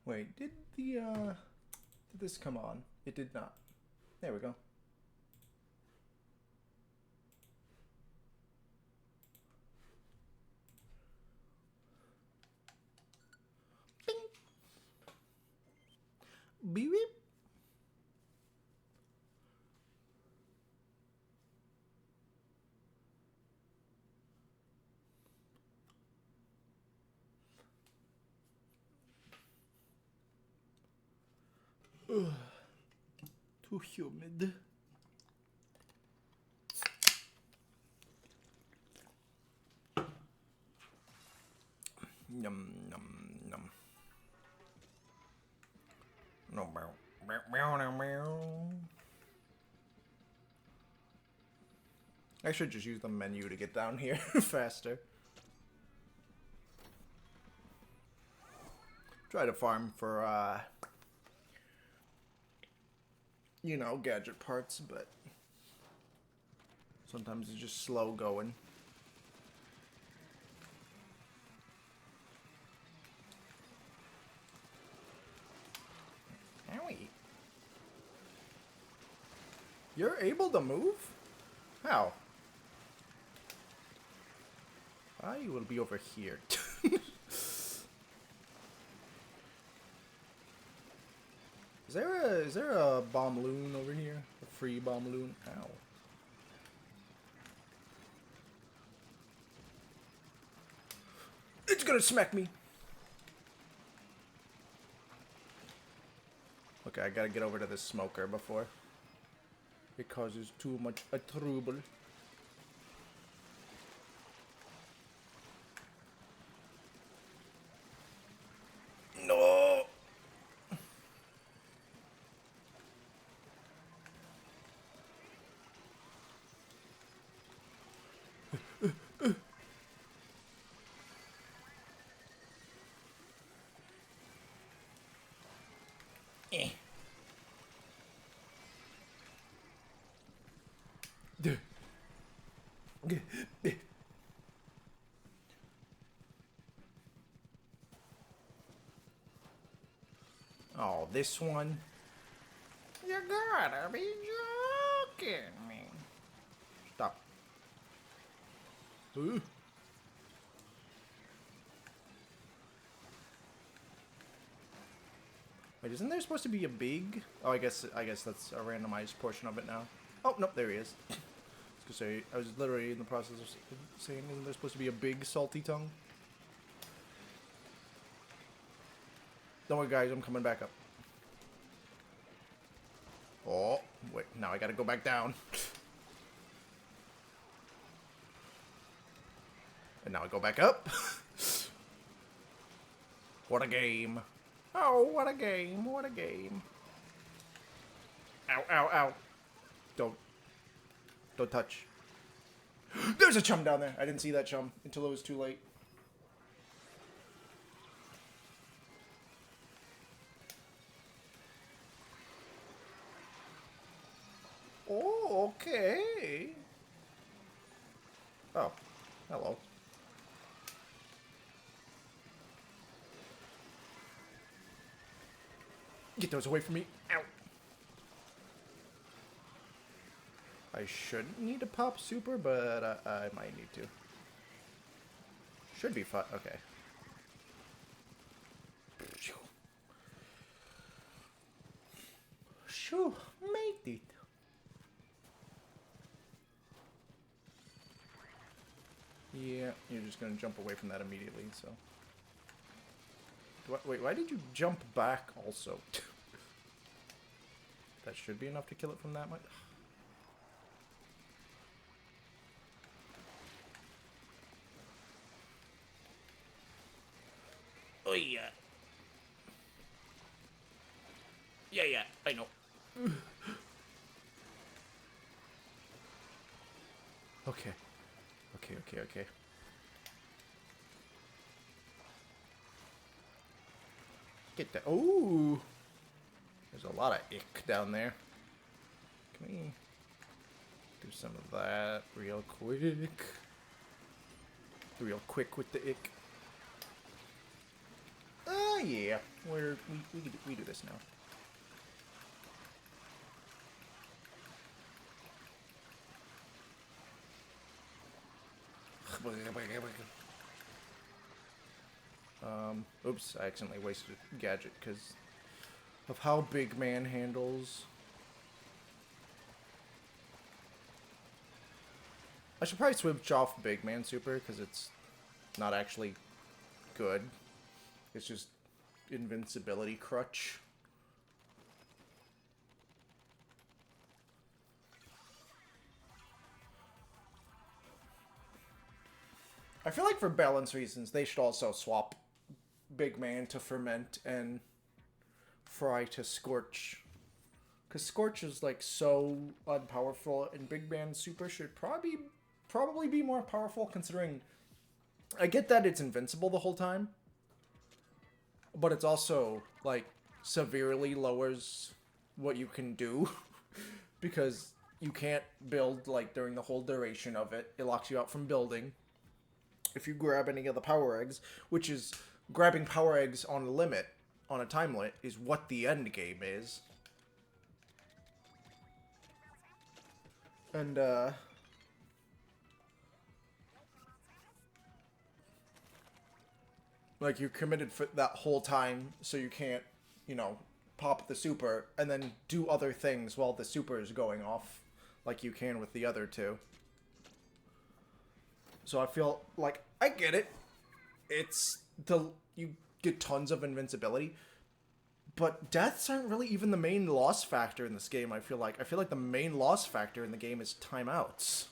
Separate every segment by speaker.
Speaker 1: Wait, did this come on? It did not. There we go. Bing. Beep beep. Ugh. Too humid. Yum yum yum. No meow meow meow meow. I should just use the menu to get down here faster. Try to farm for you know, gadget parts, but sometimes it's just slow going. Owie. You're able to move? How? I will be over here. Is there a bomb loon over here? A free bomb loon? Ow. It's gonna smack me. Okay, I gotta get over to this smoker before it causes too much trouble. No. Eh. Oh, this one? You gotta be joking me. Stop. Ooh. Wait, isn't there supposed to be a big? Oh, I guess that's a randomized portion of it now. Oh, nope, there he is. I was gonna say, I was literally in the process of saying, isn't there supposed to be a big salty tongue? Don't worry, guys, I'm coming back up. Oh, wait, now I gotta go back down. And now I go back up. What a game. Oh, what a game, what a game. Ow, ow, ow. Don't touch. There's a chum down there. I didn't see that chum until it was too late. Oh, okay. Oh, hello. Get those away from me. Ow. I shouldn't need to pop super, but I might need to. Should be fun. Okay. Shoo, made it. Yeah, you're just gonna jump away from that immediately, so. Wait, why did you jump back also? That should be enough to kill it from that much. Oh yeah. Yeah, I know. Okay. Okay. Get that. Ooh. There's a lot of ick down there. Can we do some of that real quick? Real quick with the ick. Yeah. We do this now. Oops, I accidentally wasted a gadget because of how Big Man handles. I should probably switch off Big Man Super because it's not actually good. It's just invincibility crutch. I feel like for balance reasons, they should also swap Big Man to Ferment and Fry to Scorch. Because Scorch is like so unpowerful, and Big Man Super should probably be more powerful considering... I get that it's invincible the whole time, but it's also like severely lowers what you can do because you can't build like during the whole duration of it. It locks you out from building. If you grab any of the power eggs, which is grabbing power eggs on a limit, on a time limit, is what the end game is. And, like, you're committed for that whole time, so you can't, you know, pop the super and then do other things while the super is going off, like you can with the other two. So I feel like, I get it. You get tons of invincibility, but deaths aren't really even the main loss factor in this game, I feel like. I feel like the main loss factor in the game is timeouts.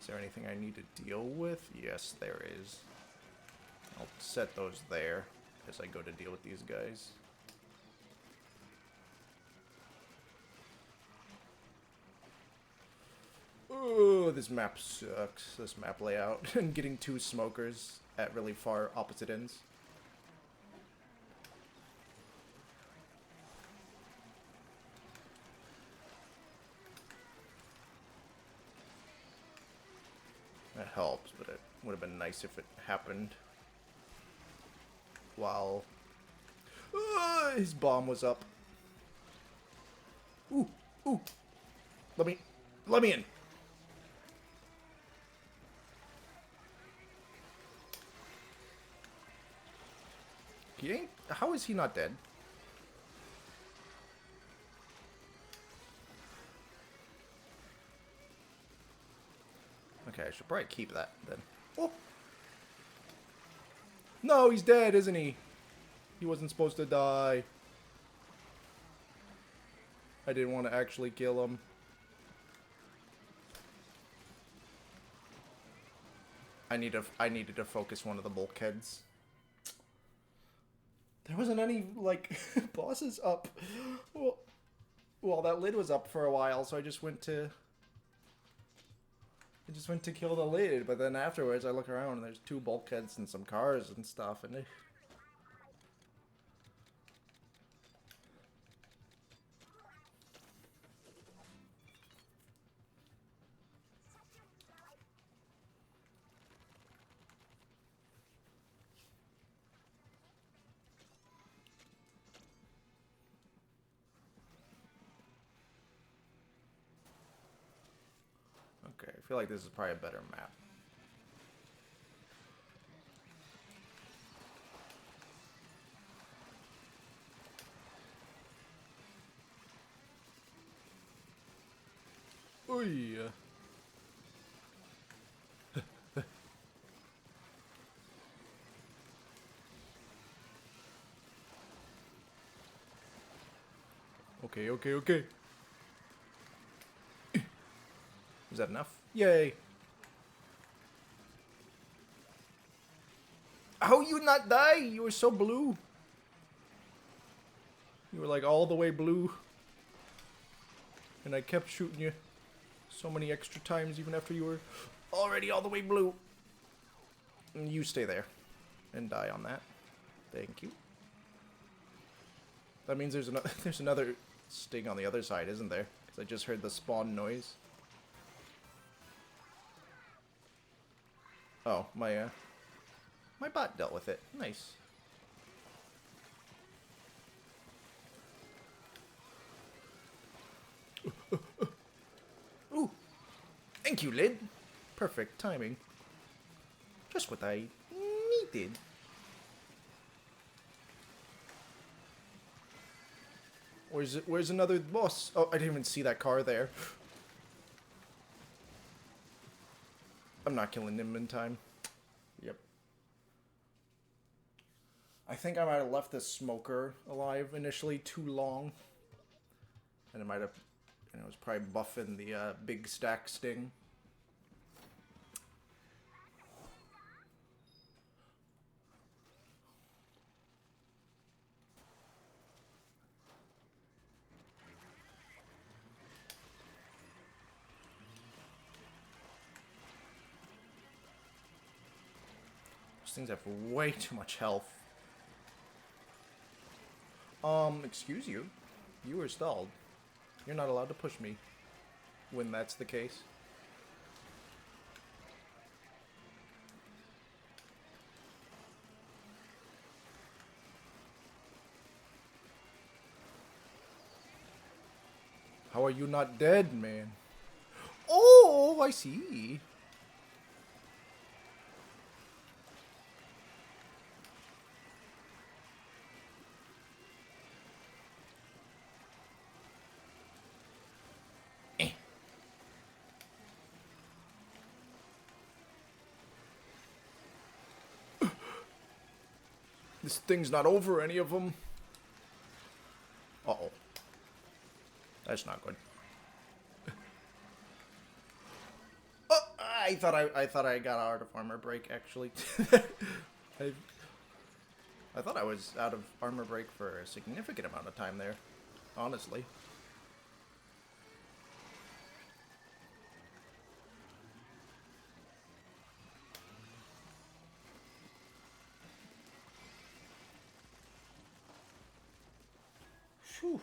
Speaker 1: Is there anything I need to deal with? Yes, there is. I'll set those there as I go to deal with these guys. Oh, this map sucks. This map layout. And getting two smokers at really far opposite ends. That helps, but it would have been nice if it happened while his bomb was up. Ooh, ooh. Let me in. He ain't. How is he not dead? Okay, I should probably keep that then. Oh. No, he's dead, isn't he? He wasn't supposed to die. I didn't want to actually kill him. I needed to focus one of the bulkheads. There wasn't any, like, bosses up. Well, that lid was up for a while, so I just went to kill the lid, but then afterwards I look around and there's two bulkheads and some cars and stuff, and okay, I feel like this is probably a better map. Oh yeah. Okay. Is that enough? Yay. How you not die? You were so blue. You were like all the way blue. And I kept shooting you so many extra times even after you were already all the way blue. And you stay there and die on that. Thank you. That means there's another sting on the other side, isn't there? So I just heard the spawn noise. Oh, my bot dealt with it. Nice. Ooh. Thank you, Lid. Perfect timing. Just what I needed. Where's another boss? Oh, I didn't even see that car there. I'm not killing him in time. Yep. I think I might have left this smoker alive initially too long. And it might have... And it was probably buffing the big stack sting. Those things have way too much health. Excuse you. You were stalled. You're not allowed to push me when that's the case. How are you not dead, man? Oh, I see. This thing's not over any of them. Uh-oh. That's not good. Oh, I thought I got out of armor break actually. I thought I was out of armor break for a significant amount of time there, honestly. Phew.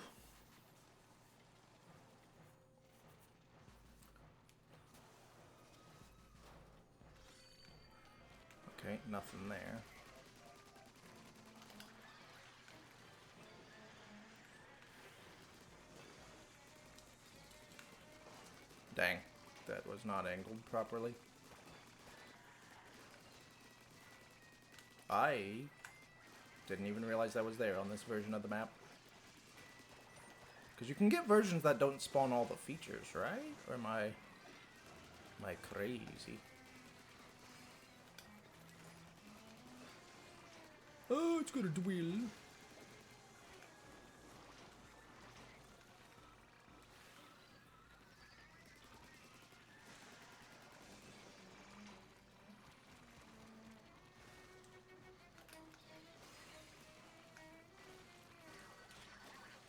Speaker 1: Okay, nothing there. Dang, that was not angled properly. I didn't even realize that was there on this version of the map. Because you can get versions that don't spawn all the features, right? Or am I crazy? Oh, it's got a dwell.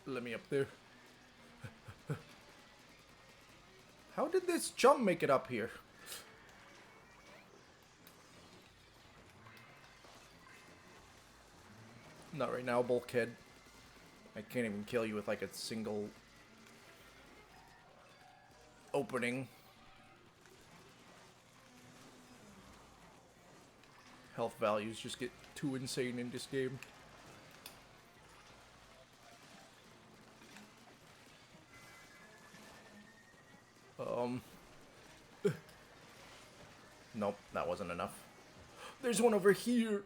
Speaker 1: Let me up there. How did this jump make it up here? Not right now, bulkhead. I can't even kill you with like a single opening. Health values just get too insane in this game. Nope, that wasn't enough. There's one over here.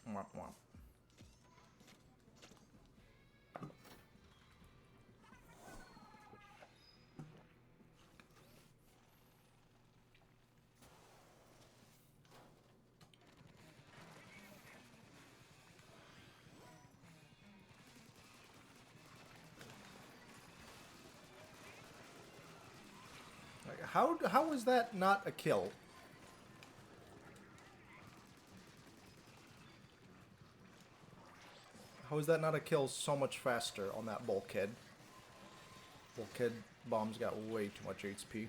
Speaker 1: Womp womp. How is that not a kill? How is that not a kill so much faster on that bulkhead? Bulkhead bombs got way too much HP.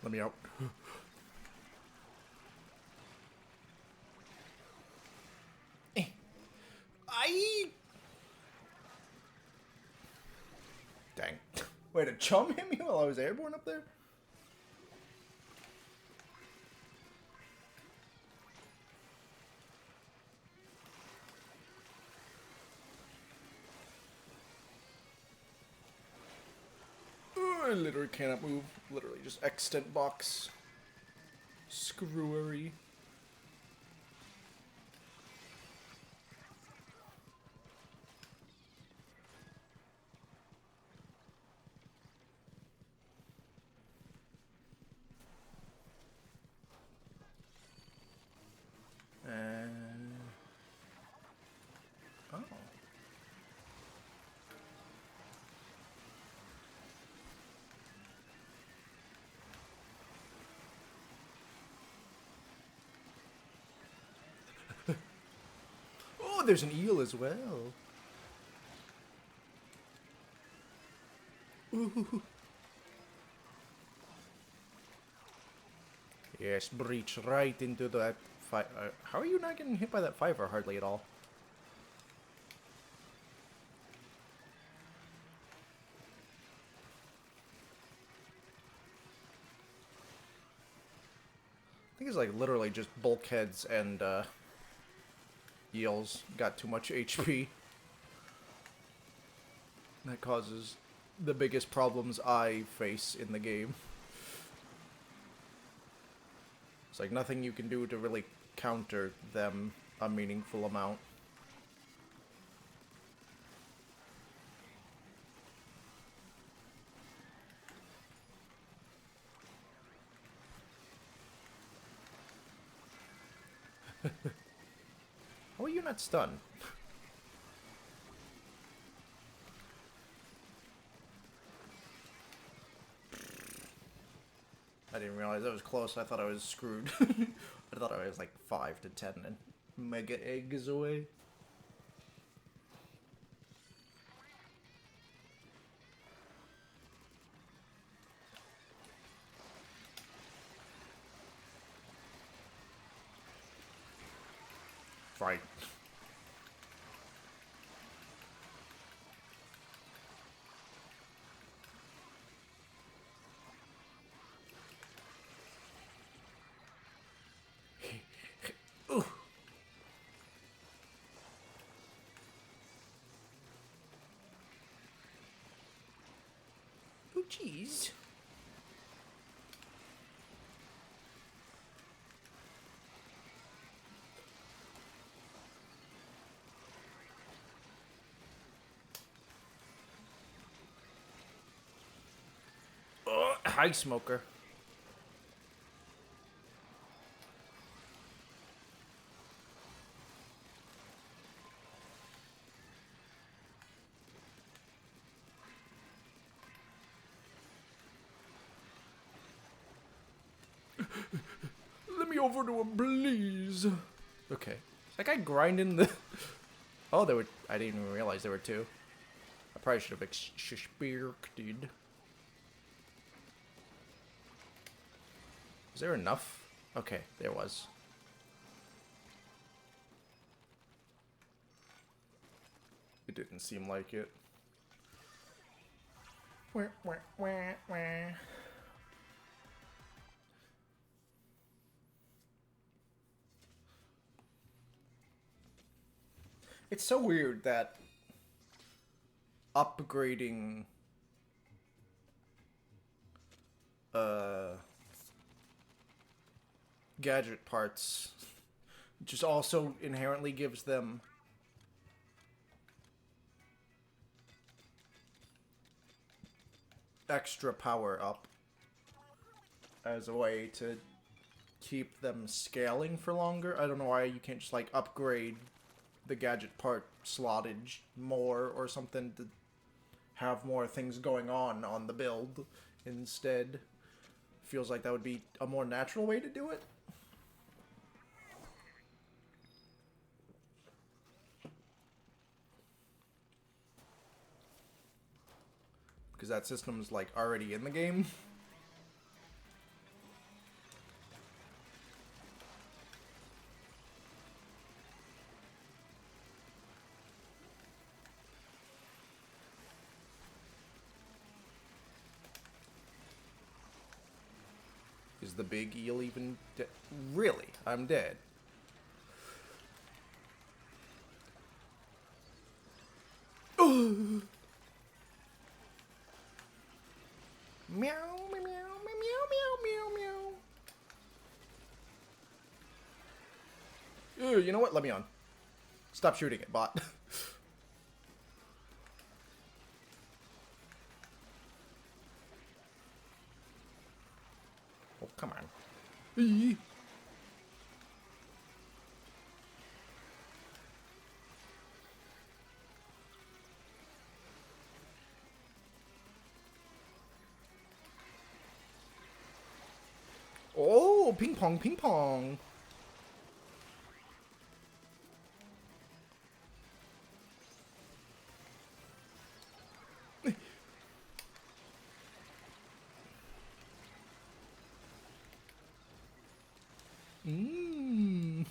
Speaker 1: Let me out. I. Dang. Wait, a chum hit me while I was airborne up there? I literally cannot move. Literally just extent box. Screwery. Oh. Oh, there's an eel as well. Ooh. Yes, breach right into that fire. How are you not getting hit by that fiver hardly at all? I think it's like literally just bulkheads and eels got too much HP. That causes the biggest problems I face in the game. It's like nothing you can do to really counter them a meaningful amount. How are you not stunned? I didn't realize that was close. I thought I was screwed. I thought I was like 5 to 10 and mega eggs away. Right. Ooh. Oh, jeez. Hi, smoker. Let me over to him, please. Okay. Is that guy grinding the... Oh, there were... I didn't even realize there were two. I probably should have experimented. Is there enough? Okay, there was. It didn't seem like it. Wah, wah, wah, wah. It's so weird that upgrading gadget parts just also inherently gives them extra power up as a way to keep them scaling for longer. I don't know why you can't just like upgrade the gadget part slottage more or something to have more things going on the build instead. Feels like that would be a more natural way to do it. Because that system's like already in the game. Is the big eel even dead? Really? I'm dead. Meow, meow, meow, meow, meow, meow, meow. Ew, you know what? Let me on. Stop shooting it, bot. Oh, come on. Oh, ping pong, ping pong. Mmm.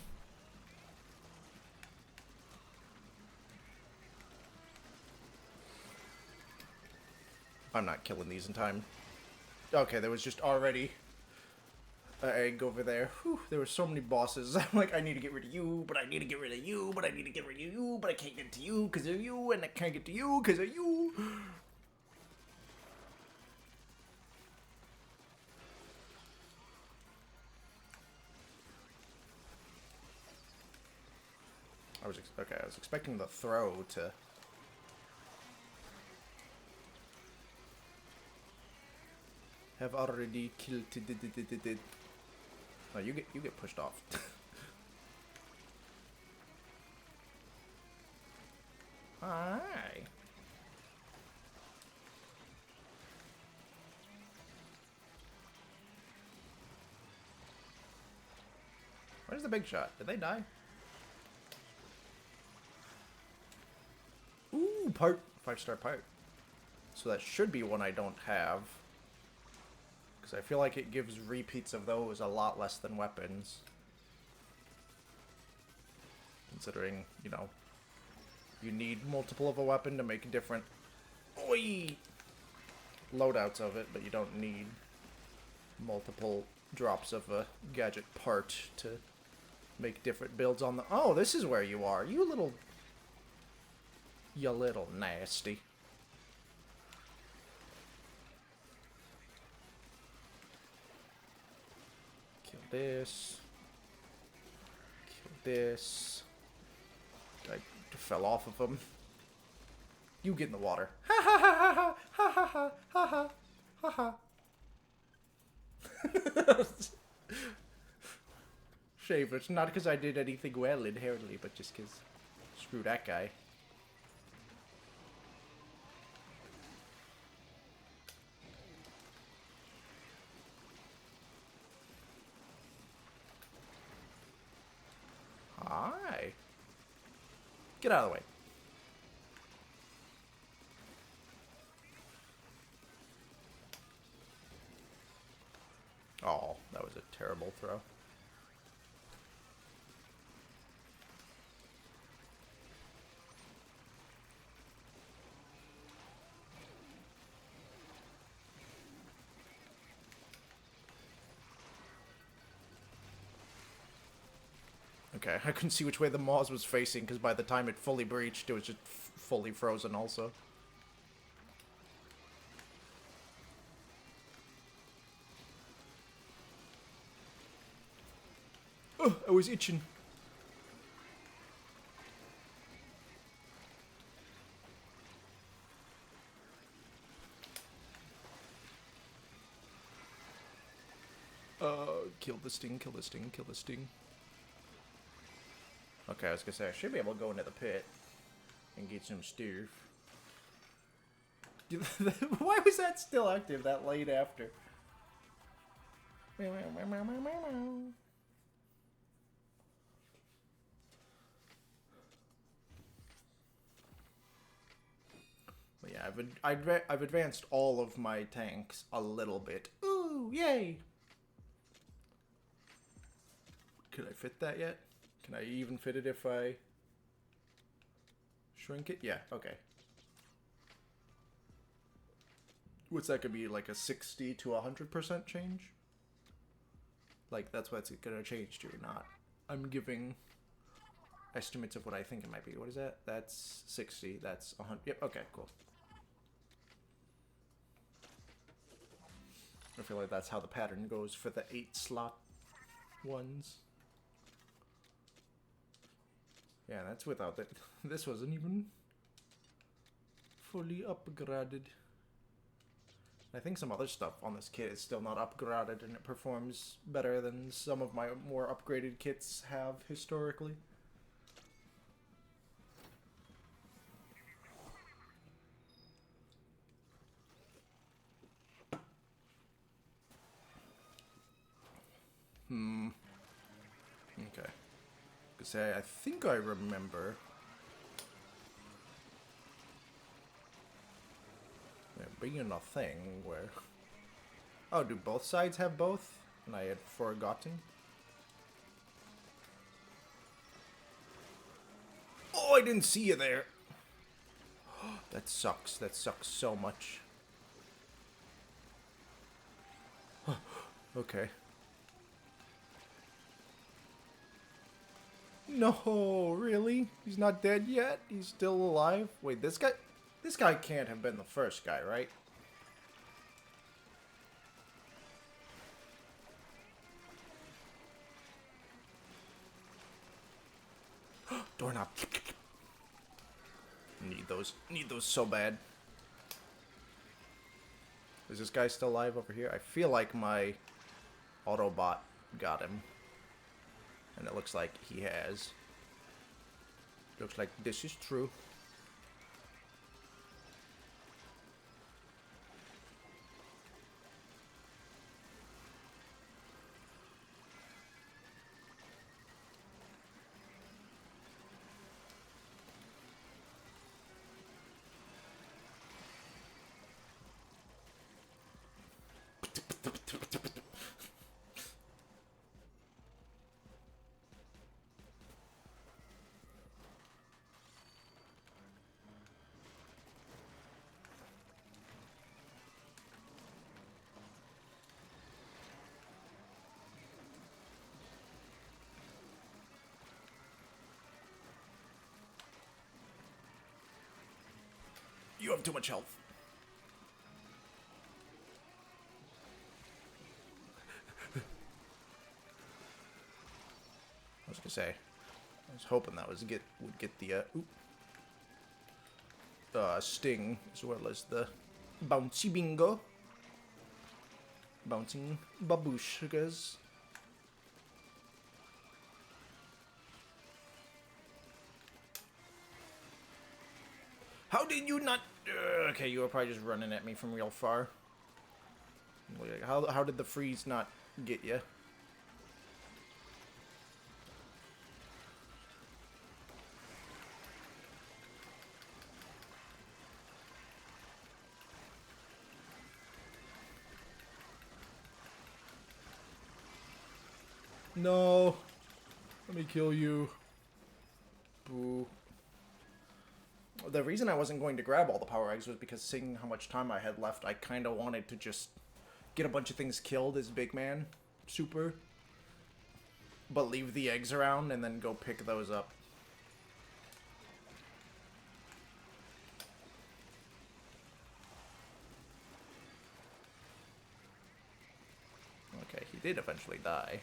Speaker 1: I'm not killing these in time. Okay, there was just already an egg over there. Whew, there were so many bosses. I'm like, I need to get rid of you, but I need to get rid of you, but I need to get rid of you, but I can't get to you because of you, and I can't get to you because of you. Okay, I was expecting the throw to... have already killed... No, you get pushed off. Hi. Where's the big shot? Did they die? Ooh, part 5-star part. So that should be one I don't have. Because I feel like it gives repeats of those a lot less than weapons. Considering, you know, you need multiple of a weapon to make different loadouts of it, but you don't need multiple drops of a gadget part to make different builds on the... Oh, this is where you are. You little nasty. Kill this. Kill this. I fell off of him. You get in the water. Ha ha ha ha ha ha ha ha ha ha. Shave, it's not because I did anything well inherently, but just because screw that guy. Hi. Get out of the way. Oh, that was a terrible throw. Okay, I couldn't see which way the Moz was facing because by the time it fully breached, it was just fully frozen also. Oh, I was itching. Kill the sting, kill the sting, kill the sting. Okay, I was gonna say, I should be able to go into the pit and get some stuff. Why was that still active that late after? But yeah, I've advanced all of my tanks a little bit. Ooh, yay! Could I fit that yet? Can I even fit it if I shrink it? Yeah, okay. What's that gonna be, like a 60 to 100% change? Like, that's what it's gonna change to, not... I'm giving estimates of what I think it might be. What is that? That's 60. That's 100. Yep, okay, cool. I feel like that's how the pattern goes for the 8-slot ones. Yeah, that's without it. This wasn't even fully upgraded. I think some other stuff on this kit is still not upgraded, and it performs better than some of my more upgraded kits have historically. Okay. Because I think I remember there being a thing where... Oh, do both sides have both? And I had forgotten. Oh, I didn't see you there. That sucks. That sucks so much. Okay. No, really? He's not dead yet? He's still alive? Wait, this guy can't have been the first guy, right? Doorknob. Need those so bad. Is this guy still alive over here? I feel like my Autobot got him. And it looks like he has. Looks like this is true. You have too much health. I was gonna say, I was hoping that would get the sting as well as the bouncy bingo, bouncing babushkas. How did you not? Okay, you were probably just running at me from real far. Like, how did the freeze not get you? No. Let me kill you. Boo. The reason I wasn't going to grab all the power eggs was because seeing how much time I had left, I kind of wanted to just get a bunch of things killed as big man. Super. But leave the eggs around and then go pick those up. Okay, he did eventually die.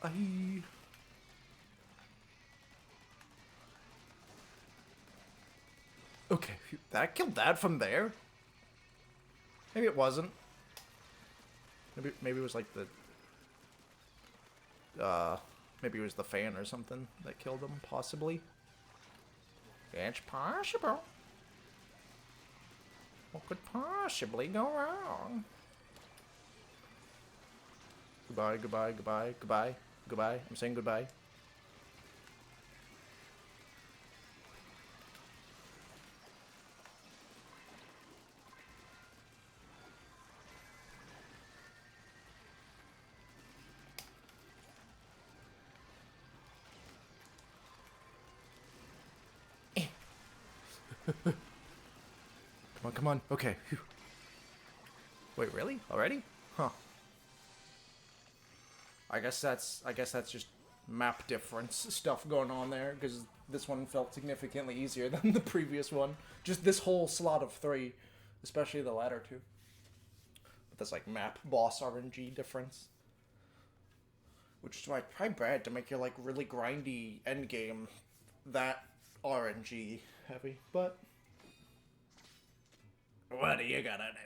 Speaker 1: Aye. Okay, that killed that from there? Maybe it wasn't. Maybe it was like the... maybe it was the fan or something that killed him, possibly. It's possible. What could possibly go wrong? Goodbye, goodbye, goodbye, goodbye, goodbye. I'm saying goodbye. Come on, come on. Okay. Phew. Wait, really? Already? Huh. I guess that's just map difference stuff going on there, because this one felt significantly easier than the previous one. Just this whole slot of 3, especially the latter 2. But that's like map boss RNG difference. Which is why it's probably bad to make your like really grindy endgame that RNG heavy, but what are you gonna do?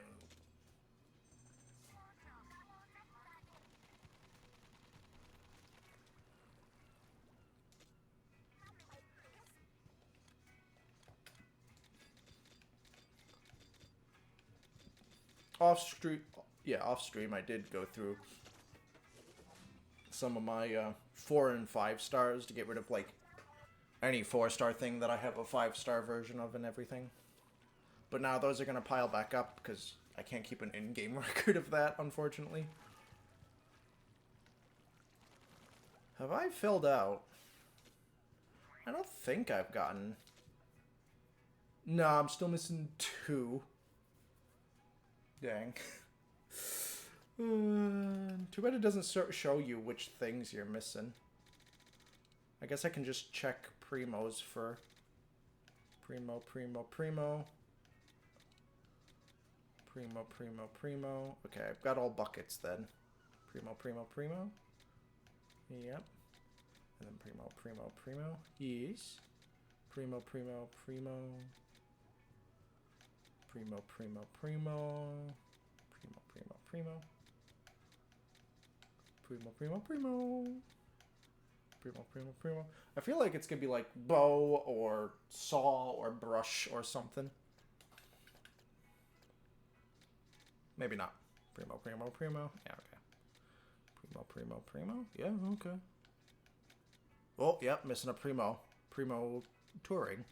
Speaker 1: Off stream, I did go through some of my 4 and 5 stars to get rid of like any 4-star thing that I have a 5-star version of and everything. But now those are gonna pile back up because I can't keep an in-game record of that, unfortunately. Have I filled out? I don't think I've gotten... No, I'm still missing 2. Dang. Too bad it doesn't show you which things you're missing. I guess I can just check primos for... Primo. Okay, I've got all buckets then. Primo. Yep. And then primo. Yes. Primo. Primo. I feel like it's gonna be like bow or saw or brush or something. Maybe not. Primo. Yeah, okay. Primo. Yeah, okay. Oh, yeah, missing a primo. Primo touring.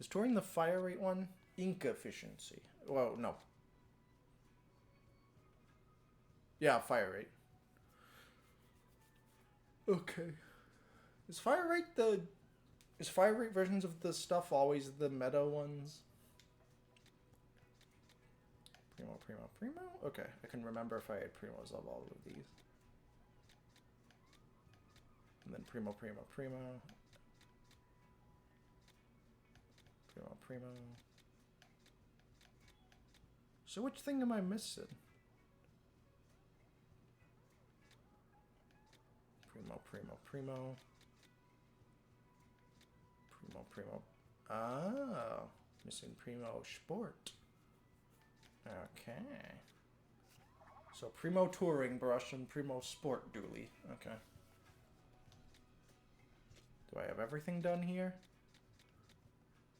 Speaker 1: Is touring the fire rate one? Ink efficiency. Well, no. Yeah, fire rate. Okay. Is fire rate versions of the stuff always the meta ones? Primo? Okay, I can remember if I had primos of all of these. And then primo. So which thing am I missing? Primo. Ah, missing primo sport. Okay. So primo touring brush and primo sport dually. Okay. Do I have everything done here?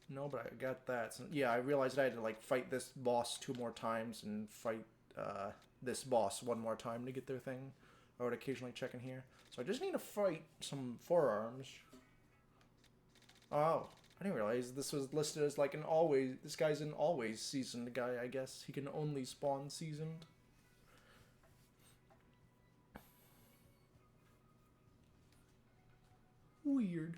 Speaker 1: No, but I got that. So, yeah, I realized I had to like fight this boss 2 more times and fight this boss 1 more time to get their thing. I would occasionally check in here. So I just need to fight some forearms. Oh, I didn't realize this was listed as like an always... This guy's an always seasoned guy, I guess. He can only spawn seasoned. Weird.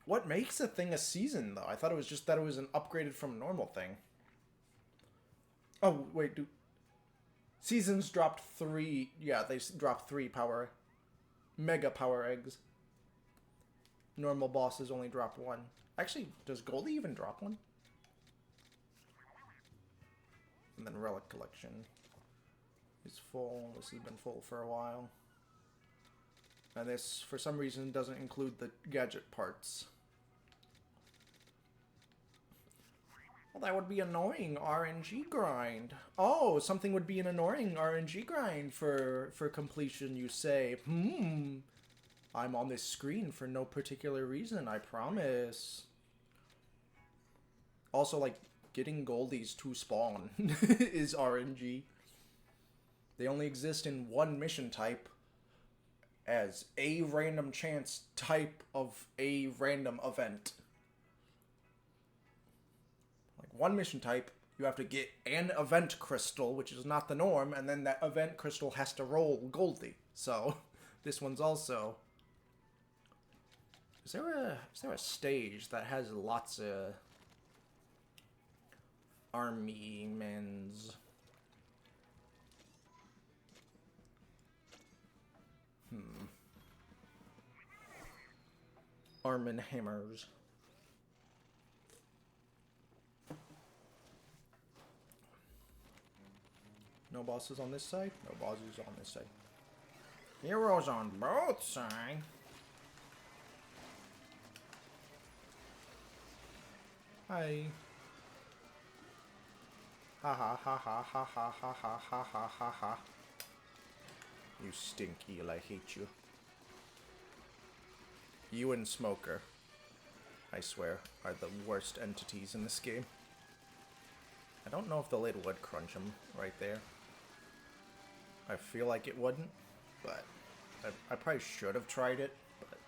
Speaker 1: What makes a thing a season, though? I thought it was just that it was an upgraded from normal thing. Oh, wait, Seasons dropped 3... Yeah, they dropped 3 power... Mega power eggs. Normal bosses only drop 1. Actually, does Goldie even drop 1? And then Relic Collection is full. This has been full for a while. And this, for some reason, doesn't include the gadget parts. Well, that would be annoying RNG grind. Oh, something would be an annoying RNG grind for completion, you say. I'm on this screen for no particular reason, I promise. Also, like, getting Goldies to spawn is RNG. They only exist in 1 mission type as a random chance type of a random event. Like 1 mission type, you have to get an event crystal, which is not the norm, and then that event crystal has to roll Goldie. So, this one's also Is there a stage that has lots of army men's? Arm and hammers. No bosses on this side? No bosses on this side. Heroes on both sides. Hi. Ha ha ha ha ha ha ha ha ha ha ha ha. You stinky, I hate you. You and Smoker, I swear, are the worst entities in this game. I don't know if the lid would crunch him right there. I feel like it wouldn't, but I probably should have tried it, but...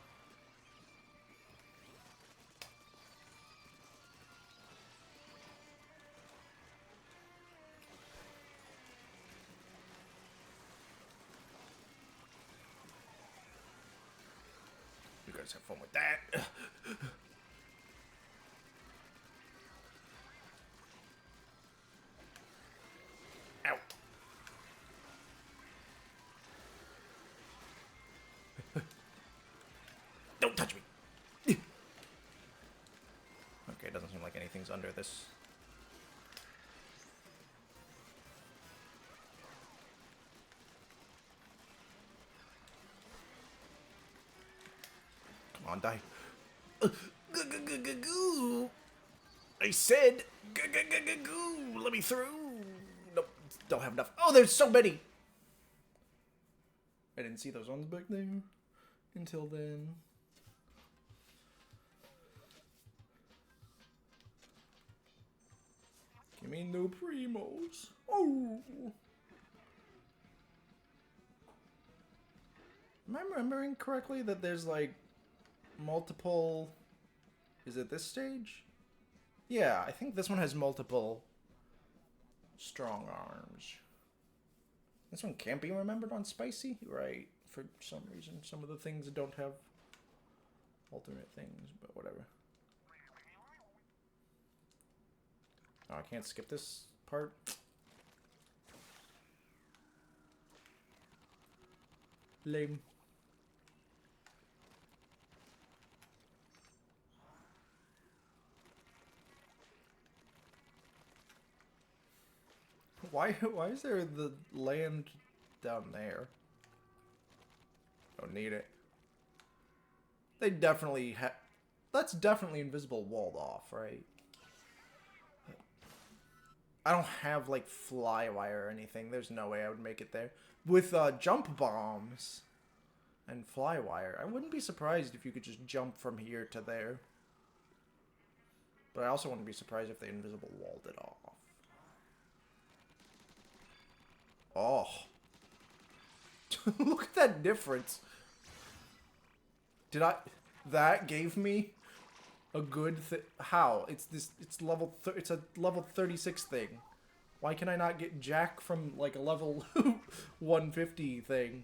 Speaker 1: You guys have fun with that. Ow. Don't touch me. Okay, it doesn't seem like anything's under this. Come on, die. I said, let me through. Nope, don't have enough. Oh, there's so many. I didn't see those ones back there until then. Give me no primos. Oh. Am I remembering correctly that there's like multiple... Is it this stage? Yeah, I think this one has multiple strong arms. This one can't be remembered on Spicy? Right. For some reason, some of the things don't have alternate things, but whatever. Oh, I can't skip this part. Lame. Why is there the land down there? Don't need it. They definitely have... That's definitely invisible walled off, right? I don't have, like, flywire or anything. There's no way I would make it there. With, jump bombs and flywire, I wouldn't be surprised if you could just jump from here to there. But I also wouldn't be surprised if they invisible walled it off. Oh. Look at that difference. Did I... That gave me a good how? It's it's a level 36 thing. Why can I not get Jack from like a level 150 thing?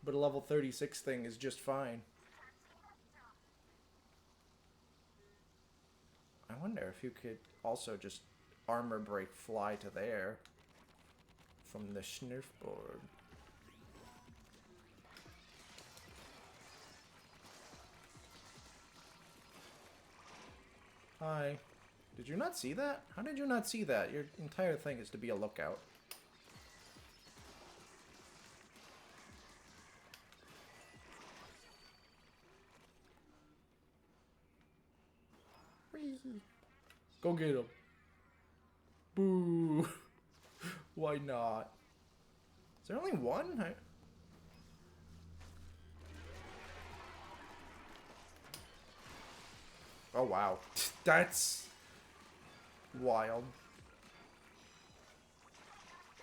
Speaker 1: But a level 36 thing is just fine. I wonder if you could also just armor break fly to there from the Snurf board. Hi. Did you not see that? How did you not see that? Your entire thing is to be a lookout. Go get him. Boo. Why not? Is there only one? Oh, wow. That's wild.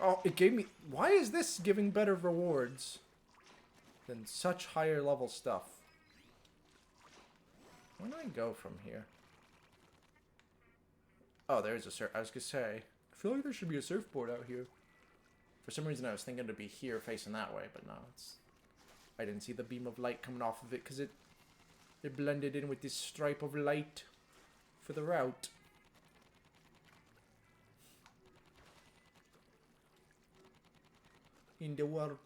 Speaker 1: Oh, it gave me... Why is this giving better rewards than such higher level stuff? Where do I go from here? Oh, there's a surf... I was gonna say, I feel like there should be a surfboard out here. For some reason, I was thinking to be here facing that way, but no, it's... I didn't see the beam of light coming off of it because it They blended in with this stripe of light for the route. In the water.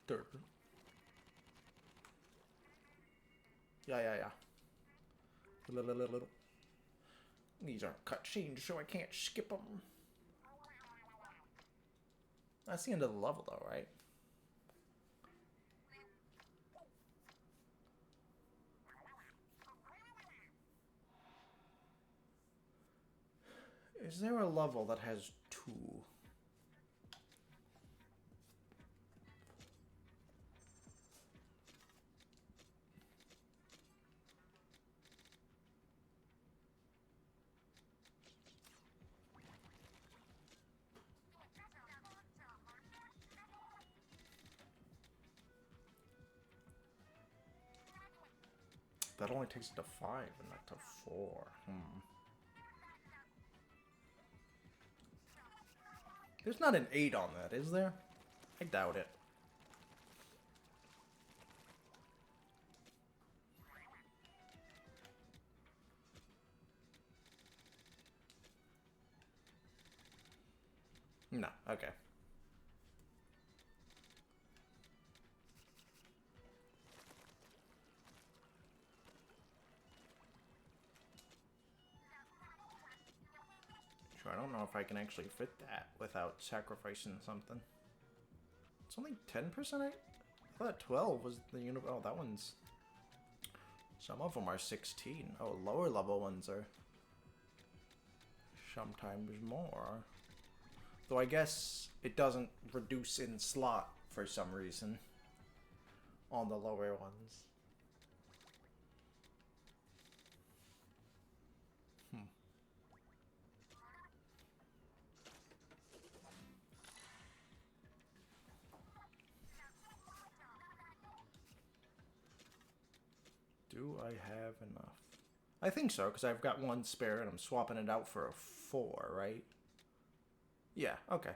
Speaker 1: Yeah. These aren't cutscenes, so I can't skip them. That's the end of the level, though, right? Is there a level that has 2? That only takes it to 5 and not to 4. There's not an 8 on that, is there? I doubt it. No, okay. Sure, I don't know if I can actually fit that without sacrificing something. It's only 10%? I thought 12 was the oh, that one's... Some of them are 16. Oh, lower level ones are sometimes more. Though I guess it doesn't reduce in slot for some reason on the lower ones. Do I have enough? I think so, because I've got 1 spare and I'm swapping it out for a 4, right? Yeah, okay.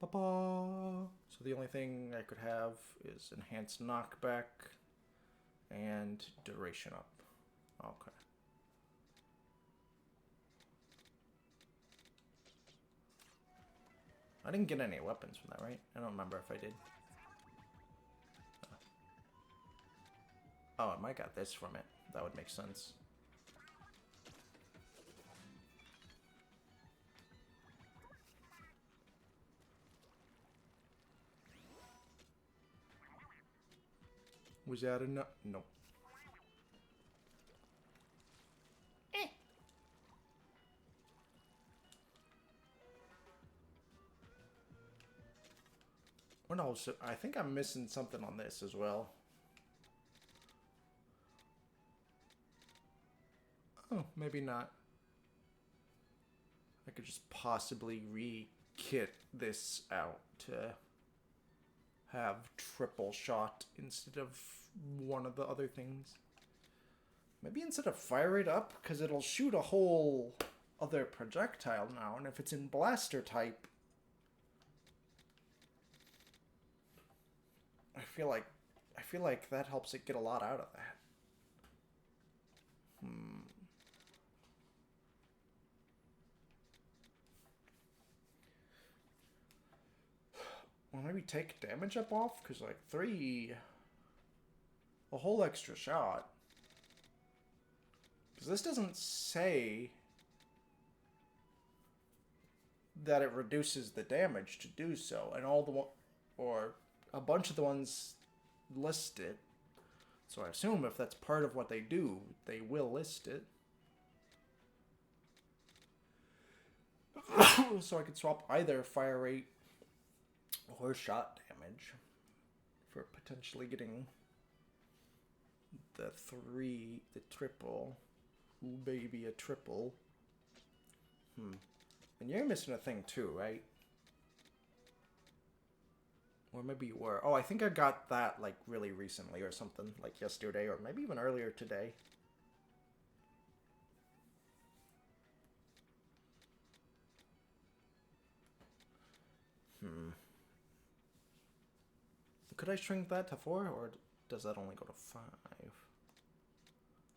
Speaker 1: So the only thing I could have is enhanced knockback and duration up. Okay. I didn't get any weapons from that, right? I don't remember if I did. Oh, I might got this from it. That would make sense. Was that enough? Nope. Oh no, so I think I'm missing something on this as well. Oh, maybe not. I could just possibly re-kit this out to have triple shot instead of one of the other things. Maybe instead of fire it up, because it'll shoot a whole other projectile now, and if it's in blaster type, I feel like that helps it get a lot out of that. Well, maybe take damage up off, because like 3, a whole extra shot. Because this doesn't say that it reduces the damage to do so, and all the or a bunch of the ones list it. So I assume if that's part of what they do, they will list it. So I could swap either fire rate or shot damage for potentially getting the 3, the triple. Ooh, baby, a triple. And you're missing a thing too, right? Or maybe you were. Oh, I think I got that like really recently or something, like yesterday or maybe even earlier today. Could I shrink that to 4 or does that only go to 5?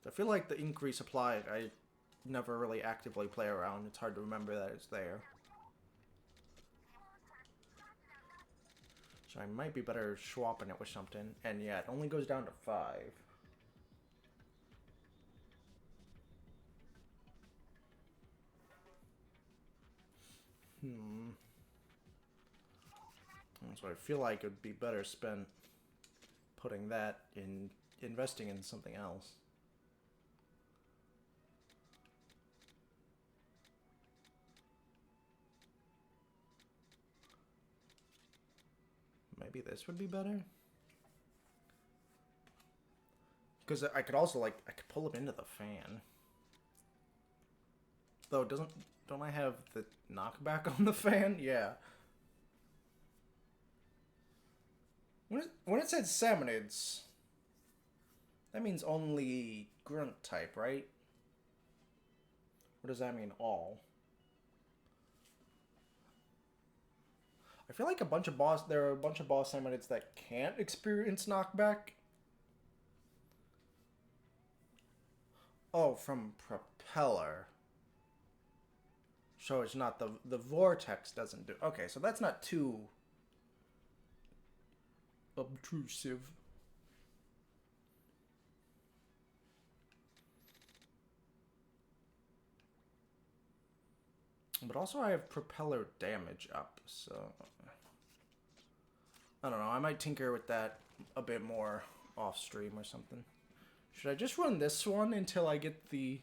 Speaker 1: I feel like the increase applied, I never really actively play around. It's hard to remember that it's there. So I might be better swapping it with something. And yeah, it only goes down to 5. So I feel like it would be better spent putting that in investing in something else. Maybe this would be better? Because I could also, like, I could pull him into the fan. Though, don't I have the knockback on the fan? Yeah. When it said Salmonids, that means only grunt type, right? What does that mean, all? I feel like there are a bunch of boss Salmonids that can't experience knockback. Oh, from Propeller. So it's not the Vortex doesn't do. Okay, so that's not too obtrusive. But also I have Propeller damage up, so I don't know, I might tinker with that a bit more off stream or something. Should I just run this one until I get the...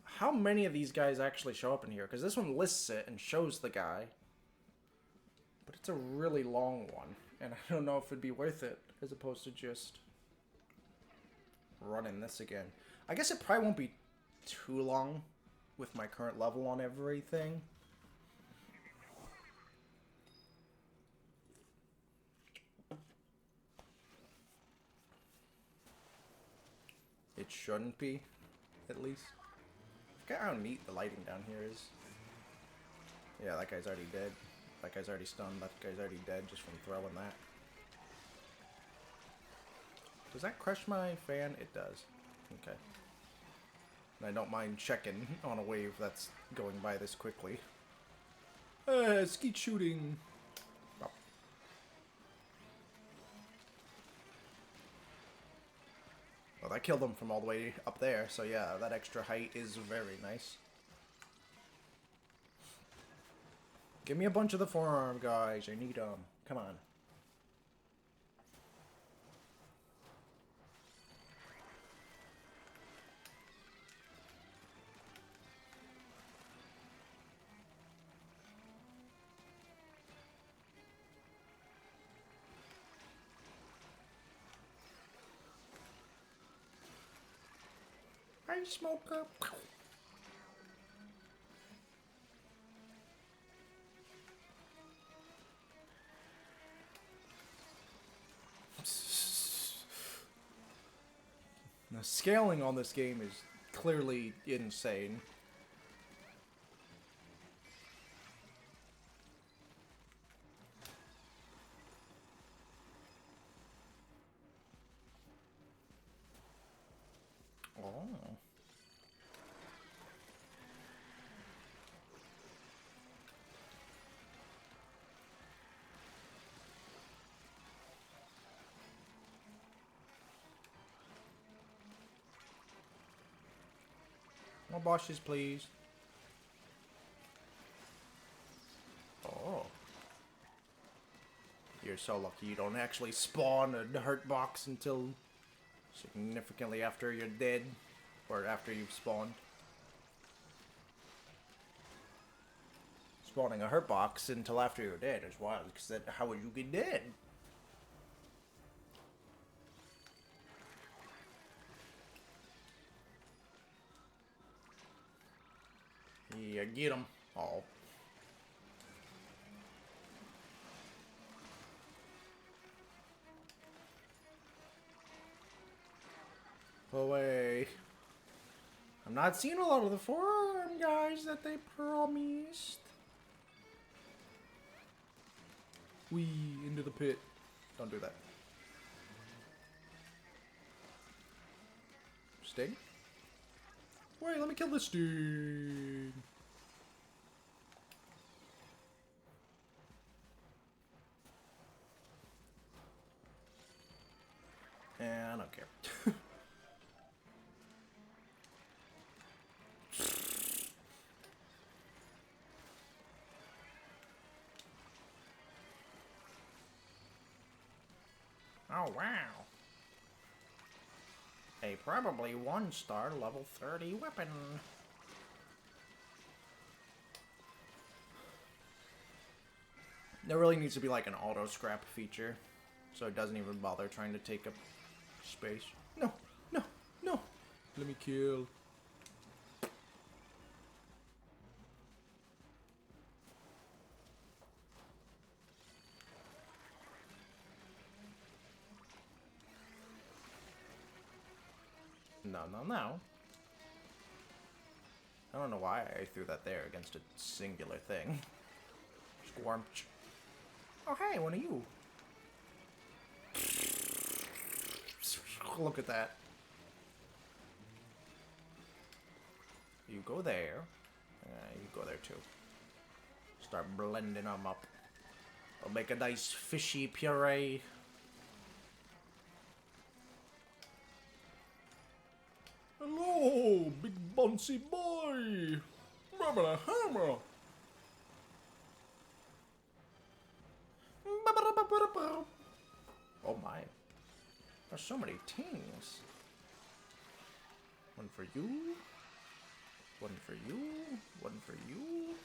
Speaker 1: How many of these guys actually show up in here? Because this one lists it and shows the guy. But it's a really long one. And I don't know if it'd be worth it as opposed to just running this again. I guess it probably won't be too long with my current level on everything. It shouldn't be, at least. I forget how neat the lighting down here is. Yeah, that guy's already dead. That guy's already stunned. That guy's already dead just from throwing that. Does that crush my fan? It does. Okay. And I don't mind checking on a wave that's going by this quickly. Skeet shooting. Oh. Well, that killed him from all the way up there, so yeah, that extra height is very nice. Give me a bunch of the forearm guys, I need them. Come on. I smoke up. The scaling on this game is clearly insane. Oh. More bosses, please. Oh. You're so lucky you don't actually spawn a hurt box until significantly after you're dead. Or after you've spawned. Spawning a hurt box until after you're dead is wild, because how would you get dead? Yeah, get him. Oh. Away. I'm not seeing a lot of the forearm guys that they promised. Wee, into the pit. Don't do that. Sting? Wait, let me kill this dude. I don't care. Oh, wow. A probably 1-star level 30 weapon. There really needs to be like an auto scrap feature, so it doesn't even bother trying to take up space. No, no, no. Let me kill. No, no, no. I don't know why I threw that there against a singular thing. Squarmch. Oh, hey, one of you. Look at that. You go there. You go there too. Start blending them up. I'll make a nice fishy puree. Hello, big bouncy boy. Hammer, hammer. Oh my. There's so many things. One for you. One for you. One for you.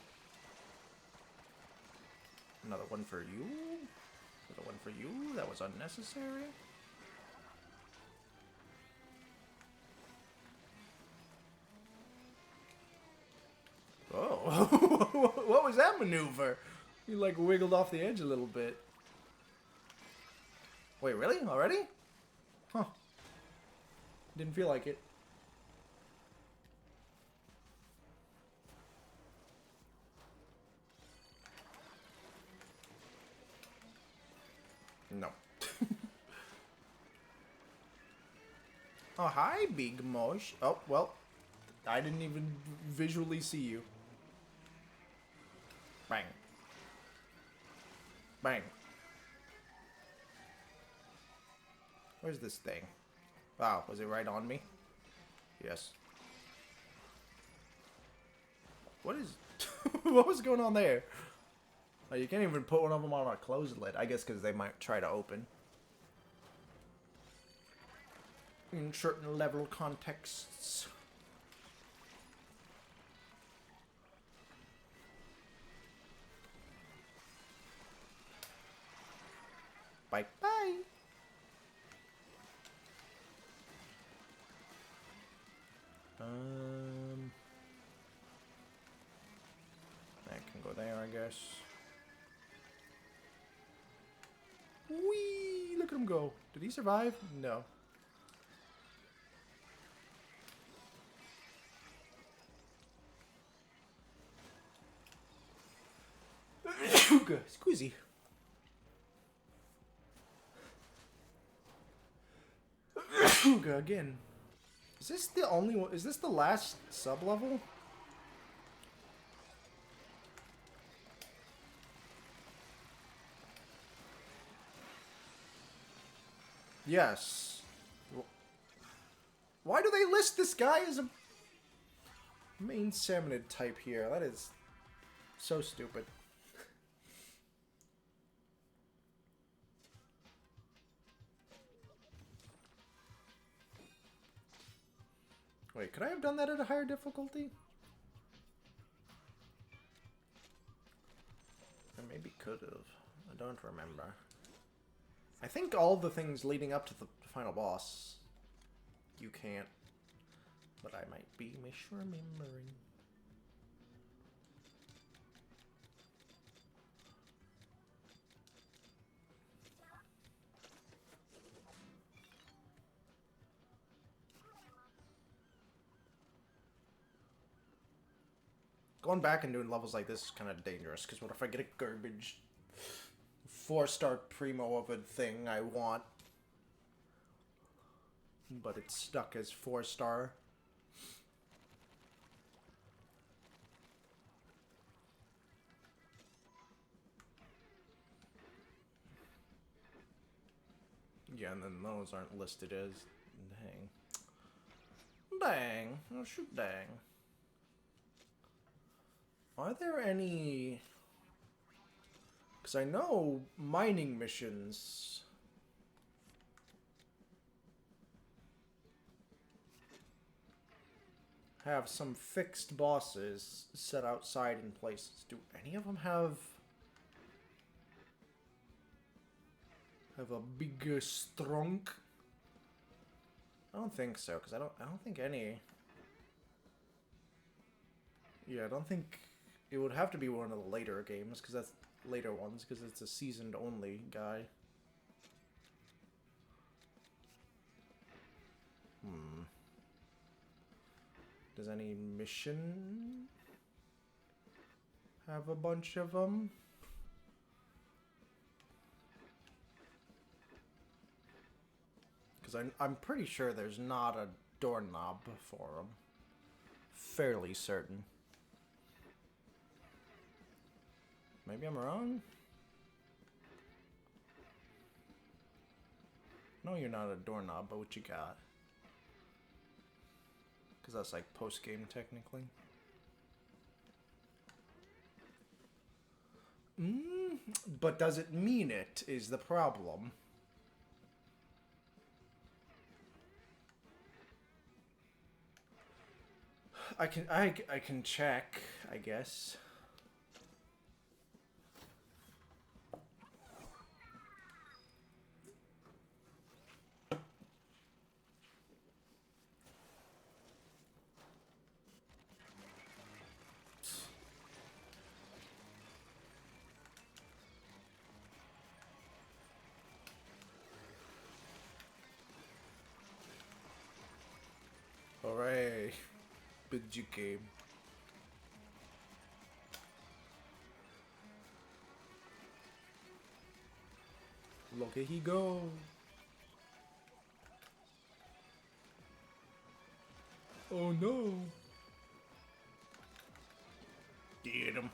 Speaker 1: Another one for you. Another one for you. That was unnecessary. Oh. What was that maneuver? You like wiggled off the edge a little bit. Wait, really? Already? Huh. Didn't feel like it. No. Oh, hi, Big Mosh. Oh, well. I didn't even visually see you. Bang. Bang. Where's this thing? Wow, was it right on me? Yes. What is... what was going on there? Oh, you can't even put one of them on a closed lid. I guess because they might try to open. In certain level contexts. Bye. Bye. I can go there, I guess. Whee! Look at him go. Did he survive? No. Squeezy. Again. Is this the only one? Is this the last sub-level? Yes. Why do they list this guy as a main salmonid type here? That is so stupid. Wait, could I have done that at a higher difficulty? I maybe could have. I don't remember. I think all the things leading up to the final boss, you can't. But I might be misremembering. Going back and doing levels like this is kind of dangerous, because what if I get a garbage 4-star primo of a thing I want. But it's stuck as 4-star. Yeah, and then those aren't listed as... Dang. Dang. Oh, shoot, dang. Are there any... Because I know mining missions... have some fixed bosses set outside in places. Do any of them have a bigger strunk? I don't think so, because I don't think any. Yeah, I don't think it would have to be one of the later games, because that's later ones, because it's a seasoned only guy. Does any mission have a bunch of them? Because I'm pretty sure there's not a doorknob for them. Fairly certain. Maybe I'm wrong? No, you're not a doorknob, but what you got? Because that's like post-game, technically. But does it mean it, is the problem. I can check, I guess. Hooray. Big game. Look at he go. Oh no. Get him.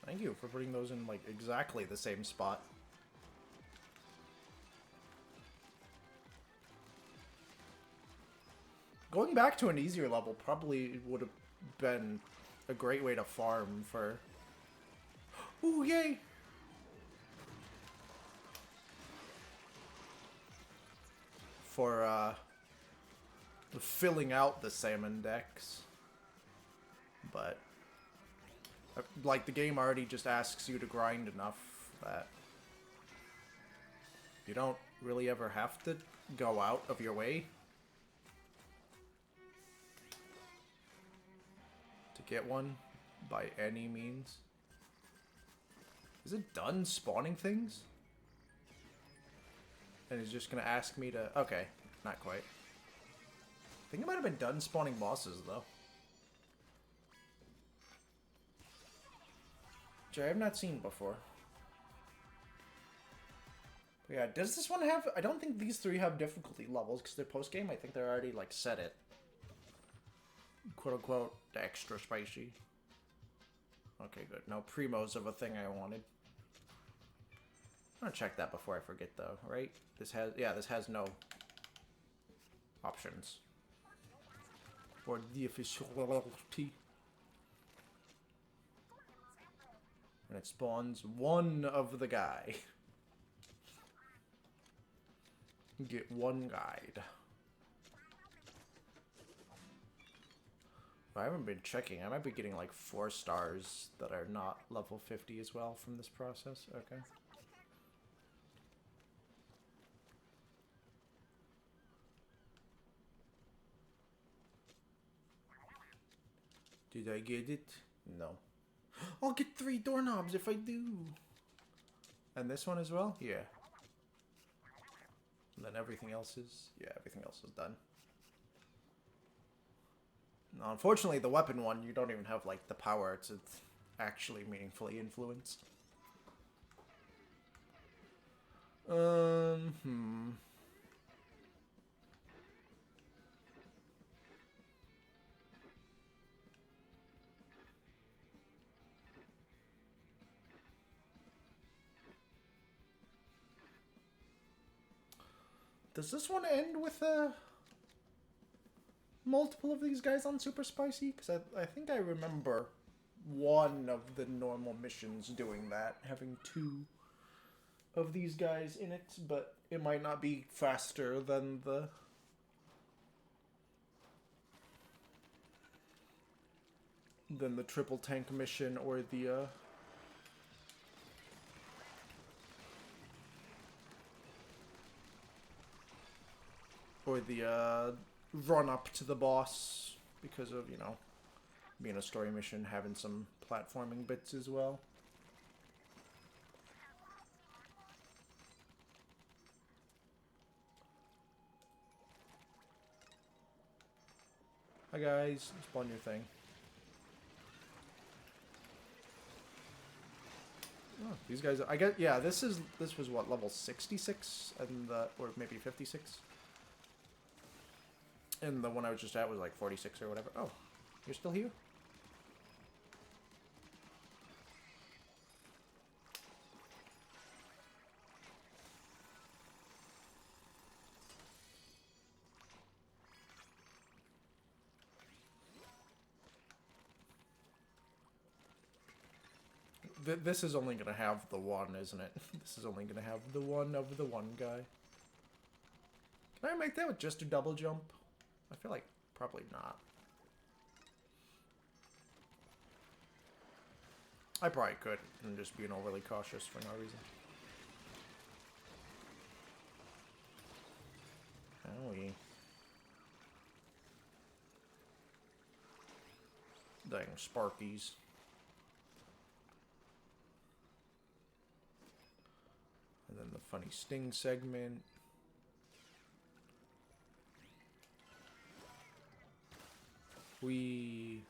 Speaker 1: Thank you for putting those in, like, exactly the same spot. Going back to an easier level probably would have been a great way to farm for... Ooh, yay! For, filling out the salmon decks. But... like, the game already just asks you to grind enough that you don't really ever have to go out of your way to get one by any means. Is it done spawning things? And it's just gonna ask me to... Okay, not quite. I think it might have been done spawning bosses, though. Which I have not seen before. But yeah, does this one have... I don't think these three have difficulty levels, because they're post-game. I think they're already, like, set it. Quote-unquote, extra spicy. Okay, good. No primos of a thing I wanted. I'm gonna check that before I forget, though, right? This has... Yeah, this has no options. For the officiality. And it spawns one of the guy. Get one guide. I haven't been checking. I might be getting like 4 stars that are not level 50 as well from this process. Okay. Did I get it? No. I'll get 3 doorknobs if I do. And this one as well? Yeah. And then everything else is... Yeah, everything else is done. Now, unfortunately, the weapon one, you don't even have, like, the power to actually meaningfully influence. Does this one end with multiple of these guys on Super Spicy? Because I think I remember one of the normal missions doing that, having 2 of these guys in it, but it might not be faster than the triple tank mission or the run up to the boss, because of, you know, being a story mission, having some platforming bits as well. Hi guys, spawn your thing. Oh, these guys, I get, yeah, this was what, level 66, and or maybe 56? And the one I was just at was like 46 or whatever. Oh, you're still here? This is only gonna have the one, isn't it? This is only gonna have the one of the one guy. Can I make that with just a double jump? I feel like probably not. I probably could. I'm just being overly cautious for no reason. Owie. Dang Sparkies. And then the funny sting segment. We...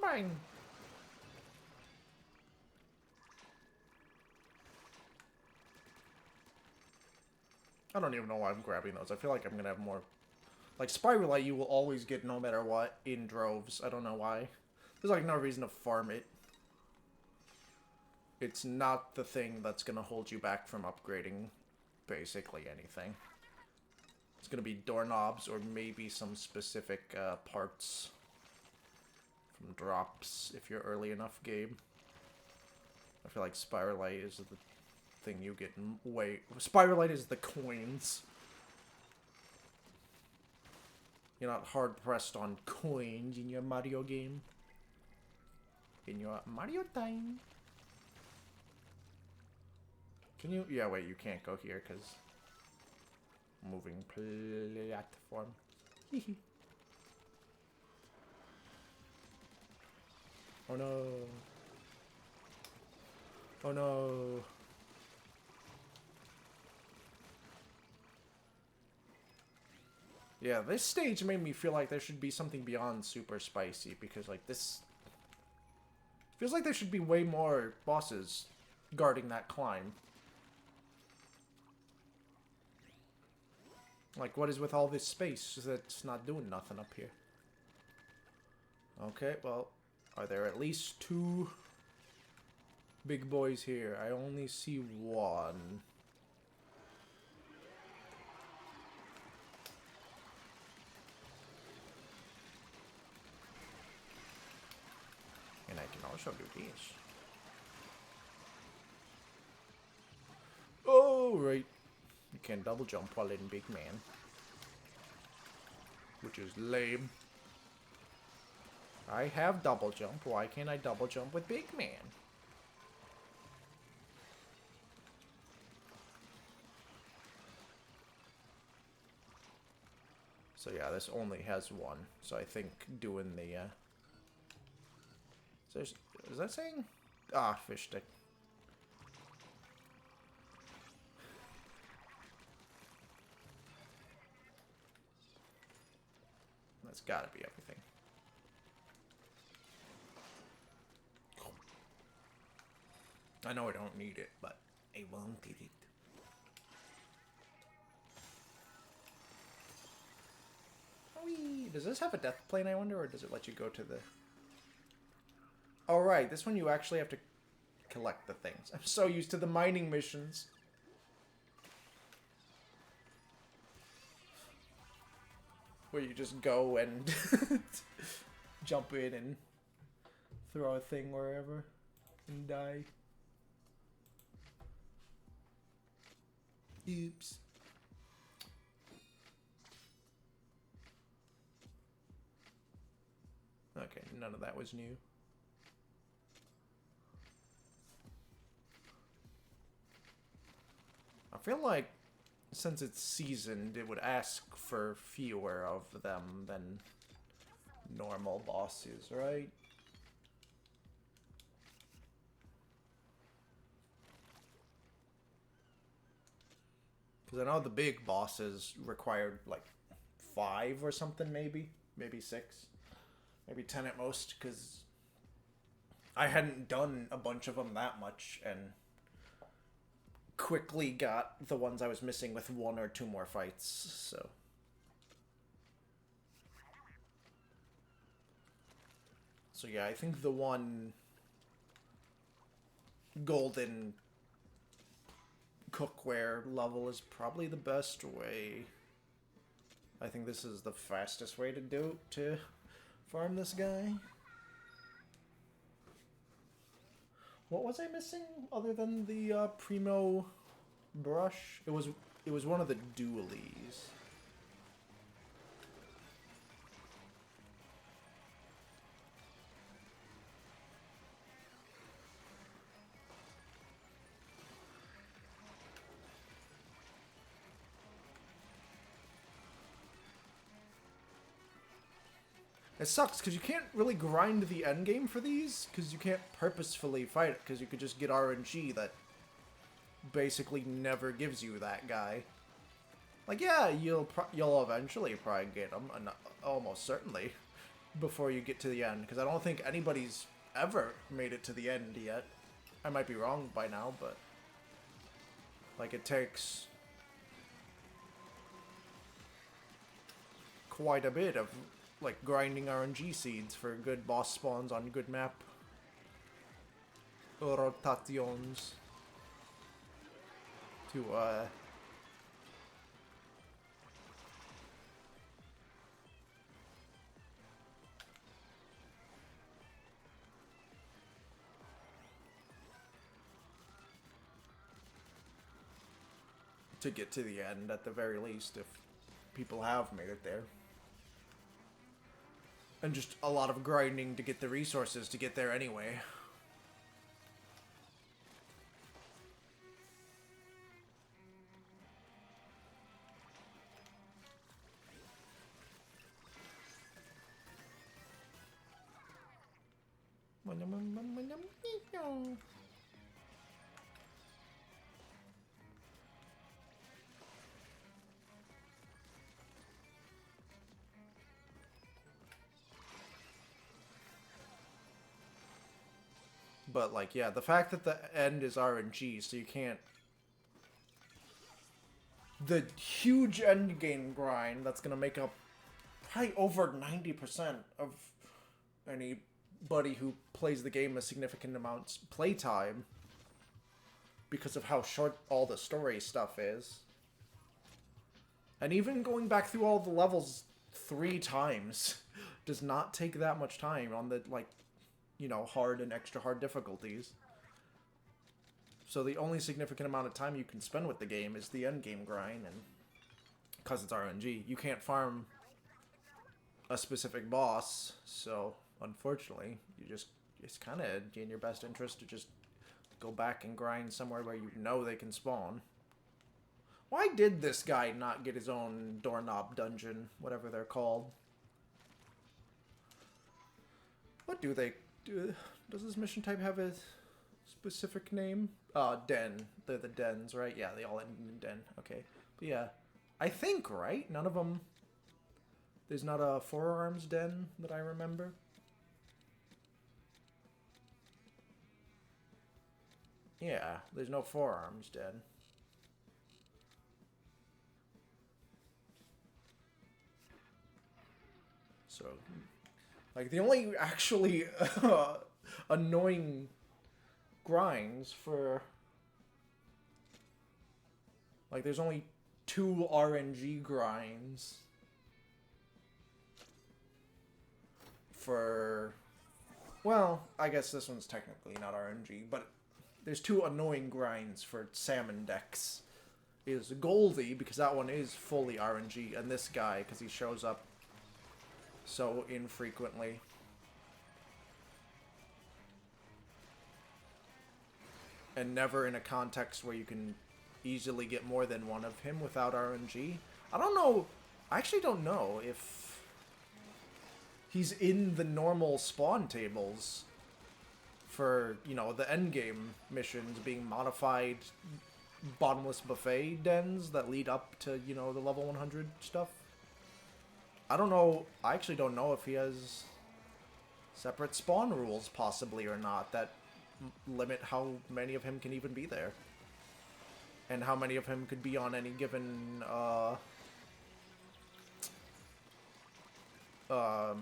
Speaker 1: Bang! I don't even know why I'm grabbing those. I feel like I'm gonna have more... Like, Spiralite you will always get no matter what in droves. I don't know why. There's like no reason to farm it. It's not the thing that's gonna hold you back from upgrading basically anything. It's gonna be doorknobs or maybe some specific parts from drops if you're early enough game. I feel like Spiralite is the thing you get way... Spiralite is the coins. You're not hard-pressed on coins in your Mario game. In your Mario time. Can you... Yeah, wait, you can't go here, because... Moving platform. Oh no. Oh no. Yeah, this stage made me feel like there should be something beyond Super Spicy, because, like, this... Feels like there should be way more bosses guarding that climb. Like, what is with all this space that's not doing nothing up here? Okay, well, are there at least 2 big boys here? I only see 1. And I can also do this. Oh, right. You can double jump while in Big Man. Which is lame. I have double jump. Why can't I double jump with Big Man? So yeah, this only has one. So I think doing the, is that saying? Ah, fish stick. That's gotta be everything. I know I don't need it, but I wanted it. Whee! Does this have a death plane, I wonder, or does it let you go to the... Oh, right, this one you actually have to collect the things. I'm so used to the mining missions. Where you just go and jump in and throw a thing wherever and die. Oops. Okay, none of that was new. I feel like since it's seasoned, it would ask for fewer of them than normal bosses, right? Because I know the big bosses required like 5 or something, maybe 6, maybe 10 at most, because I hadn't done a bunch of them that much and quickly got the ones I was missing with 1 or 2 more fights, so. So yeah, I think the one golden cookware level is probably the best way. I think this is the fastest way to farm this guy. What was I missing other than the Primo brush? It was one of the dualies. It sucks, because you can't really grind the endgame for these, because you can't purposefully fight it, because you could just get RNG that basically never gives you that guy. Like, yeah, you'll eventually probably get him, almost certainly, before you get to the end, because I don't think anybody's ever made it to the end yet. I might be wrong by now, but like, it takes quite a bit of like grinding RNG seeds for good boss spawns on good map rotations to get to the end at the very least, if people have made it there. And just a lot of grinding to get the resources to get there anyway. But, like, yeah, the fact that the end is RNG, so you can't... The huge end game grind that's gonna make up probably over 90% of anybody who plays the game a significant amount playtime, because of how short all the story stuff is. And even going back through all the levels 3 times does not take that much time on the, like, you know, hard and extra hard difficulties. So the only significant amount of time you can spend with the game is the end game grind, and because it's RNG, you can't farm a specific boss, so unfortunately, it's kind of in your best interest to just go back and grind somewhere where you know they can spawn. Why did this guy not get his own doorknob dungeon, whatever they're called? What do they do? Does this mission type have a specific name? Den. They're the dens, right? Yeah, they all end in den. Okay. But yeah, I think, right? None of them... There's not a forearms den that I remember. Yeah, there's no forearms den. So, like, the only actually annoying grinds for... Like, there's only 2 RNG grinds for... Well, I guess this one's technically not RNG, but there's 2 annoying grinds for salmon decks. Is Goldie, because that one is fully RNG, and this guy, because he shows up so infrequently. And never in a context where you can easily get more than one of him without RNG. I don't know. I actually don't know if he's in the normal spawn tables for, you know, the endgame missions being modified bottomless buffet dens that lead up to, you know, the level 100 stuff. I don't know. I actually don't know if he has separate spawn rules, possibly, or not, that limit how many of him can even be there. And how many of him could be on any given,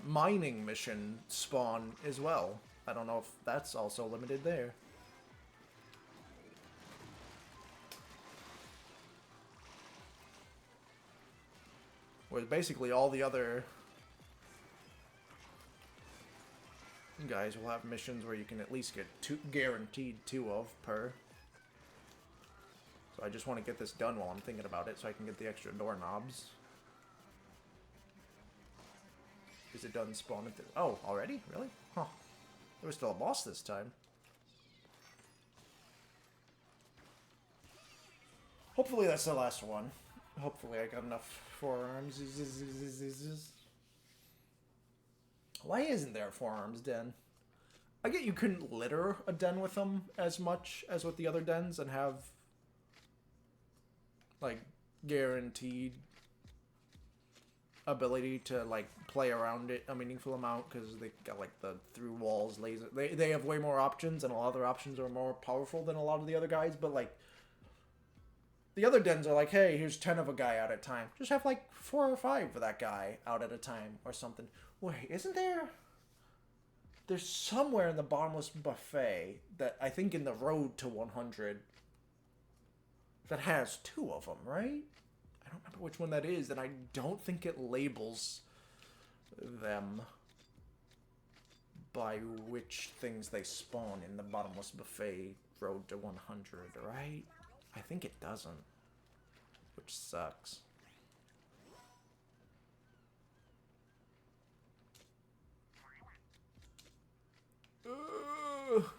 Speaker 1: mining mission spawn as well. I don't know if that's also limited there. Whereas basically all the other guys will have missions where you can at least get guaranteed 2 of per. So I just want to get this done while I'm thinking about it so I can get the extra doorknobs. Is it done spawning? Oh, already? Really? Huh. There was still a boss this time. Hopefully that's the last one. Hopefully I got enough forearms. Why isn't there a forearms den? I get you couldn't litter a den with them as much as with the other dens and have, like, guaranteed ability to, like, play around it a meaningful amount because they got, like, the through walls laser. They have way more options, and a lot of their options are more powerful than a lot of the other guys, but, like, the other dens are like, hey, here's 10 of a guy out at a time. Just have, like, 4 or 5 for that guy out at a time or something. Wait, isn't there... There's somewhere in the bottomless buffet that I think in the road to 100 that has 2 of them, right? I don't remember which one that is, and I don't think it labels them by which things they spawn in the bottomless buffet road to 100, right? I think it doesn't, which sucks.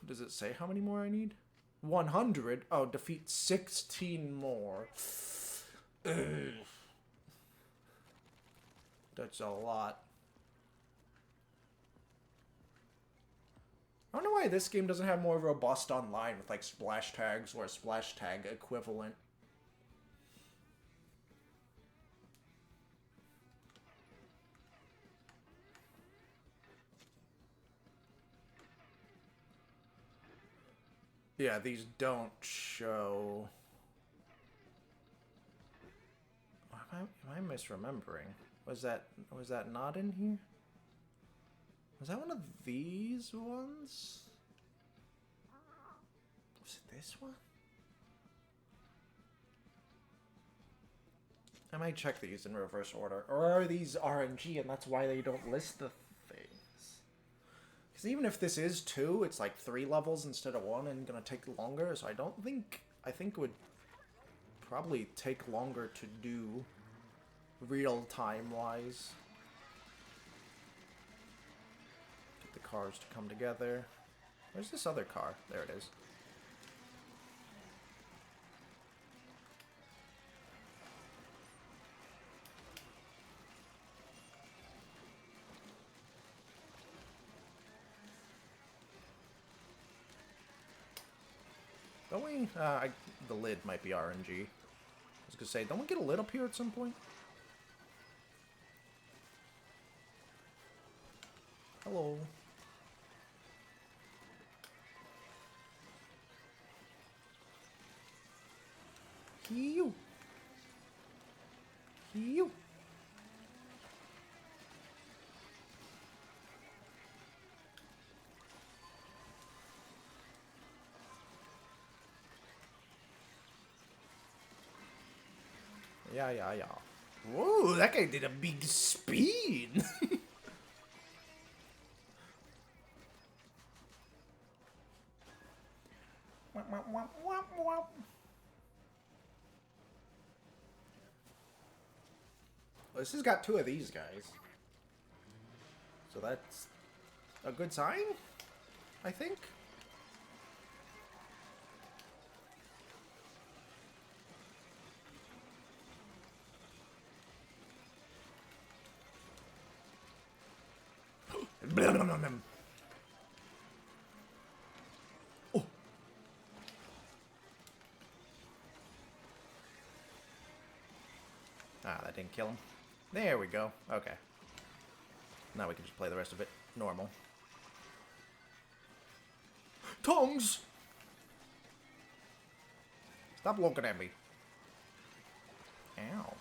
Speaker 1: Does it say how many more I need? 100? Oh, defeat 16 more. Ugh. That's a lot. I don't know why this game doesn't have more robust online with, like, splash tags or a splash tag equivalent. Yeah, these don't show... Am I misremembering? Was that not in here? Was that one of these ones? Was it this one? I might check these in reverse order. Or are these RNG and that's why they don't list the things? Because even if this is 2, it's like 3 levels instead of 1 and gonna take longer, so I think it would probably take longer to do real time wise. Get the cars to come together. Where's this other car? There it is. Don't we? The lid might be RNG. I was gonna say, don't we get a lid up here at some point? Hello. Hew. Hew. Yeah. Whoa, that guy did a big spin. This has got 2 of these guys. So that's a good sign, I think. Oh. Ah, that didn't kill him. There we go. Okay. Now we can just play the rest of it normal. Tongs! Stop looking at me. Ow.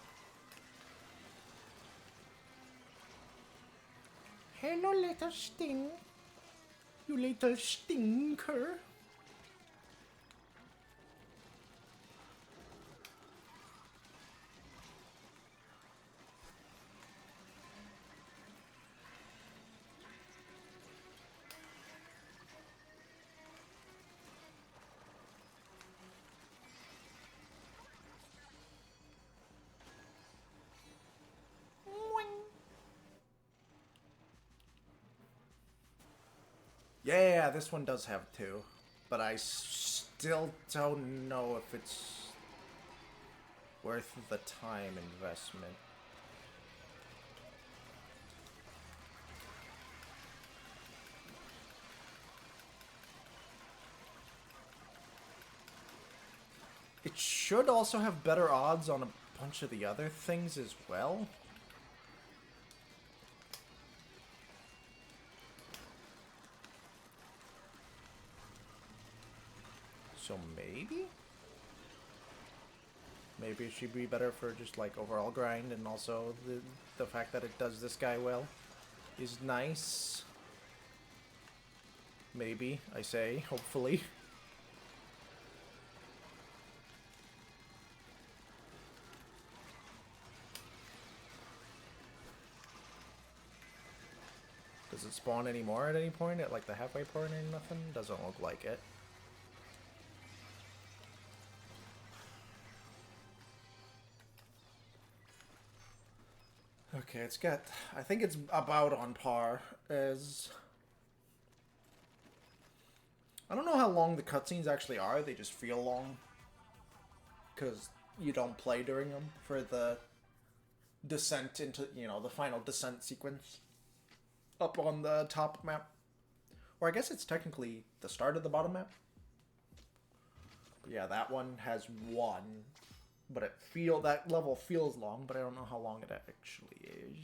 Speaker 1: Hello, little sting. You little stinker. Yeah, this one does have 2, but I still don't know if it's worth the time investment. It should also have better odds on a bunch of the other things as well. So maybe? Maybe it should be better for just like overall grind, and also the fact that it does this guy well is nice. Maybe, I say, hopefully. Does it spawn anymore at any point at like the halfway point or nothing? Doesn't look like it. Okay, it's got... I think it's about on par as... I don't know how long the cutscenes actually are. They just feel long. Because you don't play during them for the descent into, you know, the final descent sequence up on the top map. Or I guess it's technically the start of the bottom map. But yeah, that one has 1. But that level feels long, but I don't know how long it actually is.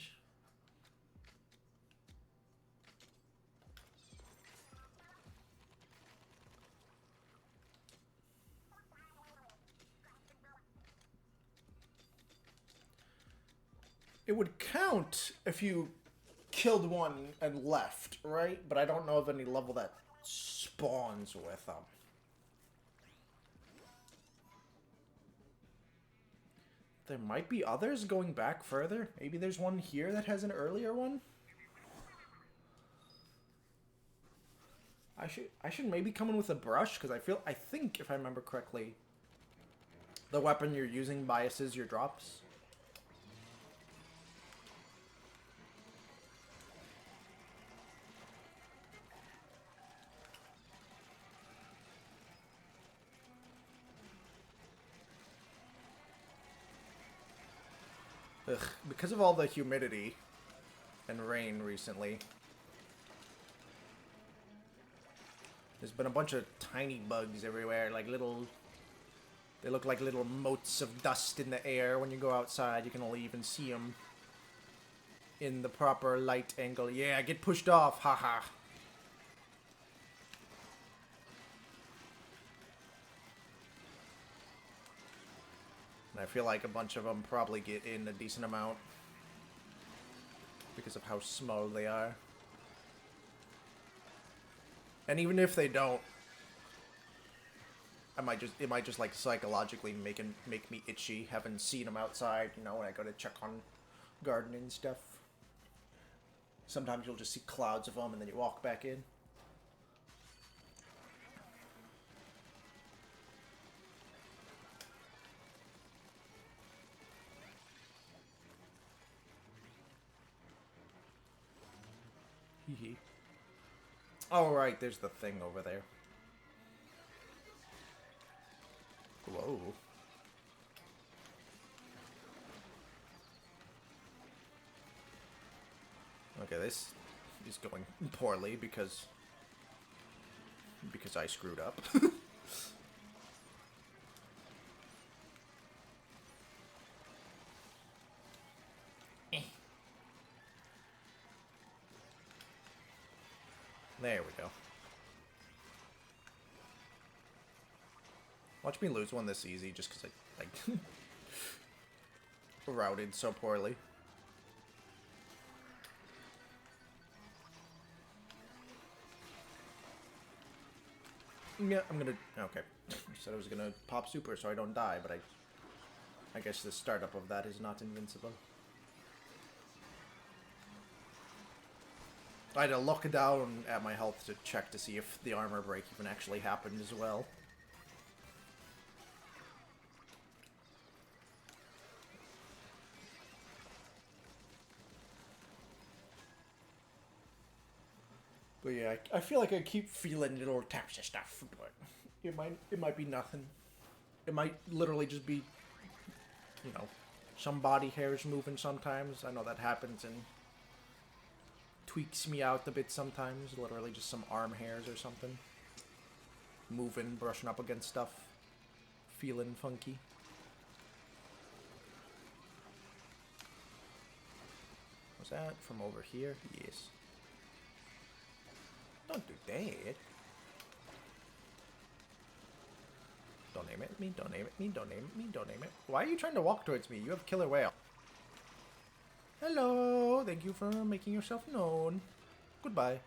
Speaker 1: It would count if you killed one and left, right? But I don't know of any level that spawns with them. There might be others going back further. Maybe there's one here that has an earlier one. I should maybe come in with a brush, because I think if I remember correctly, the weapon you're using biases your drops. Ugh, because of all the humidity and rain recently. There's been a bunch of tiny bugs everywhere, like little... They look like little motes of dust in the air. When you go outside, you can only even see them in the proper light angle. Yeah, get pushed off, haha. And I feel like a bunch of them probably get in a decent amount because of how small they are. And even if they don't, it might just like psychologically make me itchy having seen them outside, you know, when I go to check on gardening and stuff. Sometimes you'll just see clouds of them and then you walk back in. Hee. Oh, right, there's the thing over there. Whoa. Okay, this is going poorly because I screwed up. There we go. Watch me lose one this easy just because I like routed so poorly. Yeah, I'm gonna... Okay. I said I was gonna pop super so I don't die, but I guess the startup of that is not invincible. I had to look down at my health to check to see if the armor break even actually happened as well. But yeah, I feel like I keep feeling little taps of stuff, but it might be nothing. It might literally just be, you know, some body hairs moving sometimes. I know that happens and tweaks me out a bit sometimes. Literally just some arm hairs or something. Moving, brushing up against stuff. Feeling funky. Was that from over here? Yes. Don't do that. Don't aim at me, don't aim at me, don't aim at me, don't aim at me. Why are you trying to walk towards me? You have killer whale. Hello, thank you for making yourself known. Goodbye.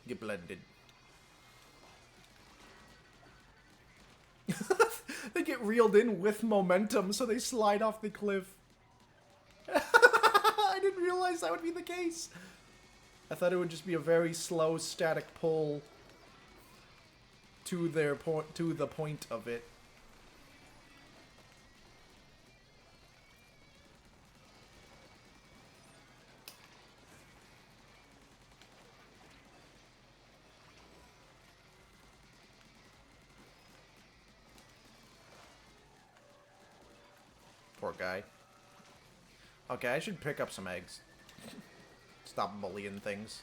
Speaker 1: Get blended. They get reeled in with momentum, so they slide off the cliff. I didn't realize that would be the case. I thought it would just be a very slow static pull to their to the point of it. Poor guy. Okay, I should pick up some eggs. Stop bullying things.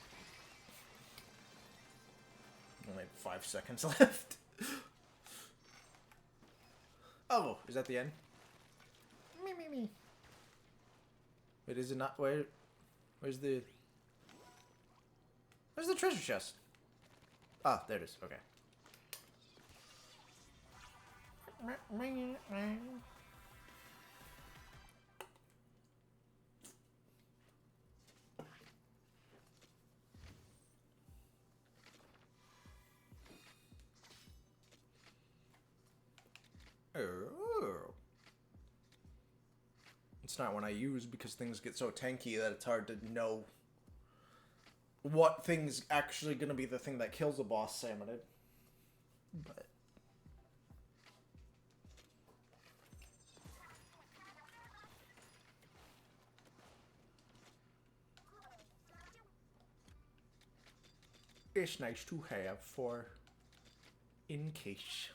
Speaker 1: Only 5 seconds left. Oh, is that the end? Me. Wait, is it not? Where's the treasure chest? Ah, there it is. Okay. Oh. It's not one I use because things get so tanky that it's hard to know what thing's actually gonna be the thing that kills a boss salmonid. But it's nice to have for in case.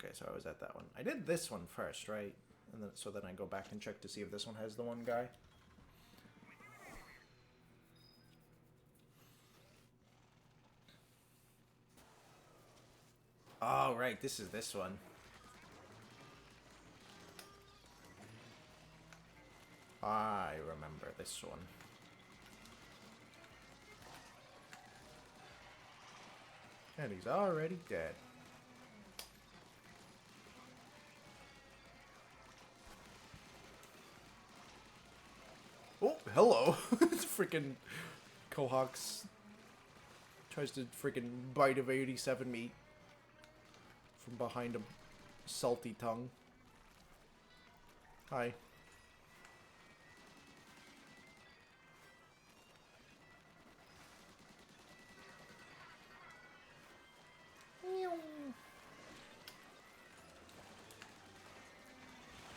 Speaker 1: Okay, so I was at that one. I did this one first, right? And then so then I go back and check to see if this one has the one guy. Oh, right, this is this one. I remember this one. And he's already dead. Oh, hello. It's freaking Cohawks tries to freaking bite of 87 meat from behind a salty tongue. Hi.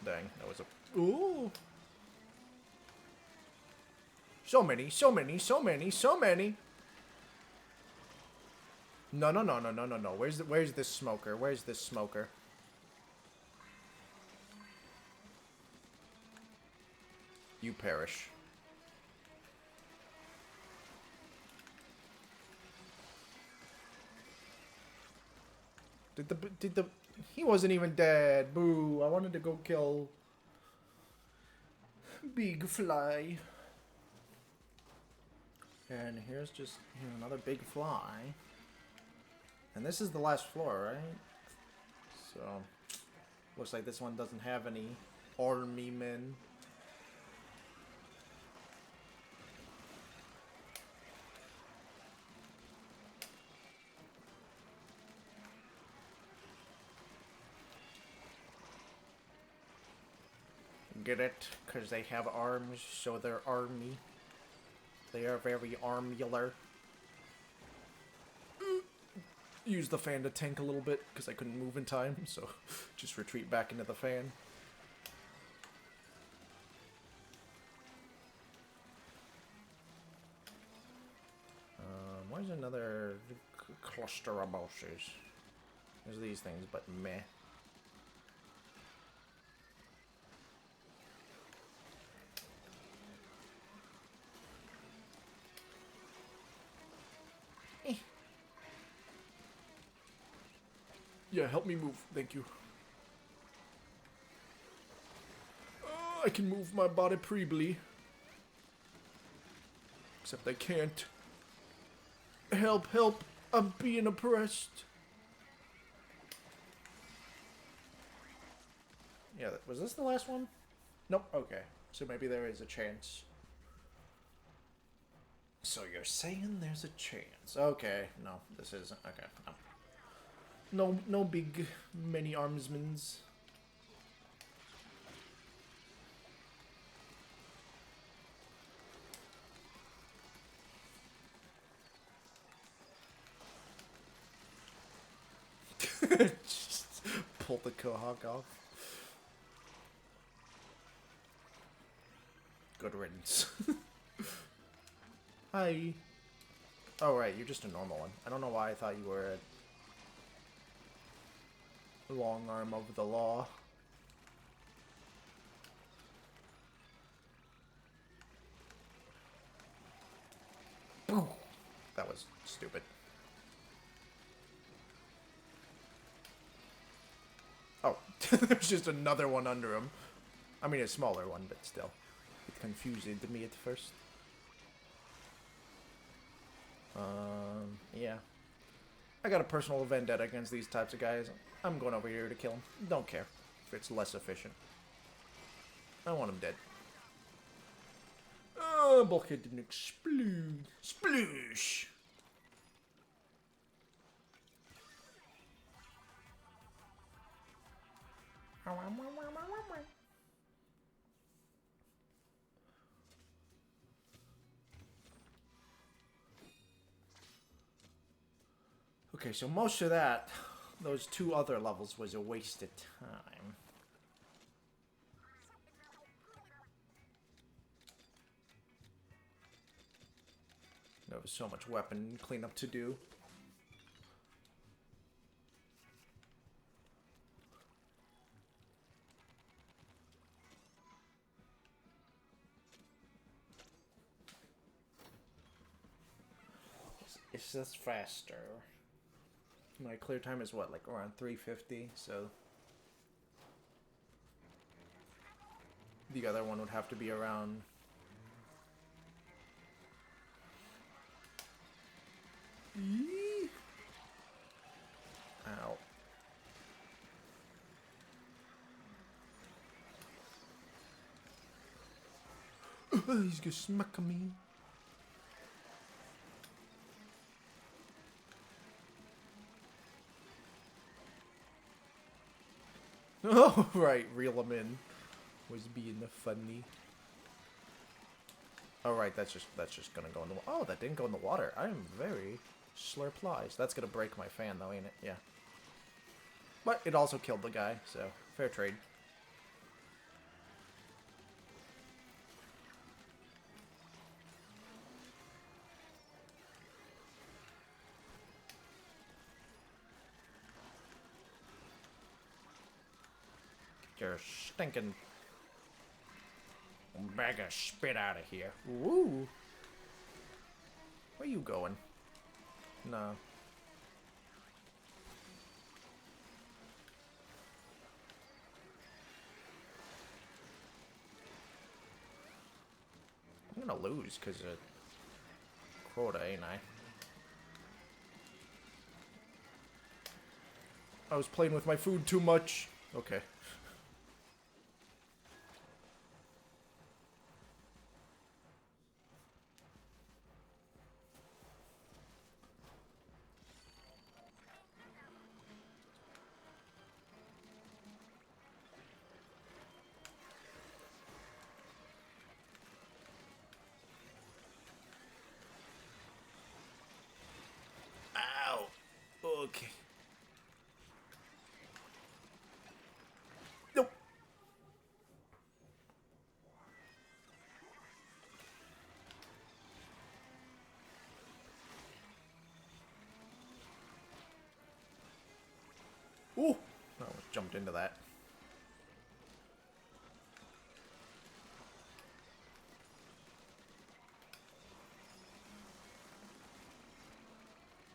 Speaker 1: Dang, that was a... Ooh! So many, so many, so many, so many! No, no, no, no, no, no, no. Where's this smoker? Where's this smoker? You perish. Did the... He wasn't even dead. Boo. I wanted to go kill... Big fly. And here's another big fly. And this is the last floor, right? So... Looks like this one doesn't have any army men. Get it? Because they have arms, so they're army. They are very armular. Use the fan to tank a little bit, because I couldn't move in time, so just retreat back into the fan. Where's another cluster of bosses? There's these things, but meh. Yeah, help me move. Thank you. I can move my body preebly. Except I can't. Help, help. I'm being oppressed. Yeah, was this the last one? Nope, okay. So maybe there is a chance. So you're saying there's a chance. Okay, no, this isn't. Okay, no. No big many armsmans. Just pull the Cohawk off. Good riddance. Hi. Oh, right, you're just a normal one. I don't know why I thought you were a long arm of the law. That was stupid. Oh, there's just another one under him. I mean, a smaller one, but still. It confused me at first. Yeah. I got a personal vendetta against these types of guys. I'm going over here to kill them. Don't care if it's less efficient. I want him dead. Oh, bulkhead didn't explode. Sploosh! Okay, so most of that, those two other levels, was a wasted time. There was so much weapon cleanup to do. It's just faster. My clear time is what, like around 350, so the other one would have to be around... Ow. He's gonna smack me. Oh, right, reel him in. Was being funny. Oh, right, that's just gonna go in the water. Oh, that didn't go in the water. I am very slurplies. That's gonna break my fan, though, ain't it? Yeah. But it also killed the guy, so fair trade. Get your stinking bag of spit out of here. Woo! Where you going? No. I'm gonna lose because of quota, ain't I? I was playing with my food too much. Okay. Ow! Okay. Nope. Ooh! I almost jumped into that.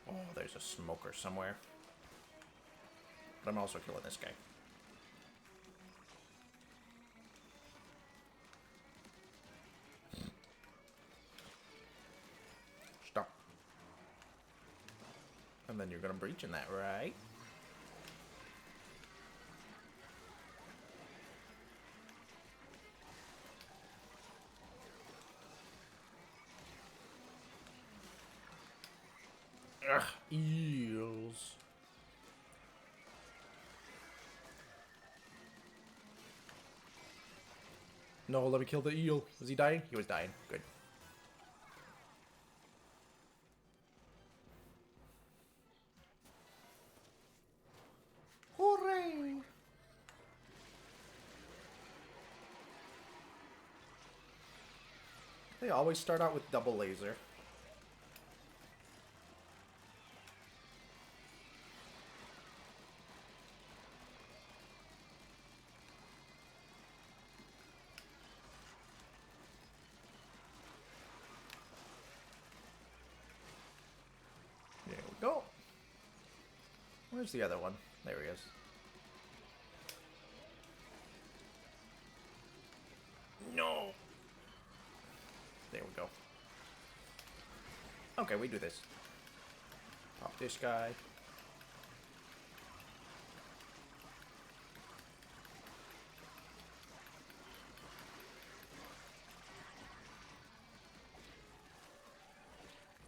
Speaker 1: Oh, there's a smoker somewhere. But I'm also killing this guy. Stop. And then you're gonna breach in that, right? Ugh, eels. No, let me kill the eel. Was he dying? He was dying. Good. Hooray! They always start out with double laser. There we go. Where's the other one? There he is. No! There we go. Okay, we do this. Pop this guy.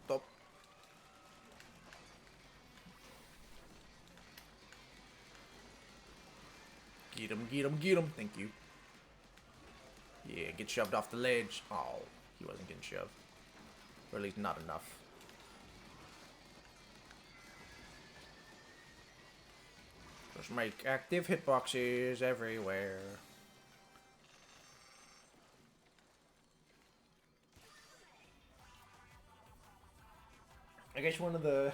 Speaker 1: Stop. Get him, get him, get him. Thank you. Yeah, get shoved off the ledge. Oh, he wasn't getting shoved. Or at least not enough. Just make active hitboxes everywhere. I guess one of the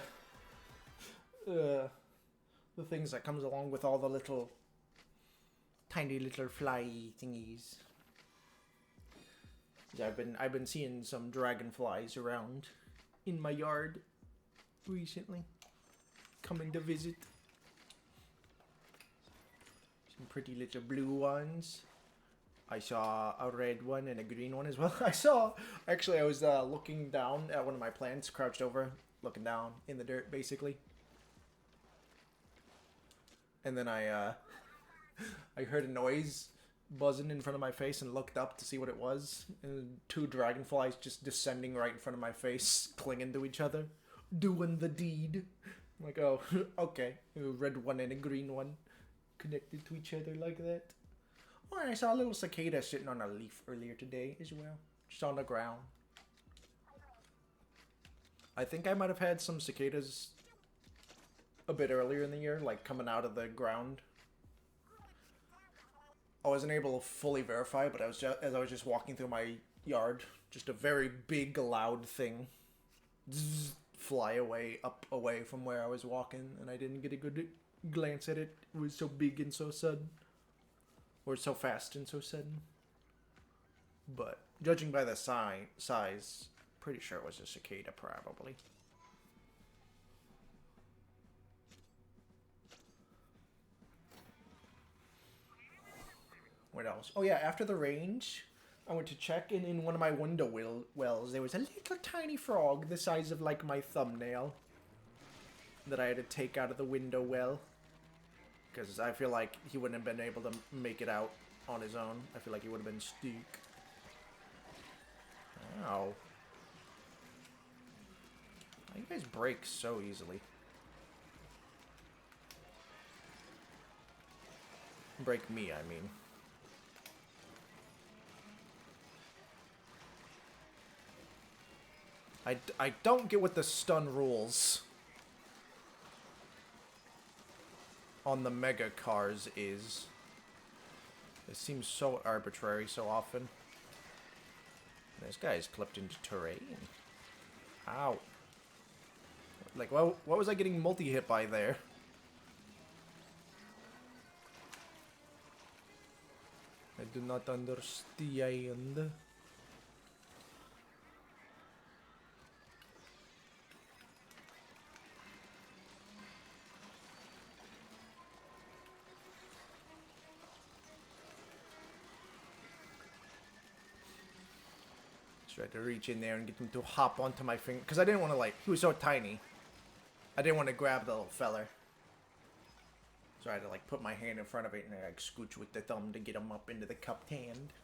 Speaker 1: things that comes along with all the little tiny little fly thingies. I've been seeing some dragonflies around in my yard. recently. Coming to visit. Some pretty little blue ones. I saw a red one and a green one as well. Actually, I was looking down at one of my plants, crouched over, looking down in the dirt, basically. And then I heard a noise buzzing in front of my face and looked up to see what it was. And 2 dragonflies just descending right in front of my face, clinging to each other, doing the deed. I'm like, oh, okay. A red one and a green one connected to each other like that. Oh, and I saw a little cicada sitting on a leaf earlier today as well. Just on the ground. I think I might have had some cicadas a bit earlier in the year, like coming out of the ground. I wasn't able to fully verify, but as I was just walking through my yard, just a very big, loud thing zzz, fly away, up away from where I was walking, and I didn't get a good glance at it. It was so big and so sudden. Or so fast and so sudden. But judging by the size, pretty sure it was a cicada, probably. What else? Oh yeah, after the range, I went to check, and in one of my window wells, there was a little tiny frog the size of like my thumbnail that I had to take out of the window well. Because I feel like he wouldn't have been able to make it out on his own. I feel like he would have been stuck. Ow. You guys break so easily. Break me, I mean. I don't get what the stun rules on the mega cars is. It seems so arbitrary so often. This guy's clipped into terrain. Ow. Like, what was I getting multi-hit by there? I do not understand. Tried to reach in there and get him to hop onto my finger. Because I didn't want to, like, he was so tiny. I didn't want to grab the little feller. So I had to, like, put my hand in front of it and, like, scooch with the thumb to get him up into the cupped hand.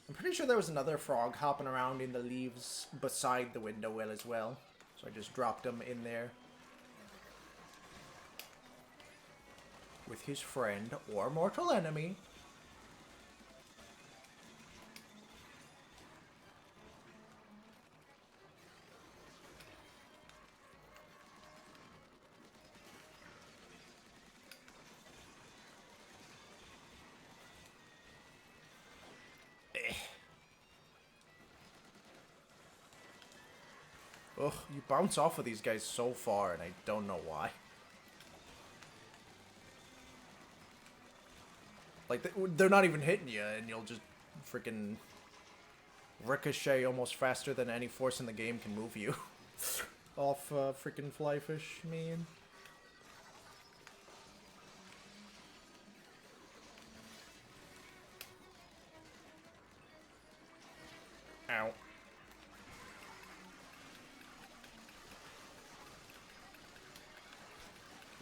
Speaker 1: I'm pretty sure there was another frog hopping around in the leaves beside the window well as well. So I just dropped him in there. With his friend, or mortal enemy. Ugh, you bounce off of these guys so far, and I don't know why. Like, they're not even hitting you, and you'll just freaking ricochet almost faster than any force in the game can move you. Off freaking flyfish, man. Ow.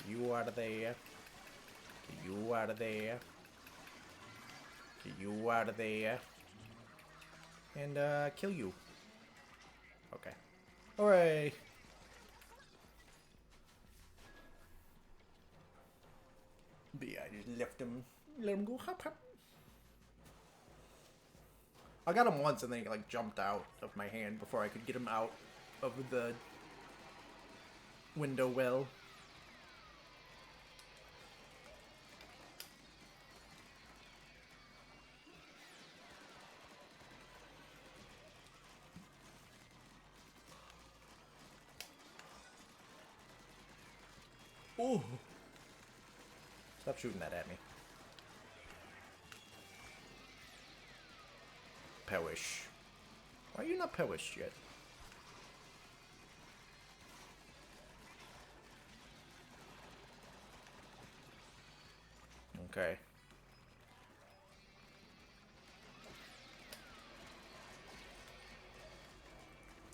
Speaker 1: You out of there. You out of there. You out of there. And, kill you. Okay. Hooray! But yeah, I just left him. Let him go hop hop. I got him once and then he, like, jumped out of my hand before I could get him out of the window well. Oh! Stop shooting that at me. Perish. Why are you not perished yet? Okay.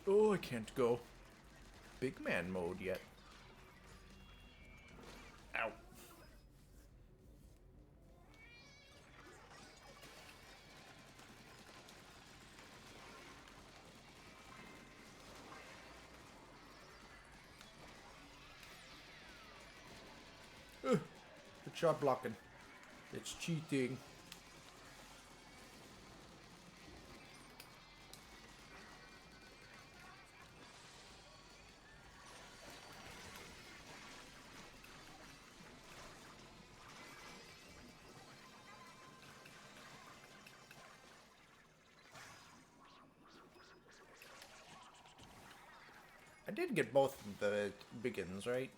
Speaker 1: Oh, I can't go big man mode yet. Ow. Good shot blocking. It's cheating. I did get both of the biggins, right?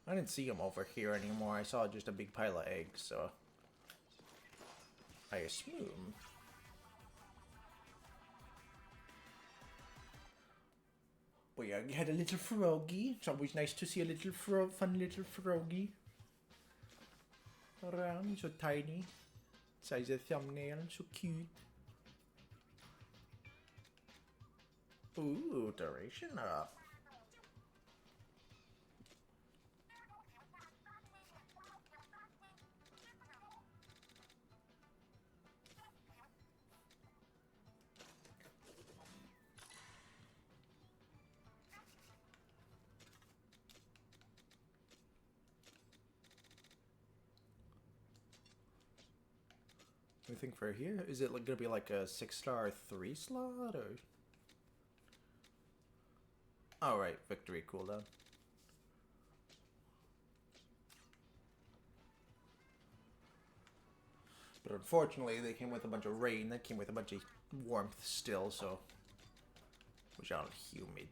Speaker 1: I didn't see them over here anymore. I saw just a big pile of eggs, so I assume. But yeah, you had a little froggy. It's always nice to see a little fun little froggy around. So tiny. Size of thumbnail. So cute. Ooh, duration up. Anything for here? Is it like gonna be like a 6-star 3 slot or? Oh right, victory cooldown. But unfortunately, they came with a bunch of rain. That came with a bunch of warmth still, so it was all humid.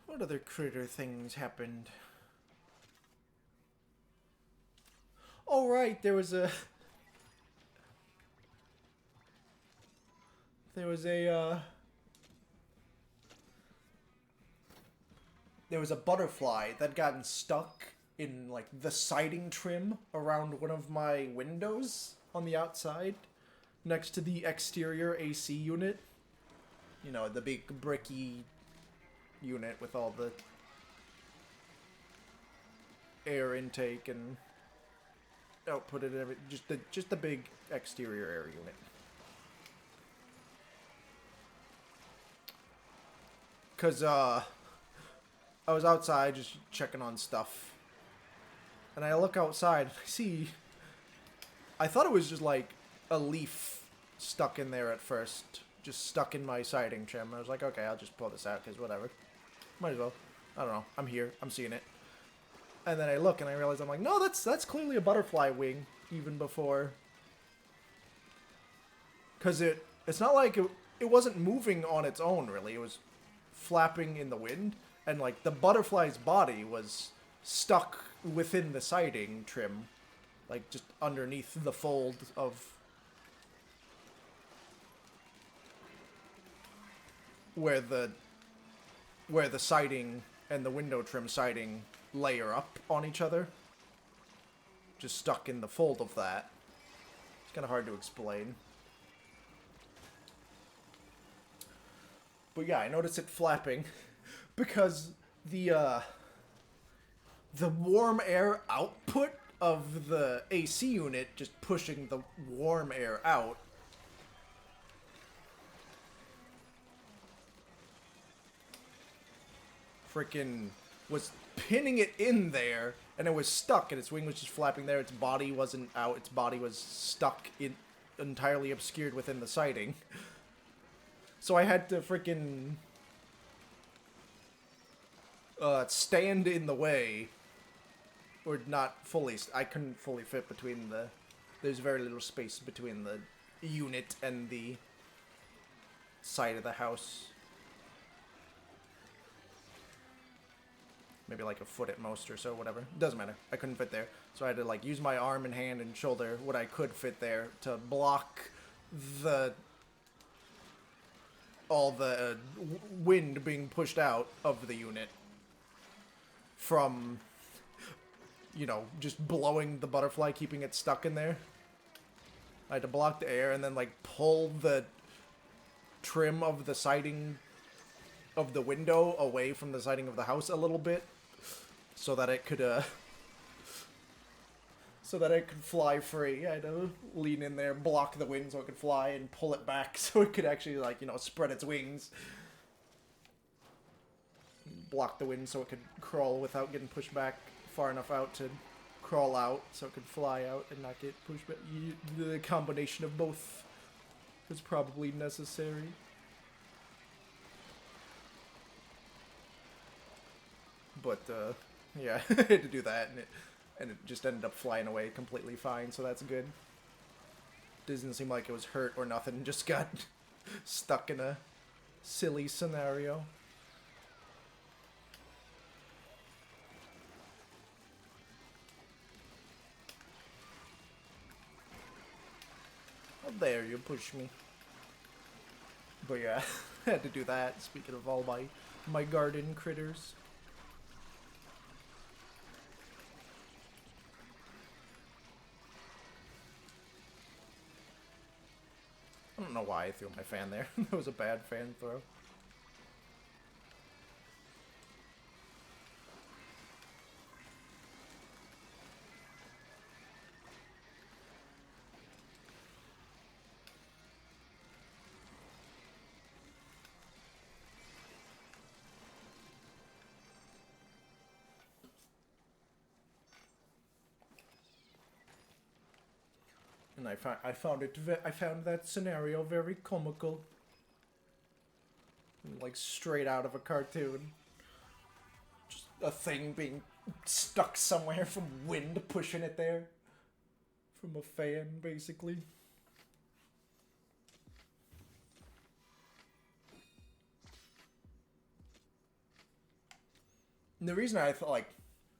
Speaker 1: What other critter things happened? Oh right, there was a there was a butterfly that gotten stuck in like the siding trim around one of my windows on the outside next to the exterior AC unit. You know, the big bricky unit with all the air intake and output and everything. Just the big exterior air unit. Cause I was outside just checking on stuff, and I look outside and I see. I thought it was just like a leaf stuck in there at first, just stuck in my siding trim. I was like, okay, I'll just pull this out because whatever. Might as well. I don't know. I'm here. I'm seeing it. And then I look and I realize I'm like, no, that's clearly a butterfly wing even before. Because it's not like it wasn't moving on its own really. It was flapping in the wind, and like the butterfly's body was stuck within the siding trim, like just underneath the fold of where the siding and the window trim siding layer up on each other. Just stuck in the fold of that. It's kind of hard to explain. But yeah, I noticed it flapping because the warm air output of the AC unit just pushing the warm air out freaking was pinning it in there, and it was stuck, and its wing was just flapping there. Its body wasn't out. Its body was stuck in, entirely obscured within the siding. So I had to freaking stand in the way, or not fully. I couldn't fully fit between the. There's very little space between the unit and the side of the house. Maybe like a foot at most or so, whatever. Doesn't matter. I couldn't fit there. So I had to like use my arm and hand and shoulder, what I could fit there, to block the all the wind being pushed out of the unit from, you know, just blowing the butterfly, keeping it stuck in there. I had to block the air and then, like, pull the trim of the siding of the window away from the siding of the house a little bit so that it could, fly free. I had to lean in there, block the wind so it could fly, and pull it back so it could actually, like, you know, spread its wings. Block the wind so it could crawl without getting pushed back far enough out to crawl out so it could fly out and not get pushed back. The combination of both was probably necessary. But, yeah, I had to do that, and it just ended up flying away completely fine, so that's good. Doesn't seem like it was hurt or nothing, just got stuck in a silly scenario. Oh, there, you pushed me. But yeah, I had to do that, speaking of all my garden critters. I don't know why I threw my fan there. That was a bad fan throw. And I found that scenario very comical. Like straight out of a cartoon. Just a thing being stuck somewhere from wind pushing it there. From a fan, basically. And the reason I thought, like,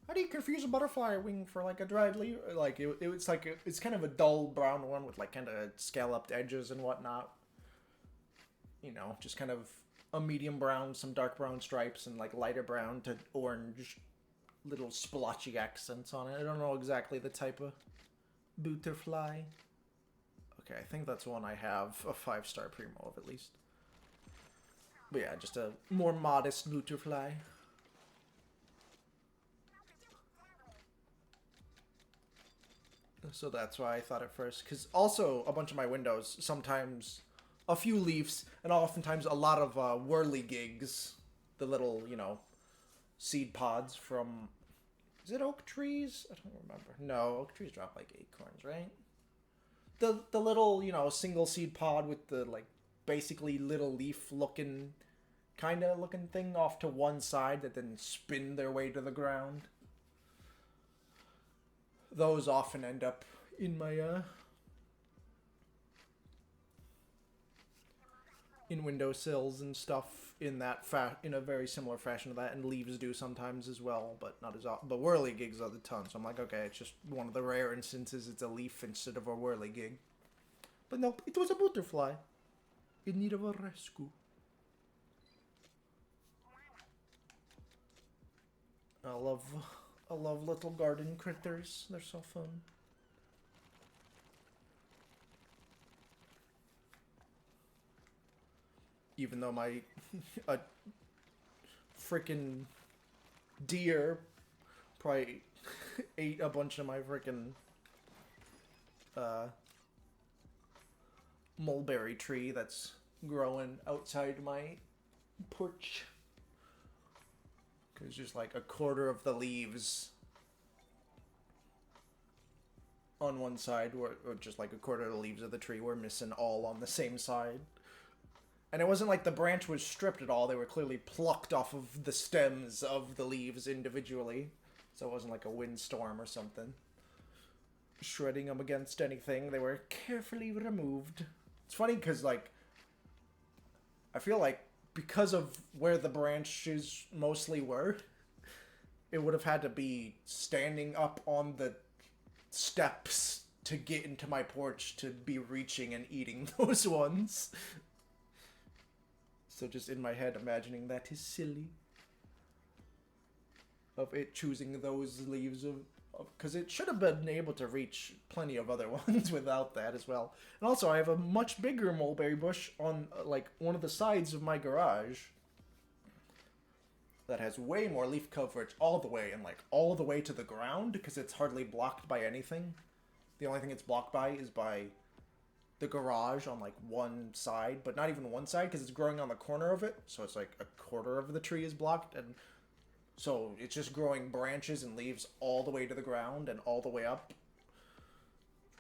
Speaker 1: how do you confuse a butterfly wing for, like, a dried leaf? Like, it's like, it's kind of a dull brown one with, like, kind of scalloped edges and whatnot. You know, just kind of a medium brown, some dark brown stripes, and, like, lighter brown to orange little splotchy accents on it. I don't know exactly the type of butterfly. Okay, I think that's one I have a 5-star primo of, at least. But yeah, just a more modest butterfly. So that's why I thought at first. Because also, a bunch of my windows, sometimes a few leaves, and oftentimes a lot of whirligigs. The little, you know, seed pods from... Is it oak trees? I don't remember. No, oak trees drop like acorns, right? The little, you know, single seed pod with the, like, basically little leaf looking, kind of looking thing off to one side that then spin their way to the ground. Those often end up in my, in windowsills and stuff in that in a very similar fashion to that, and leaves do sometimes as well, but not as often. But whirligigs are the ton, so I'm like, okay, it's just one of the rare instances it's a leaf instead of a whirligig. But nope, it was a butterfly in need of a rescue. I love little garden critters. They're so fun. Even though my a freaking deer probably ate a bunch of my freaking mulberry tree that's growing outside my porch. Because just like a quarter of the leaves on one side, or just like a quarter of the leaves of the tree were missing all on the same side. And it wasn't like the branch was stripped at all. They were clearly plucked off of the stems of the leaves individually. So it wasn't like a windstorm or something shredding them against anything. They were carefully removed. It's funny because, like, I feel like because of where the branches mostly were, it would have had to be standing up on the steps to get into my porch to be reaching and eating those ones. So just in my head, imagining that is silly. Of it choosing those leaves of... Because it should have been able to reach plenty of other ones without that as well. And also, I have a much bigger mulberry bush on, like, one of the sides of my garage. That has way more leaf coverage all the way, and, like, all the way to the ground, because it's hardly blocked by anything. The only thing it's blocked by is by the garage on, like, one side, but not even one side, because it's growing on the corner of it, so it's, like, a quarter of the tree is blocked, and so it's just growing branches and leaves all the way to the ground and all the way up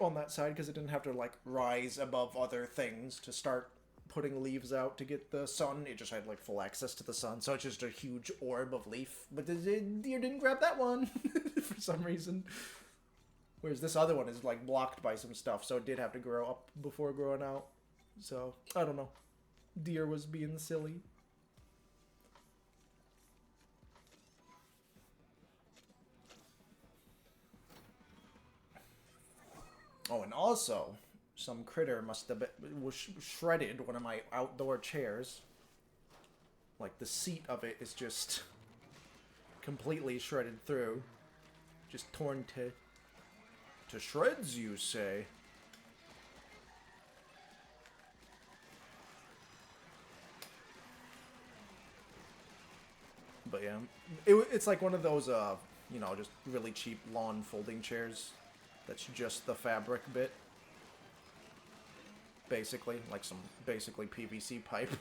Speaker 1: on that side, because it didn't have to, like, rise above other things to start putting leaves out to get the sun. It just had, like, full access to the sun, so it's just a huge orb of leaf. But the deer didn't grab that one for some reason. Whereas this other one is, like, blocked by some stuff, so it did have to grow up before growing out. So, I don't know. Deer was being silly. Oh, and also, some critter must have was shredded one of my outdoor chairs. Like, the seat of it is just completely shredded through. Just torn to shreds, you say? But yeah, it's like one of those, you know, just really cheap lawn folding chairs. That's just the fabric bit. Basically, like some basically PVC pipe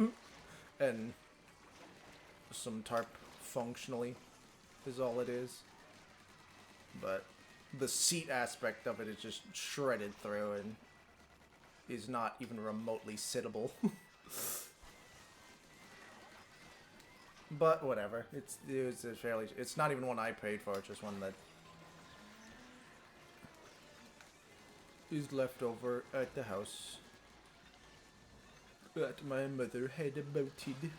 Speaker 1: and some tarp functionally is all it is. But the seat aspect of it is just shredded through and is not even remotely sittable. But whatever. It's not even one I paid for, it's just one that is left over at the house that my mother had abouted.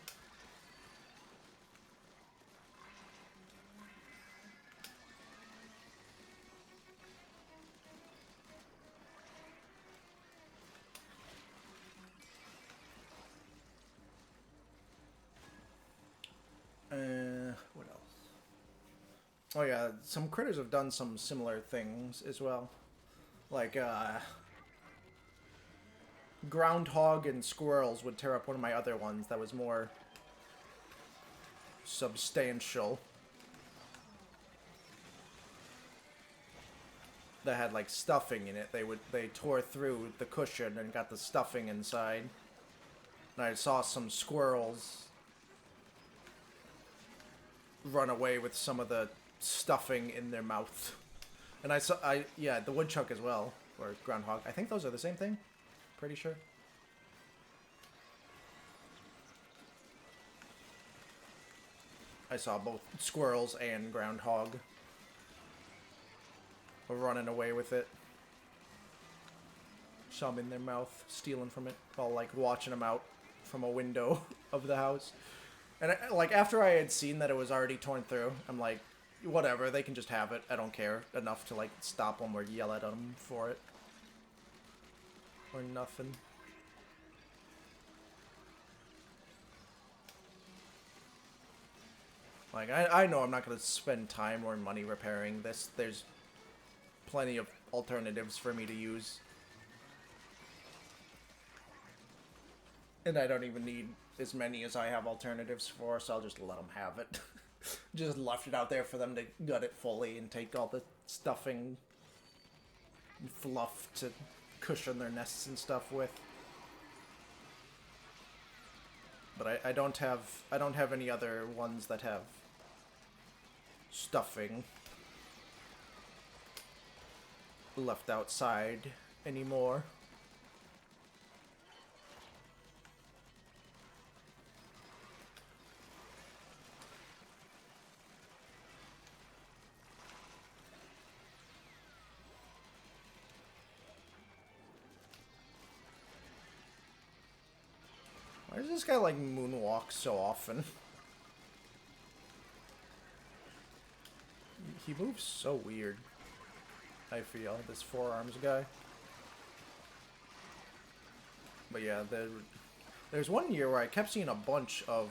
Speaker 1: What else? Oh yeah, some critters have done some similar things as well. Like, groundhog and squirrels would tear up one of my other ones that was more substantial. That had, like, stuffing in it. They tore through the cushion and got the stuffing inside. And I saw some squirrels run away with some of the stuffing in their mouth. And yeah, the woodchuck as well, or groundhog. I think those are the same thing. Pretty sure. I saw both squirrels and groundhog running away with it. Some in their mouth, stealing from it, while, like, watching them out from a window of the house. And, like, after I had seen that it was already torn through, I'm like, whatever, they can just have it. I don't care enough to, like, stop them or yell at them for it. Or nothing. Like, I know I'm not going to spend time or money repairing this. There's plenty of alternatives for me to use. And I don't even need as many as I have alternatives for, so I'll just let them have it. Just left it out there for them to gut it fully and take all the stuffing and fluff to cushion their nests and stuff with. But I don't have any other ones that have stuffing left outside anymore. Why does this guy, like, moonwalk so often? He moves so weird, I feel, this forearms guy. But yeah, There's one year where I kept seeing a bunch of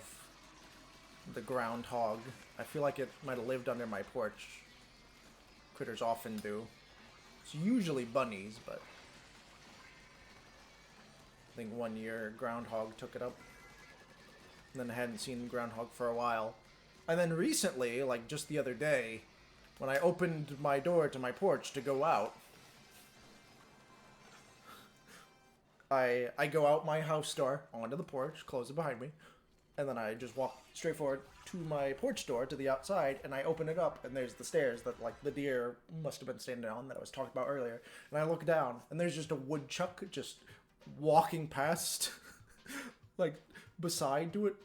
Speaker 1: the groundhog. I feel like it might have lived under my porch. Critters often do. It's usually bunnies, but I think one year groundhog took it up. And then I hadn't seen groundhog for a while. And then recently, like just the other day, when I opened my door to my porch to go out, I go out my house door onto the porch, close it behind me, and then I just walk straight forward to my porch door to the outside, and I open it up, and there's the stairs that like the deer must have been standing on that I was talking about earlier. And I look down, and there's just a woodchuck just walking past, like beside to it,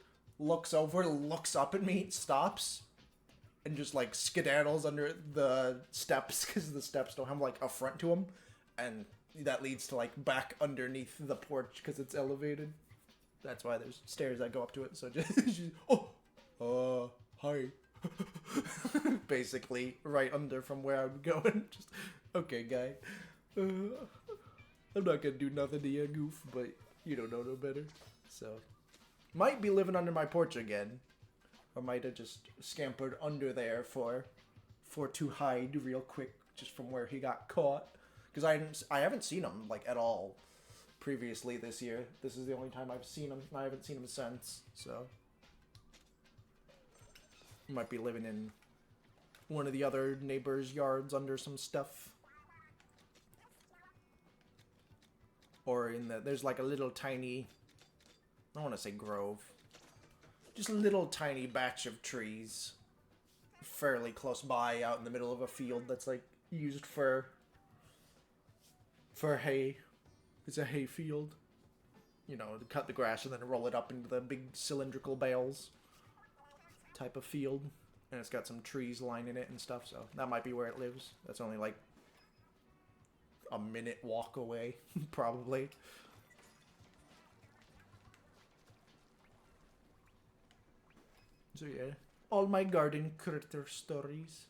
Speaker 1: looks over, looks up at me, stops, and just like skedaddles under the steps because the steps don't have like a front to them, and that leads to like back underneath the porch because it's elevated. That's why there's stairs that go up to it. So just hi, basically right under from where I'm going. Just okay, guy. I'm not gonna do nothing to you, goof, but you don't know no better. So might be living under my porch again, or might have just scampered under there for to hide real quick just from where he got caught. Because I haven't seen him, like, at all previously this year. This is the only time I've seen him. I haven't seen him since, so. He might be living in one of the other neighbors' yards under some stuff. Or in the, there's like a little tiny, I don't want to say grove. Just a little tiny batch of trees fairly close by out in the middle of a field that's like used for hay. It's a hay field. You know, to cut the grass and then roll it up into the big cylindrical bales type of field. And it's got some trees lining it and stuff, so that might be where it lives. That's only like a minute walk away, probably. So yeah, all my garden critter stories.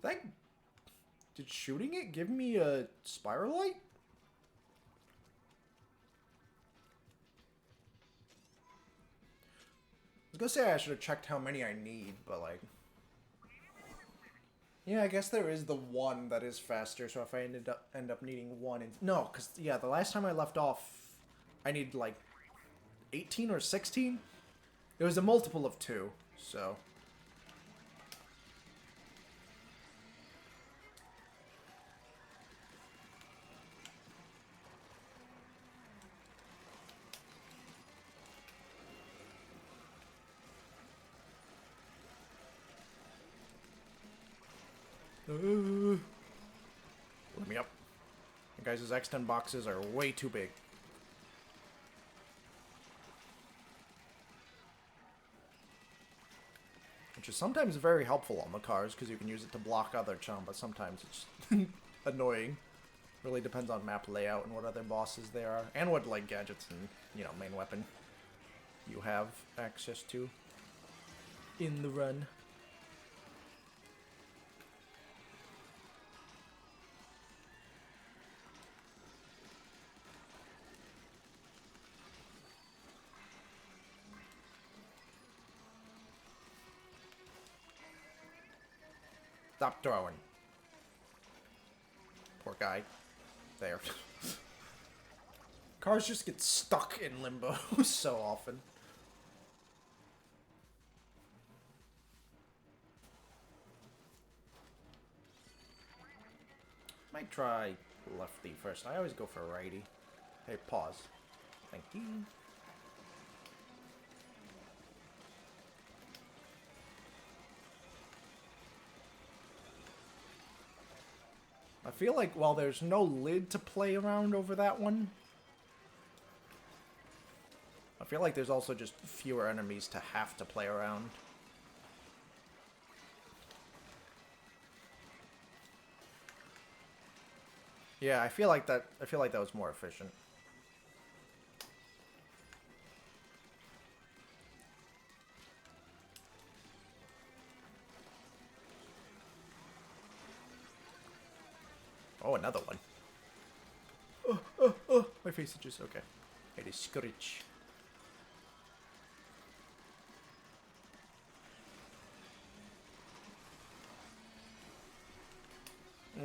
Speaker 1: Bang. Did shooting it give me a spiral light? I was gonna say I should have checked how many I need, but like, yeah, I guess there is the one that is faster. So if I end up needing one, no, because yeah, the last time I left off, I needed like 18 or 16. It was a multiple of 2, so. Let me up. You guys, his X10 boxes are way too big. Which is sometimes very helpful on the cars, because you can use it to block other chum, but sometimes it's annoying. Really depends on map layout and what other bosses there are. And what, like, gadgets and, you know, main weapon you have access to in the run. Stop throwing. Poor guy. There. Cars just get stuck in limbo so often. Might try lefty first. I always go for righty. Hey, pause. Thank you. I feel like while there's no lid to play around over that one, I feel like there's also just fewer enemies to have to play around. Yeah, I feel like that was more efficient. another one. Oh, my face itches. Okay. It is scritch.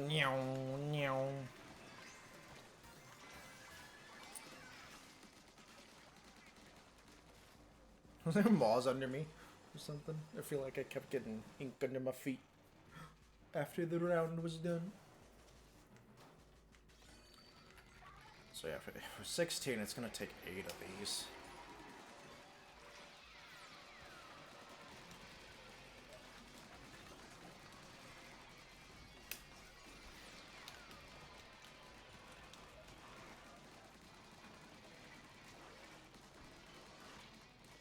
Speaker 1: Meow, meow. Was there moss under me or something? I feel like I kept getting ink under my feet after the round was done. So yeah, for 16, it's gonna take 8 of these.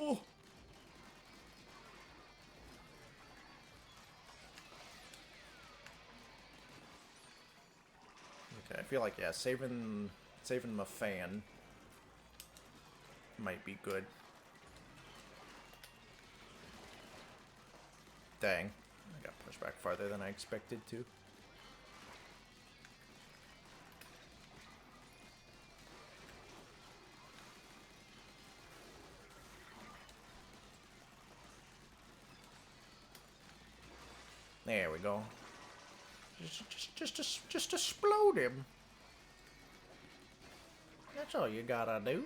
Speaker 1: Oh! Okay, I feel like, yeah, saving my fan might be good. Dang. I got pushed back farther than I expected to. There we go. Just explode him. That's all you gotta do.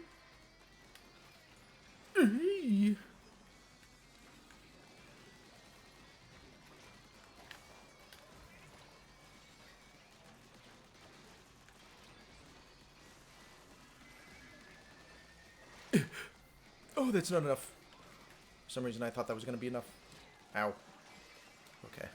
Speaker 1: Oh, that's not enough. For some reason I thought that was gonna be enough. Ow. Okay.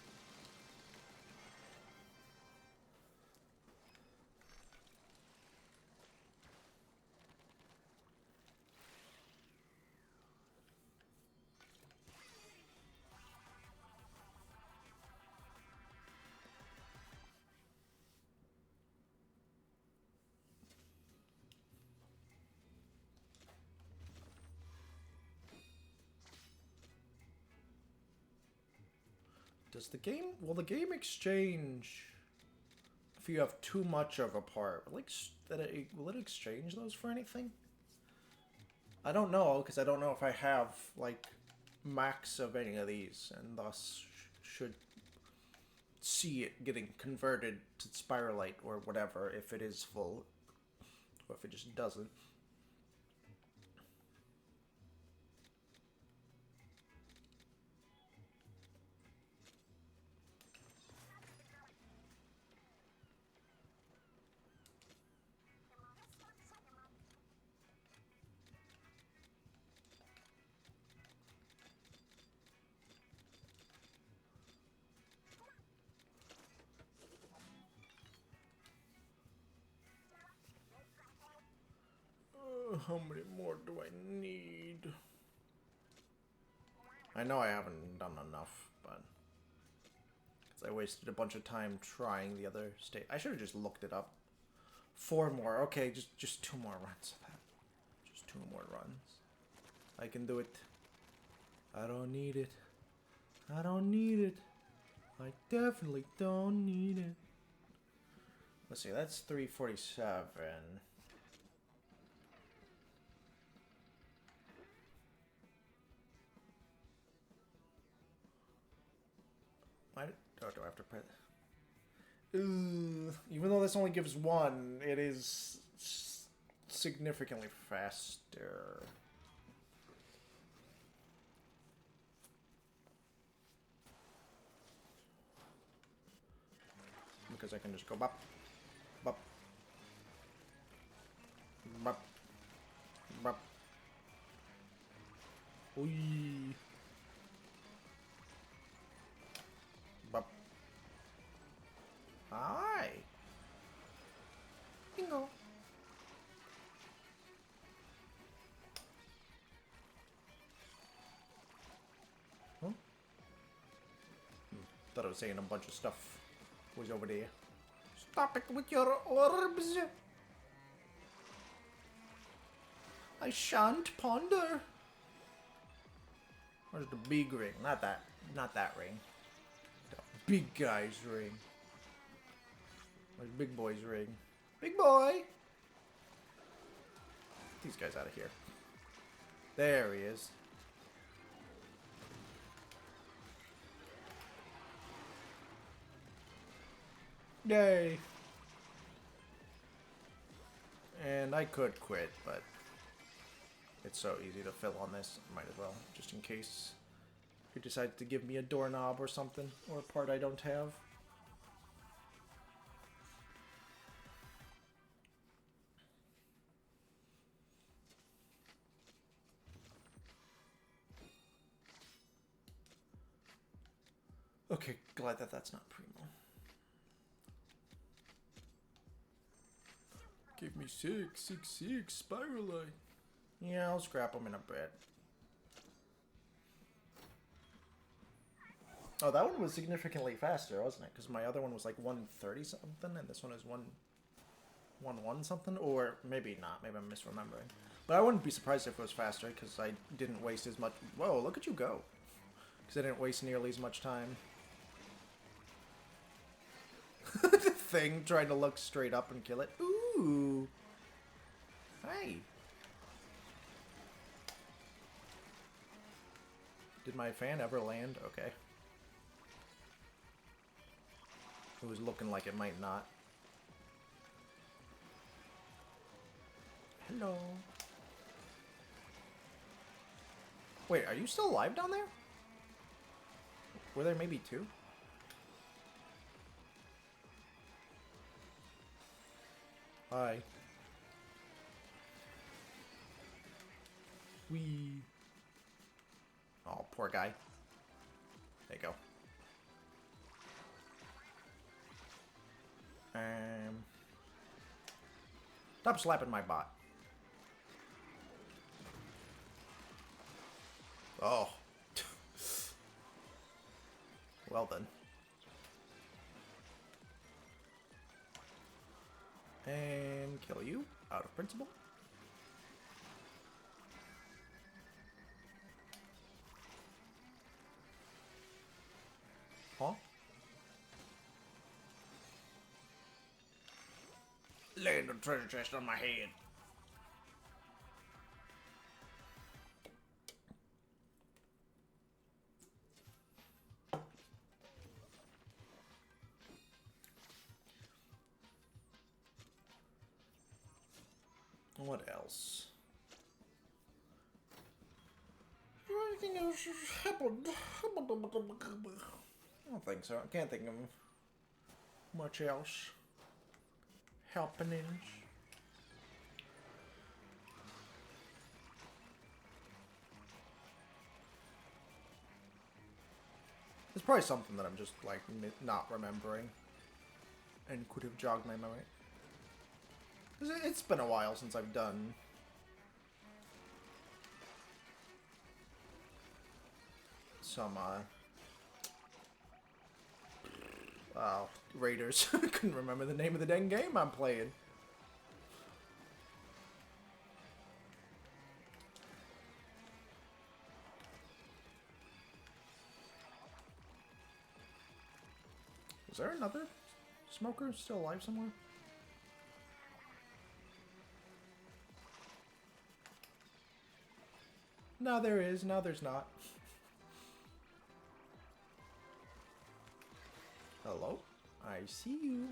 Speaker 1: Does the game... Will the game exchange... If you have too much of a part, will it exchange those for anything? I don't know, because I don't know if I have, like, max of any of these, and thus should see it getting converted to Spiralite or whatever if it is full, or if it just doesn't. How many more do I need? I know I haven't done enough, but... Because I wasted a bunch of time trying the other state. I should have just looked it up. 4 more. Okay, just 2 more runs of that. Just 2 more runs. I can do it. I don't need it. I don't need it. I definitely don't need it. Let's see, that's 347. Oh, do I have to press? Even though this only gives 1, it is significantly faster. Because I can just go bop, bop, bop, bop. Oi. Bop. Hi. Bingo. Huh? Thought I was saying a bunch of stuff was over there. Stop it with your orbs. I shan't ponder. Where's the big ring? Not that ring. The big guy's ring. Like big boy's rig. Big boy! Get these guys out of here. There he is. Yay! And I could quit, but it's so easy to fill on this. Might as well, just in case he decides to give me a doorknob or something, or a part I don't have. Okay, glad that that's not Primo. Give me 666 Spiralite. Yeah, I'll scrap them in a bit. Oh, that one was significantly faster, wasn't it? Because my other one was like 130 something, and this one is 111 something, or maybe not. Maybe I'm misremembering. But I wouldn't be surprised if it was faster, because I didn't waste as much. Whoa, look at you go! Because I didn't waste nearly as much time. The thing trying to look straight up and kill it. Ooh! Hey! Did my fan ever land? Okay. It was looking like it might not. Hello. Wait, are you still alive down there? Were there maybe two? Hi. Wee. Oh, poor guy. There you go. Stop slapping my bot. Oh. Well then. And kill you, out of principle. Huh? Land a treasure chest on my head. What else? Anything else has happened? I don't think so. I can't think of much else happenings. There's probably something that I'm just like not remembering and could have jogged my memory. It's been a while since I've done some Raiders. I couldn't remember the name of the dang game I'm playing. Is there another smoker still alive somewhere? No, there is. No, there's not. Hello? I see you.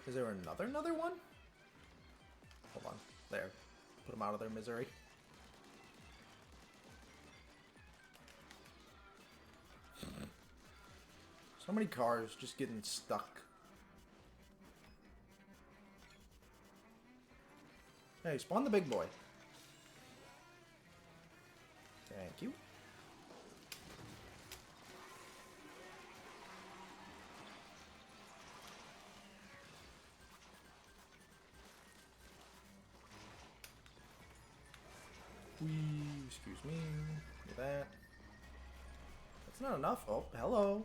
Speaker 1: Is there another one? Hold on. There. Put them out of their misery. So many cars just getting stuck. Hey, spawn the big boy. Thank you. Excuse me. Look at that. That's not enough. Oh, hello.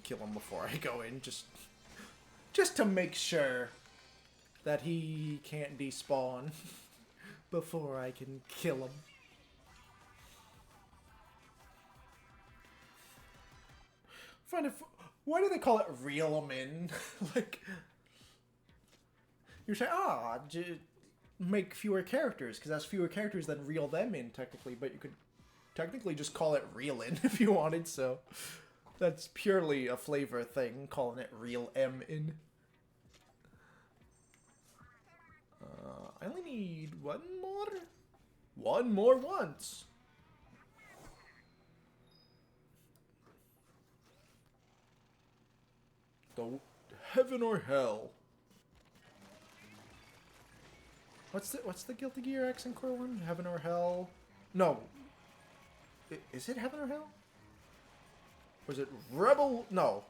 Speaker 1: Kill him before I go in, just to make sure that he can't despawn before I can kill him. Find it. Why do they call it reel 'em in? Like, you're saying, make fewer characters because that's fewer characters than reel them in technically, but you could technically just call it reel in if you wanted. So that's purely a flavor thing, calling it reel M in. I only need one more. One more once. The heaven or hell. What's the Guilty Gear X and Core one? Heaven or hell? No. Is it heaven or hell? Or is it Rebel? No.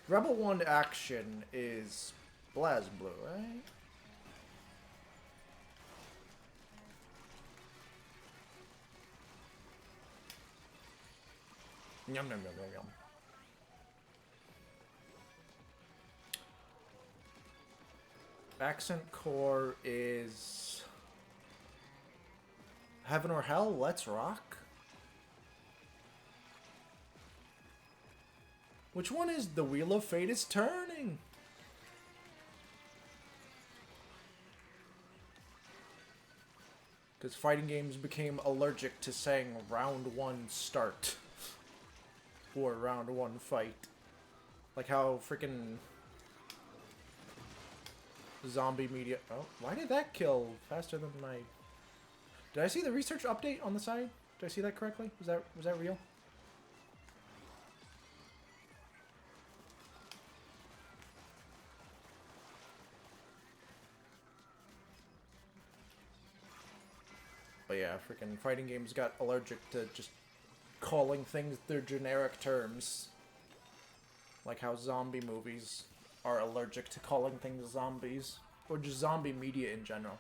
Speaker 1: Rebel 1 action is BlazBlue, right? Yum yum yum yum yum. Accent Core is Heaven or Hell? Let's rock. Which one is the Wheel of Fate is turning? Because fighting games became allergic to saying round 1 start. Or round 1 fight. Like how freaking zombie media... Oh, why did that kill faster than my... Did I see the research update on the side? Did I see that correctly? Was that real? But yeah, freaking fighting games got allergic to just calling things their generic terms. Like how zombie movies are allergic to calling things zombies. Or just zombie media in general.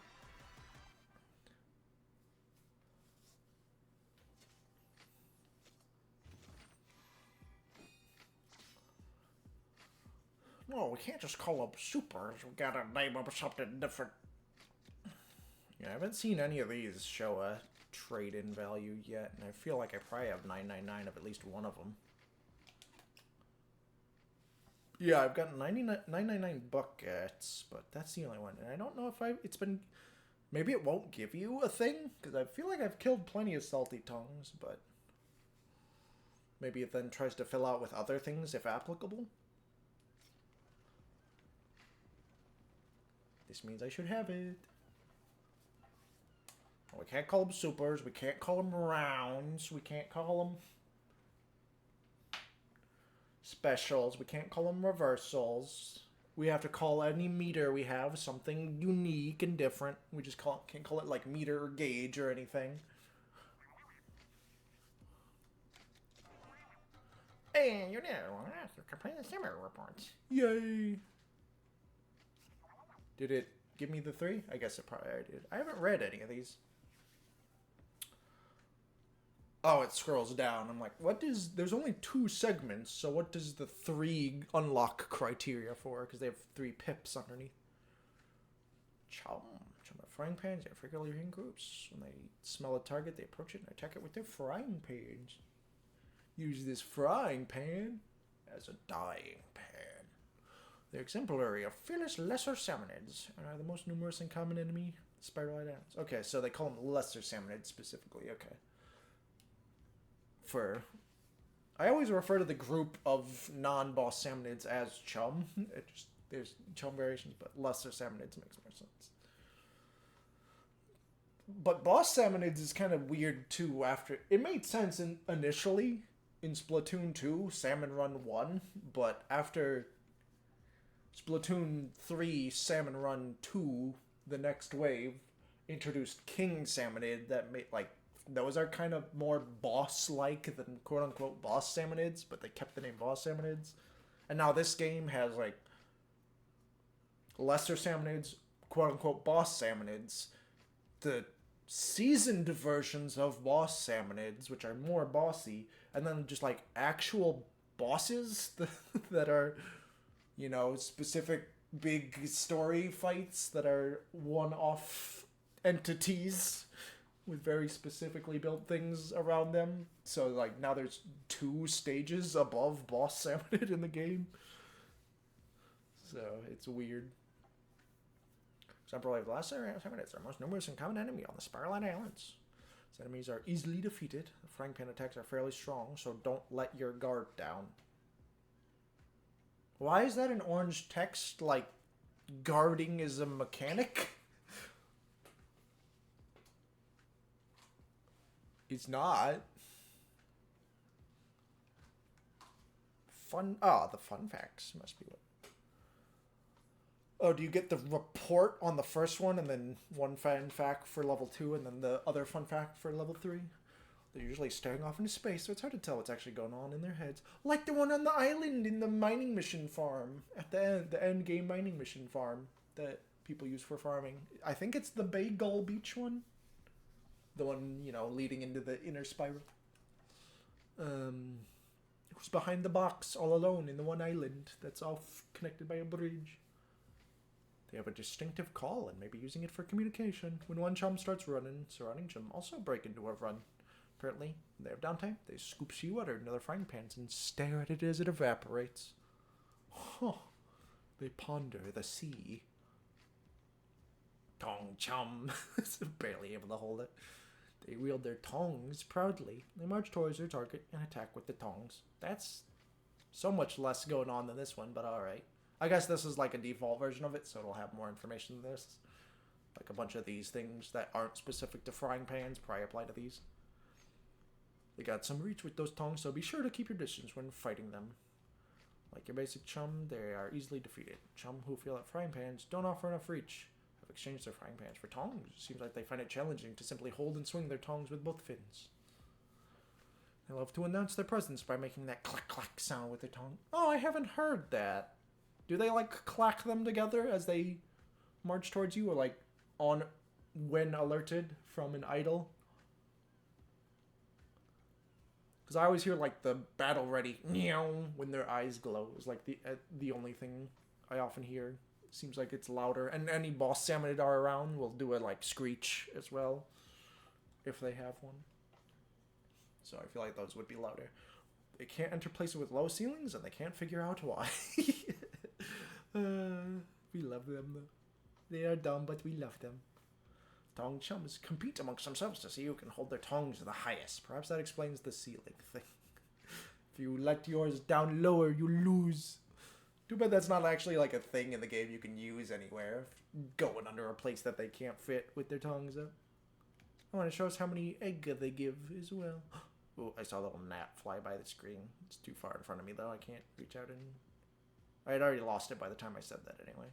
Speaker 1: No, we can't just call them supers. We gotta name them something different. Yeah, I haven't seen any of these show a trade-in value yet, and I feel like I probably have 999 of at least one of them. Yeah, I've got 999 buckets, but that's the only one. And I don't know if it's been... Maybe it won't give you a thing, because I feel like I've killed plenty of salty tongues, but... Maybe it then tries to fill out with other things, if applicable. This means I should have it. We can't call them supers, we can't call them rounds, we can't call them specials, we can't call them reversals. We have to call any meter we have something unique and different. We just can't call it like meter or gauge or anything. Hey, you're there. You're completing the summary reports. Yay! Did it give me the 3? I guess it probably did. I haven't read any of these. Oh, it scrolls down. I'm like, there's only 2 segments, so what does the 3 unlock criteria for? Because they have 3 pips underneath. Chum at frying pans, they frequently in groups. When they smell a target, they approach it and attack it with their frying pans. Use this frying pan as a dyeing pan. They're exemplary of fearless lesser salmonids and are the most numerous and common enemy spiral-eyed ants. Okay, so they call them lesser salmonids specifically. Okay. I always refer to the group of non-boss salmonids as chum. There's chum variations, but lesser salmonids makes more sense. But boss salmonids is kind of weird too. After it made sense initially in Splatoon 2, Salmon Run 1, but after Splatoon 3, Salmon Run 2, the next wave introduced King Salmonid that made those are kind of more boss-like than quote-unquote boss salmonids, but they kept the name boss salmonids. And now this game has, lesser salmonids, quote-unquote boss salmonids, the seasoned versions of boss salmonids, which are more bossy, and then just, actual bosses that are, specific big story fights that are one-off entities. with very specifically built things around them. So like now there's 2 stages above boss salmonid in the game. So it's weird. Example of the last salmonids are most numerous and common enemy on the Spiraline Islands. Its enemies are easily defeated. The frying pan attacks are fairly strong, so don't let your guard down. Why is that an orange text? Like, guarding is a mechanic? It's not. Fun. Ah, the fun facts must be what. Oh, do you get the report on the first one and then one fun fact for level 2 and then the other fun fact for level 3? They're usually staring off into space, so it's hard to tell what's actually going on in their heads. Like the one on the island in the mining mission farm. At the end game mining mission farm that people use for farming. I think it's the Bay Gull Beach one. The one, you know, leading into the inner spiral. Who's behind the box all alone in the one island that's all connected by a bridge. They have a distinctive call and may be using it for communication. When one chum starts running, surrounding chum also break into a run. Apparently, when they have downtime, they scoop seawater into their frying pans and stare at it as it evaporates. Huh. They ponder the sea. Tong chum. Barely able to hold it. They wield their tongs proudly. They march towards their target and attack with the tongs. That's so much less going on than this one, but alright. I guess this is like a default version of it, so it'll have more information than this. Like a bunch of these things that aren't specific to frying pans probably apply to these. They got some reach with those tongs, so be sure to keep your distance when fighting them. Like your basic chum, they are easily defeated. Chum who feel that frying pans don't offer enough reach have exchanged their frying pans for tongs. Seems like they find it challenging to simply hold and swing their tongs with both fins. They love to announce their presence by making that clack-clack sound with their tongue. Oh, I haven't heard that. Do they, like, clack them together as they march towards you? Or, like, on when alerted from an idol? Because I always hear, like, the battle ready when their eyes glow. Is like, the only thing I often hear. Seems like it's louder. And any boss salmonid are around will do a, like, screech as well. If they have one. So I feel like those would be louder. They can't enter places with low ceilings, and they can't figure out why. We love them, though. They are dumb, but we love them. Tong chums compete amongst themselves to see who can hold their tongs the highest. Perhaps that explains the ceiling thing. If you let yours down lower, you lose. Too bad that's not actually like a thing in the game you can use anywhere. Going under a place that they can't fit with their tongs up. I want to show us how many eggs they give as well. Oh, I saw a little gnat fly by the screen. It's too far in front of me, though. I can't reach out and... I had already lost it by the time I said that, anyway.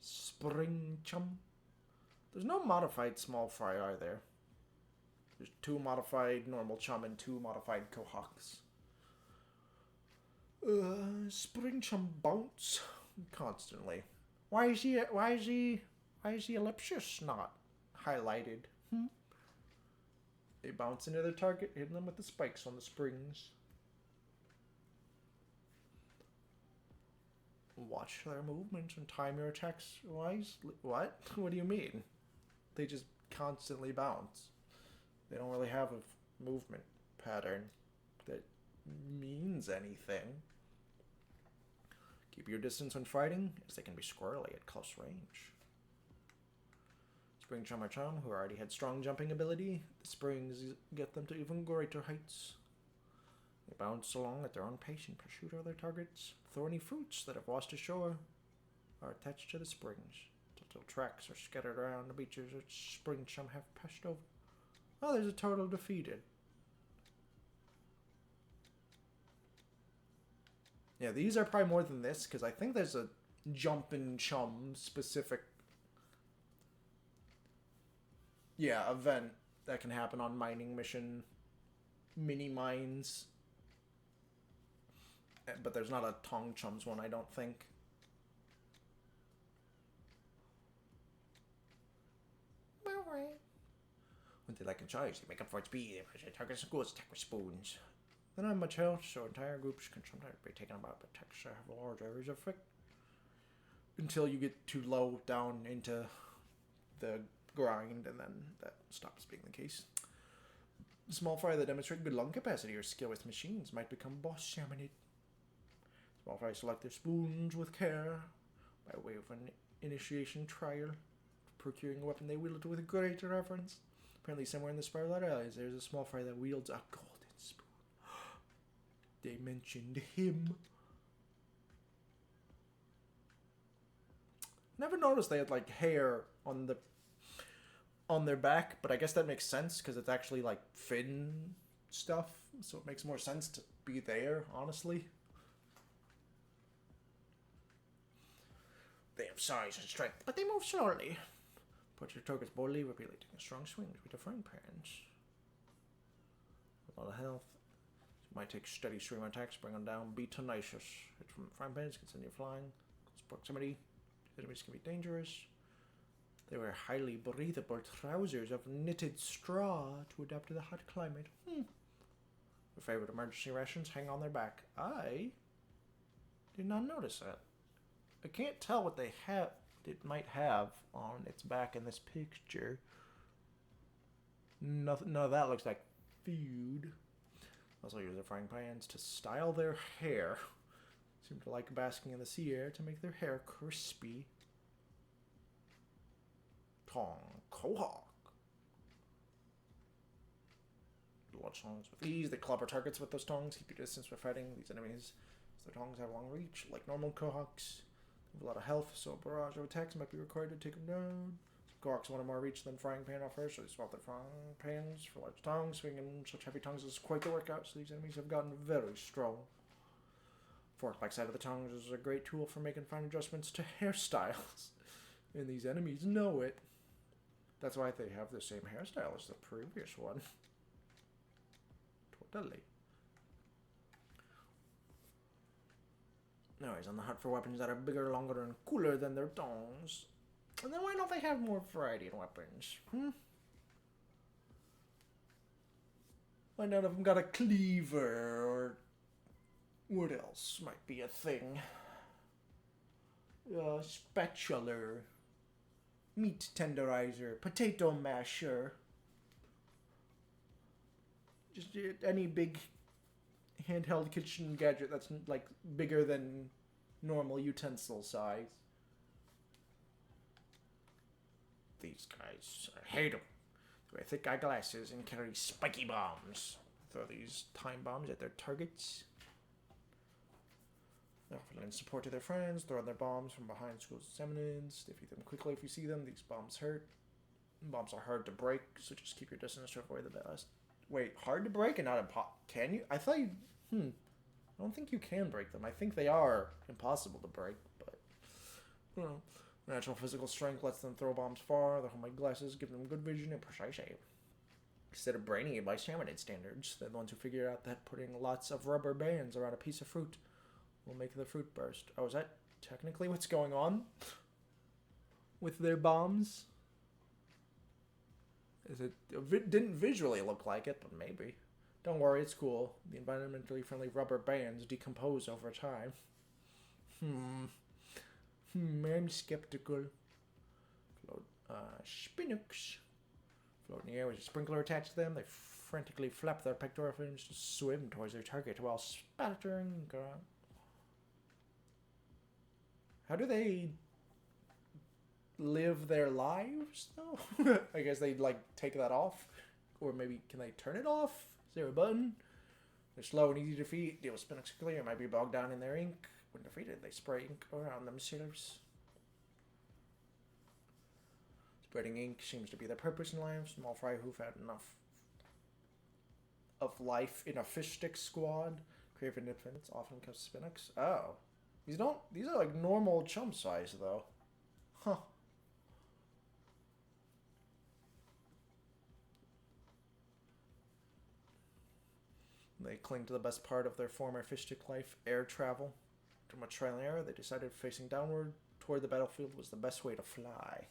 Speaker 1: Spring chum. There's no modified small fry, are there? There's 2 modified normal chum and 2 modified cohawks. Spring chum bounce constantly. Why is the ellipsis not highlighted? They bounce into their target, hitting them with the spikes on the springs. Watch their movements and time your attacks wisely. What? What do you mean? They just constantly bounce. They don't really have a movement pattern that means anything. Keep your distance when fighting, as they can be squirrely at close range. Spring chum or chum, who already had strong jumping ability, the springs get them to even greater heights. They bounce along at their own pace in pursuit of their targets. Thorny fruits that have washed ashore are attached to the springs. Little tracks are scattered around the beaches which spring chum have passed over. Oh, there's a total defeated. Yeah, these are probably more than this, because I think there's a jumpin' chum specific event that can happen on mining mission mini mines. But there's not a Tong Chums one, I don't think. When they like a choice, they make up for its speed. They push their targets and goals attack with spoons. They don't have much health, so entire groups can sometimes be taken about, but attacks have large areas of effect. Until you get too low down into the grind, and then that stops being the case. Small fry that demonstrate good lung capacity or skill with machines might become boss shamanid. Small fry select their spoons with care by way of an initiation trial. Procuring a weapon they wield with great reverence. Apparently somewhere in the Spiral Isles there's a small fry that wields a golden spoon. They mentioned him. Never noticed they had like hair on their back, but I guess that makes sense because it's actually like fin stuff, so it makes more sense to be there, honestly. They have size and strength, but they move slowly. Put your targets boldly, repeatedly taking strong swings with your frying pans. A lot of health. You might take steady stream attacks, bring them down, be tenacious. Hit from frying pans, continue flying. Close proximity. Enemies can be dangerous. They wear highly breathable trousers of knitted straw to adapt to the hot climate. Your favorite emergency rations hang on their back. I did not notice that. I can't tell what they have. It might have on its back in this picture. Nothing. None of that looks like food. Also use their frying pans to style their hair. Seem to like basking in the sea air to make their hair crispy. Tong Quahog. Launch tongs with ease. They clobber targets with those tongs. Keep your distance when fighting these enemies. Their tongs have long reach, like normal Quahogs. They have a lot of health, so a barrage of attacks might be required to take them down. Some Quahogs want more reach than frying pan offers, so they swap their frying pans for large tongs. Swinging such heavy tongs is quite the workout, so these enemies have gotten very strong. Fork-like side of the tongs is a great tool for making fine adjustments to hairstyles. And these enemies know it. That's why they have the same hairstyle as the previous one. Totally. No, he's on the hunt for weapons that are bigger, longer, and cooler than their tongs. And then why don't they have more variety in weapons? Why none of them got a cleaver, or what else might be a thing? Spatula, meat tenderizer, potato masher. Just any big handheld kitchen gadget that's like bigger than normal utensil size. These guys, I hate them. They wear thick eyeglasses and carry spiky bombs. Throw these time bombs at their targets. They often lend support to their friends, throw their bombs from behind schools and seminars. Defeat them quickly if you see them. These bombs hurt. Bombs are hard to break, so just keep your distance to avoid the blast. Wait, hard to break and not impossible? Can you? I thought you... I don't think you can break them. I think they are impossible to break, but... You know, natural physical strength lets them throw bombs far. Their homemade glasses give them good vision and precise aim. Instead of brainy by shamanid standards, they're the ones who figure out that putting lots of rubber bands around a piece of fruit will make the fruit burst. Oh, is that technically what's going on with their bombs? It didn't visually look like it, but maybe. Don't worry, it's cool. The environmentally friendly rubber bands decompose over time. I'm skeptical. Float, Spinux. Float in the air with a sprinkler attached to them. They frantically flap their pectoral fins to swim towards their target while spattering around. How do they live their lives, though? I guess they'd, like, take that off. Or maybe, can they turn it off? Is there a button? They're slow and easy to defeat. Deal with Spinux quickly or might be bogged down in their ink. When defeated, they spray ink around themselves. Spreading ink seems to be their purpose in life. Small fry who've had enough of life in a fish stick squad. Craven infants often comes Spinux. Oh. These are like normal chump size, though. Huh. They cling to the best part of their former fish stick life, air travel. After much trial and error, they decided facing downward toward the battlefield was the best way to fly.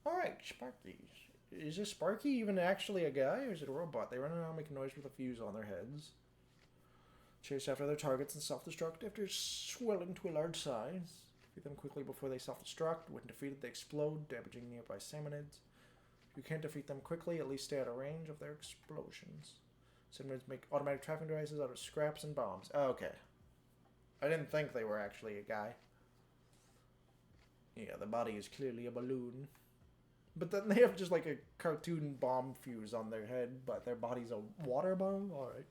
Speaker 1: Alright, Sparkies. Is this Sparky even actually a guy, or is it a robot? They run around making noise with a fuse on their heads. Chase after their targets and self-destruct after swelling to a large size. Feed them quickly before they self-destruct. When defeated, they explode, damaging nearby salmonids. If you can't defeat them quickly, at least stay out of range of their explosions. Salmonids make automatic trapping devices out of scraps and bombs. Oh, okay. I didn't think they were actually a guy. Yeah, the body is clearly a balloon. But then they have just like a cartoon bomb fuse on their head, but their body's a water bomb? Alright.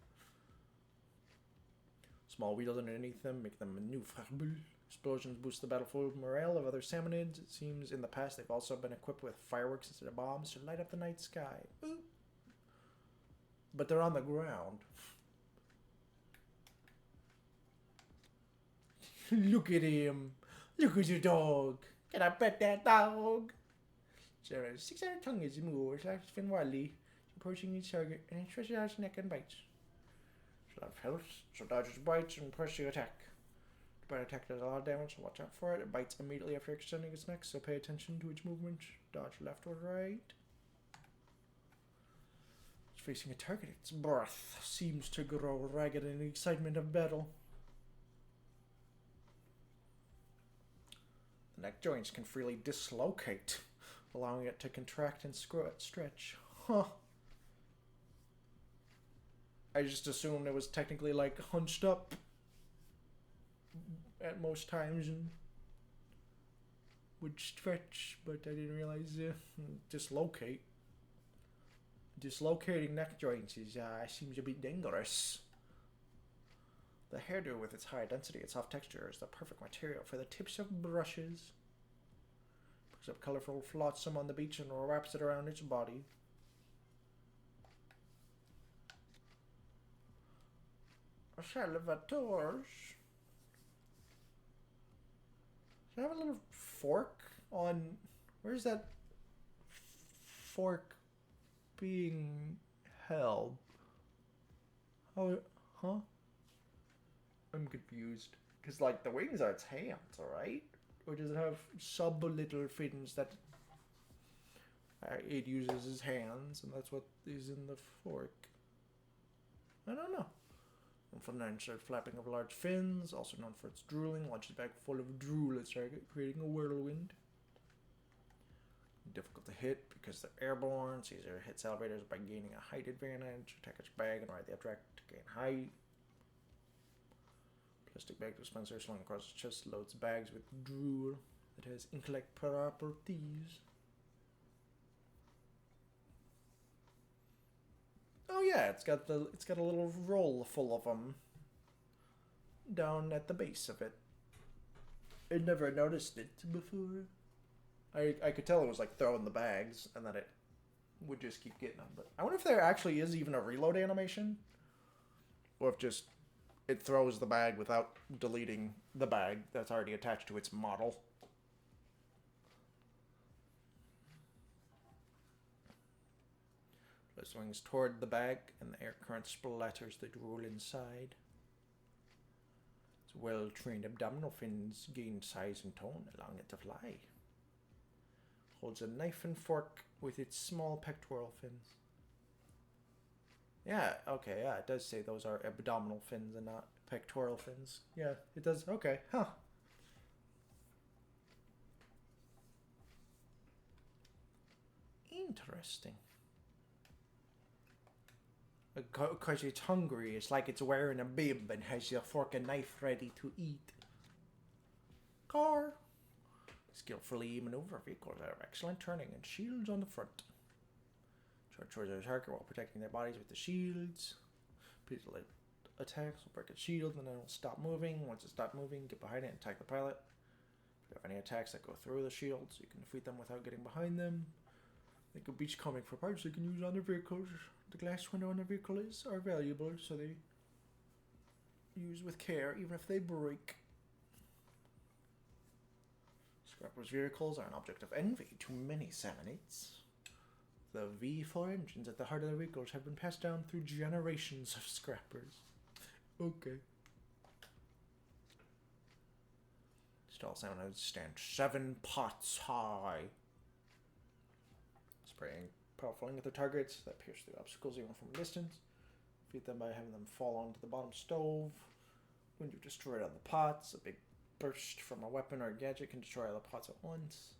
Speaker 1: Small wheels underneath them make them maneuverable. Explosions boost the battlefield morale of other salmonids. It seems in the past they've also been equipped with fireworks instead of bombs to light up the night sky. Ooh. But they're on the ground. Look at him. Look at your dog. Can I pet that dog? Sarah, 600 tongue is moved, like Finn Wiley, approaching each target and he stretches out his neck and bites. Should have health, so dodges bites and press the attack. The bite attack does a lot of damage, so watch out for it. It bites immediately after extending its neck, so pay attention to its movement. Dodge left or right. It's facing a target. Its breath seems to grow ragged in the excitement of battle. The neck joints can freely dislocate, allowing it to contract and stretch. Huh. I just assumed it was technically like hunched up at most times and would stretch, but I didn't realize dislocate. Dislocating neck joints is seems a bit dangerous. The hairdo with its high density and soft texture is the perfect material for the tips of brushes. Picks up colorful flotsam on the beach and wraps it around its body. Salvatores. Does it have a little fork on... Where's that fork being held? Oh, huh? I'm confused. Because, like, the wings are its hands, alright? Or does it have sub-little fins that it uses as hands, and that's what is in the fork? I don't know. And from there, insert flapping of large fins, also known for its drooling, launches back full of drool at target, creating a whirlwind. Difficult to hit because they're airborne. Caesar hits elevators by gaining a height advantage. Attack its bag and ride the attract to gain height. Plastic bag dispenser slung across its chest loads bags with drool. It has intellect properties. Oh yeah, it's got a little roll full of them down at the base of it. I never noticed it before. I could tell it was like throwing the bags and that it would just keep getting them. But I wonder if there actually is even a reload animation, or if just it throws the bag without deleting the bag that's already attached to its model. It swings toward the bag, and the air current splatters the drool inside. Its well-trained abdominal fins gain size and tone, allowing it to fly. Holds a knife and fork with its small pectoral fins. Yeah, okay, yeah, it does say those are abdominal fins and not pectoral fins. Yeah, it does. Okay, huh. Interesting. Because it's hungry, it's like it's wearing a bib and has your fork and knife ready to eat. Car. Skillfully maneuver vehicles that have excellent turning and shields on the front. Charge towards their target while protecting their bodies with the shields. People attacks will break its shield and then it will stop moving. Once it stops moving, get behind it and attack the pilot. If you have any attacks that go through the shields, you can defeat them without getting behind them. They could be coming for parts they can use on their vehicles. The glass window on their vehicle are valuable, so they use with care even if they break. Scrappers' vehicles are an object of envy to many salmonids. The V4 engines at the heart of the vehicles have been passed down through generations of scrappers. Okay. Stall salmonids stand 7 pots high. Spraying powerful at their targets that pierce through obstacles even from a distance. Defeat them by having them fall onto the bottom stove. When you're destroyed on the pots, a big burst from a weapon or a gadget can destroy all the pods at once.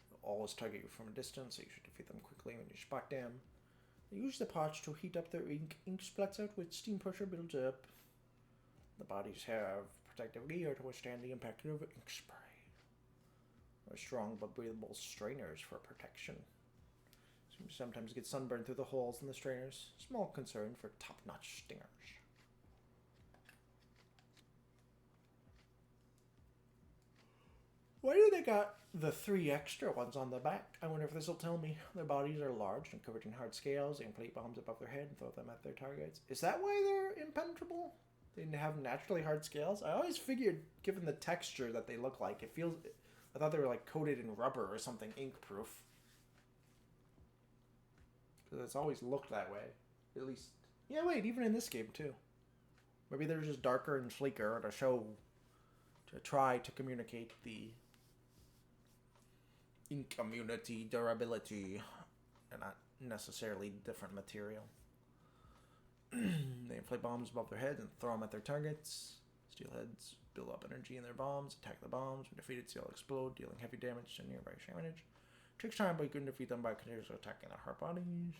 Speaker 1: They'll always target you from a distance, so you should defeat them quickly when you spot them. They use the pods to heat up their ink. Ink splats out with steam pressure builds up. The bodies have protective gear to withstand the impact of ink spray. Or strong but breathable strainers for protection. So you sometimes get sunburned through the holes in the strainers. Small concern for top-notch stingers. Why do they got the 3 extra ones on the back? I wonder if this will tell me. Their bodies are large and covered in hard scales. They can plate bombs above their head and throw them at their targets. Is that why they're impenetrable? They have naturally hard scales? I always figured, given the texture that they look like, it feels... I thought they were like coated in rubber or something, ink-proof. Because it's always looked that way. At least... Yeah, wait, even in this game, too. Maybe they're just darker and sleeker to show... To try to communicate the... ink immunity, durability, and not necessarily different material. They inflate bombs above their heads and throw them at their targets. Steelheads build up energy in their bombs, attack the bombs. When defeated, they'll explode, dealing heavy damage to nearby damage. Takes time, but you can defeat them by continuously attacking their hard bodies.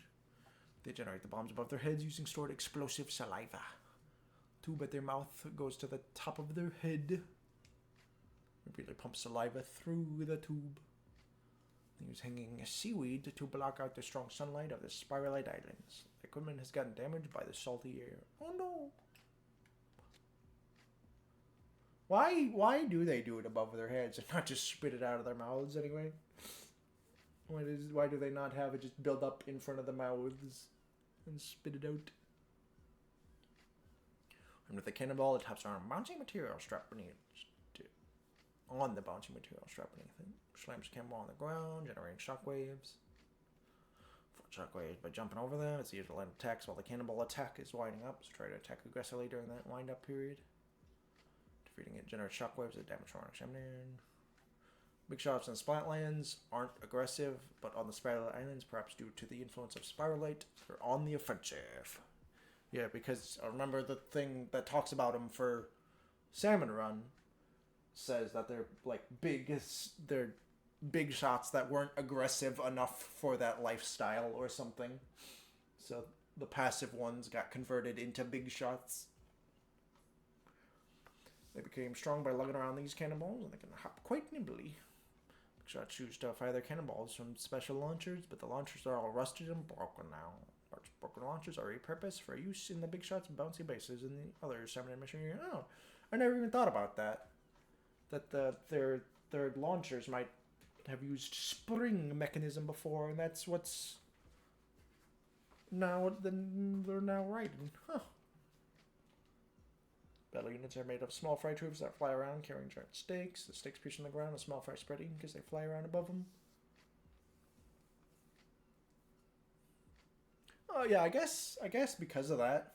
Speaker 1: They generate the bombs above their heads using stored explosive saliva. Tube at their mouth goes to the top of their head. Repeatedly pumps saliva through the tube. They use hanging seaweed to block out the strong sunlight of the Spiralite Islands. The equipment has gotten damaged by the salty air. Oh no! Why do they do it above their heads and not just spit it out of their mouths anyway? Why do they not have it just build up in front of the mouths and spit it out? And with the cannonball, it taps on a bouncing material strapped beneath it. On the bouncing material strapped beneath it. Slams the cannonball on the ground, generating shockwaves. Shockwaves by jumping over them. It's the usual end attacks while the cannonball attack is winding up, so try to attack aggressively during that wind-up period. Defeating it generates shockwaves that damage more examining. Big shots in Splatlands aren't aggressive, but on the Spiralite Islands, perhaps due to the influence of Spiralite, they're on the offensive. Yeah, because I remember the thing that talks about them for Salmon Run says that they're like they're big shots that weren't aggressive enough for that lifestyle or something. So the passive ones got converted into big shots. They became strong by lugging around these cannonballs, and they can hop quite nimbly. Big shots choose to fire their cannonballs from special launchers, but the launchers are all rusted and broken now. Large broken launchers are repurposed for use in the big shots bouncy bases and the other summoning machinery. Oh, I never even thought about that. That their launchers might have used spring mechanism before, and that's what's now they're now riding. Huh. Battle units are made of small fry troops that fly around carrying giant stakes. The stakes pierce in the ground, and small fry spreading because they fly around above them. Oh yeah, I guess because of that.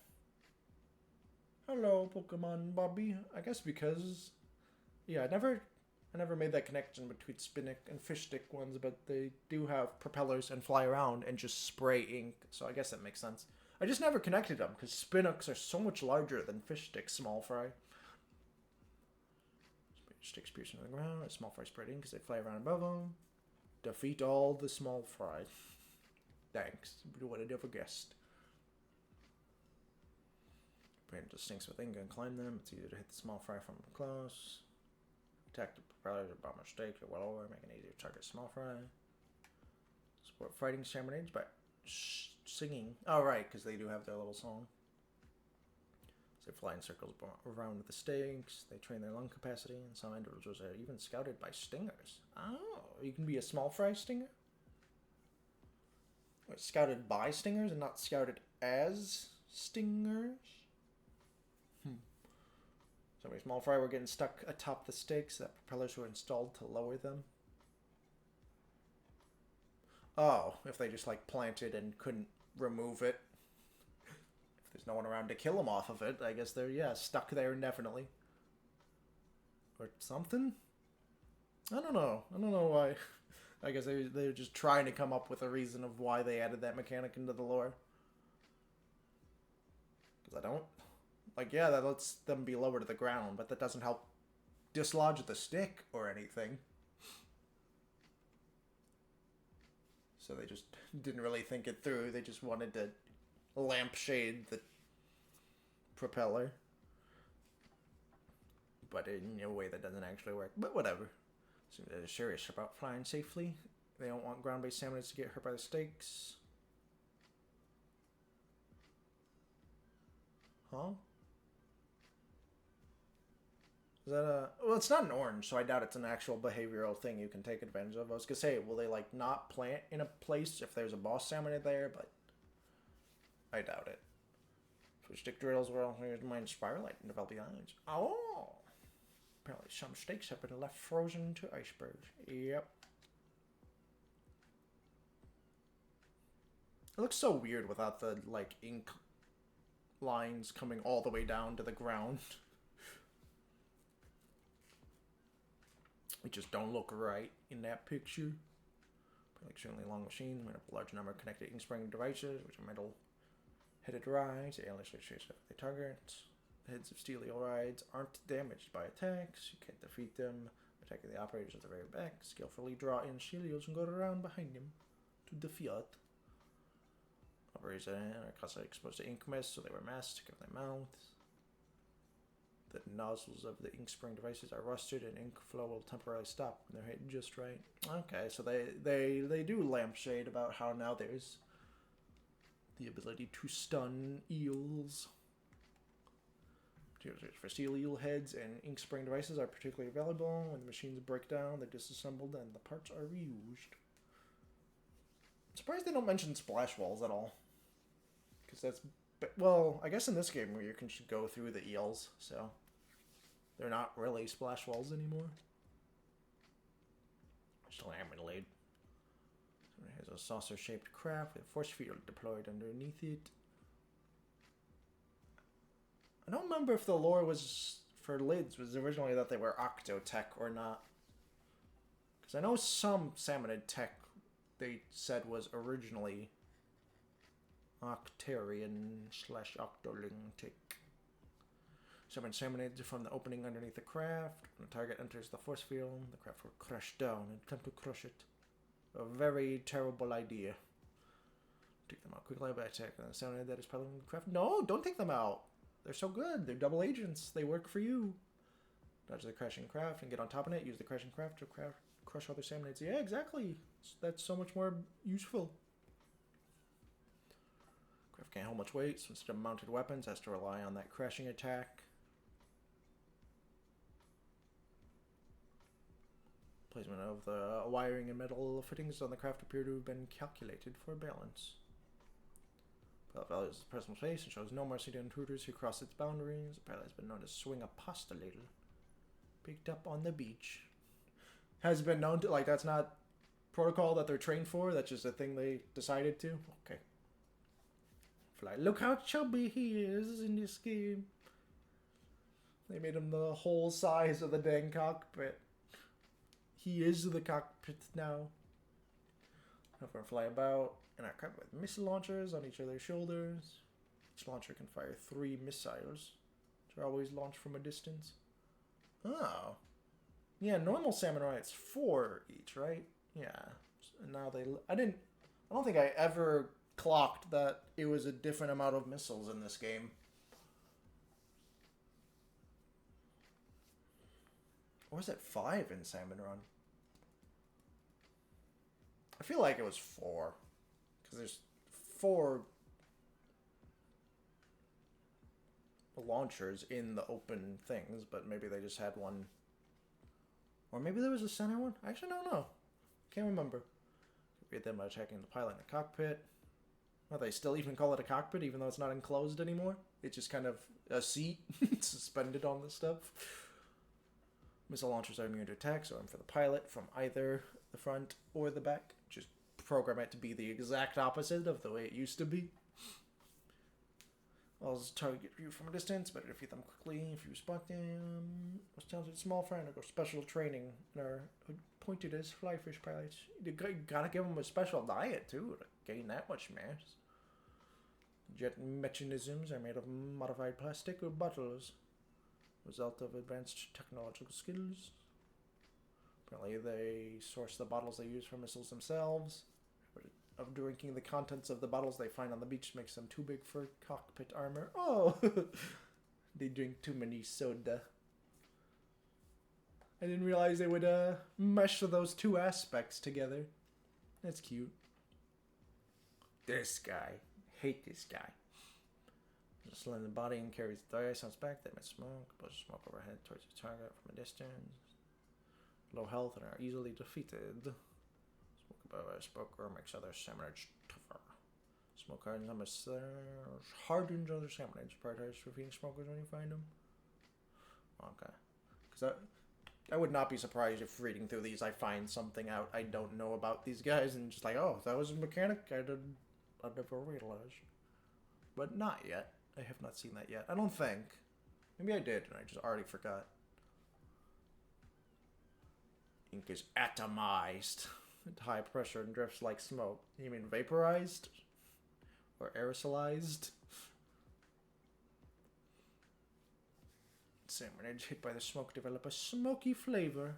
Speaker 1: Hello, Pokemon Bobby. I guess because yeah, I never made that connection between Spinnick and Fish Stick ones, but they do have propellers and fly around and just spray ink, so I guess that makes sense. I just never connected them, because Spinnocks are so much larger than Fish Stick small fry. Fish Sticks piercing the ground, and small fry spread ink because they fly around above them. Defeat all the small fry. Thanks, you would have never guessed. Paint the stinks with ink and climb them. It's easier to hit the small fry from close. Attack the propellers or bomber stakes or well over, making it easier to target small fry. Support fighting Salmonids by singing. Oh, right, because they do have their little song. So they fly in circles around with the stakes. They train their lung capacity, and some individuals are even scouted by stingers. Oh, you can be a small fry stinger? Wait, scouted by stingers and not scouted as stingers? So many small fry were getting stuck atop the stakes that propellers were installed to lower them. Oh, if they just like planted and couldn't remove it. If there's no one around to kill them off of it, I guess they're, stuck there indefinitely. Or something? I don't know why. I guess they're just trying to come up with a reason of why they added that mechanic into the lore. Because I don't Like, yeah, that lets them be lower to the ground, but that doesn't help dislodge the stick or anything. So they just didn't really think it through. They just wanted to lampshade the propeller. But in a way that doesn't actually work. But whatever. So they're serious about flying safely. They don't want ground-based salmonids to get hurt by the stakes. Huh? Is that a... Well, it's not an orange, so I doubt it's an actual behavioral thing you can take advantage of. I was gonna say, will they, like, not plant in a place if there's a boss salmonid there, but... I doubt it. For stick drills, well, here's mine spiralite and develop the eyes. Oh! Apparently some stakes have been left frozen to icebergs. Yep. It looks so weird without the, like, ink lines coming all the way down to the ground. It just don't look right in that picture. Like extremely long machines made up of a large number of connected ink spring devices, which are metal-headed rides. They endlessly chase after their targets. The heads of steel eel rides aren't damaged by attacks. You can't defeat them. Attacking the operators at the very back. Skillfully draw in steel eels and go around behind them to defeat. Operators are constantly exposed to ink mist, so they wear masks to cover their mouths. The nozzles of the ink spring devices are rusted, and ink flow will temporarily stop when they're hit just right. Okay, so they do lampshade about how now there's the ability to stun eels. Materials for steel eel heads and ink spring devices are particularly valuable. When the machines break down, they're disassembled and the parts are reused. I'm surprised they don't mention splash walls at all. Because that's... Well, I guess in this game where you can go through the eels, so... They're not really splash walls anymore. Still hammer-laid. It has a saucer-shaped craft with a force field deployed underneath it. I don't remember if the lore was for lids was originally that they were Octotech or not. Because I know some Salmonid tech they said was originally Octarian/Octoling tech. Summon Salmonids from the opening underneath the craft. When the target enters the force field, the craft will crash down and attempt to crush it. A very terrible idea. Take them out quickly by attacking the Salmonid that is piloting the craft. No, don't take them out. They're so good. They're double agents. They work for you. Dodge the crashing craft and get on top of it. Use the crashing craft to crush other Salmonids. Yeah, exactly. That's so much more useful. Craft can't hold much weight, so instead of mounted weapons, has to rely on that crashing attack. Placement of the wiring and metal fittings on the craft appear to have been calculated for balance. Pilot values the personal space and shows no mercy to intruders who cross its boundaries. The pilot has been known to swing a pasta ladle. Picked up on the beach. Has been known to, like, that's not protocol that they're trained for, that's just a thing they decided to. Okay. Fly. Look how chubby he is in this game. They made him the whole size of the dang cockpit. He is the cockpit now. Over and fly about in our cockpit with missile launchers on each of their shoulders. Each launcher can fire 3 missiles, which are always launched from a distance. Oh. Yeah, normal Samurai, it's 4 each, right? Yeah. And now I don't think I ever clocked that it was a different amount of missiles in this game. Or was it 5 in Salmon Run? I feel like it was 4. Because there's 4 launchers in the open things, but maybe they just had one. Or maybe there was a center one? I actually don't know. Can't remember. Get them by attacking the pilot in the cockpit. Well, they still even call it a cockpit, even though it's not enclosed anymore. It's just kind of a seat suspended on the stuff. Missile launchers are immune to attacks, so aim for the pilot from either the front or the back. Just program it to be the exact opposite of the way it used to be. Allows target view from a distance, better defeat them quickly if you spot them. Most talented small fry undergo special training and are appointed as fly fish pilots. You gotta give them a special diet too to gain that much mass. Jet mechanisms are made of modified plastic or bottles, result of advanced technological skills. Apparently, they source the bottles they use for missiles themselves. Of drinking the contents of the bottles they find on the beach makes them too big for cockpit armor. Oh, they drink too many soda. I didn't realize they would mesh those two aspects together. That's cute. This guy. Hate this guy. Just in the body and carries the dice on its back. They emit smoke. Pushes smoke overhead towards the target from a distance. Low health and are easily defeated. Smoke above a smoker makes other samurai tougher. Smoke hardens other samurai. Prioritize for feeding smokers when you find them. Okay. Because I would not be surprised if reading through these I find something out I don't know about these guys and just like, oh, that was a mechanic I never realized. But not yet. I have not seen that yet. I don't think. Maybe I did and I just already forgot. Ink is atomized at high pressure and drifts like smoke. You mean vaporized? Or aerosolized? Samurai hit by the smoke develop a smoky flavor.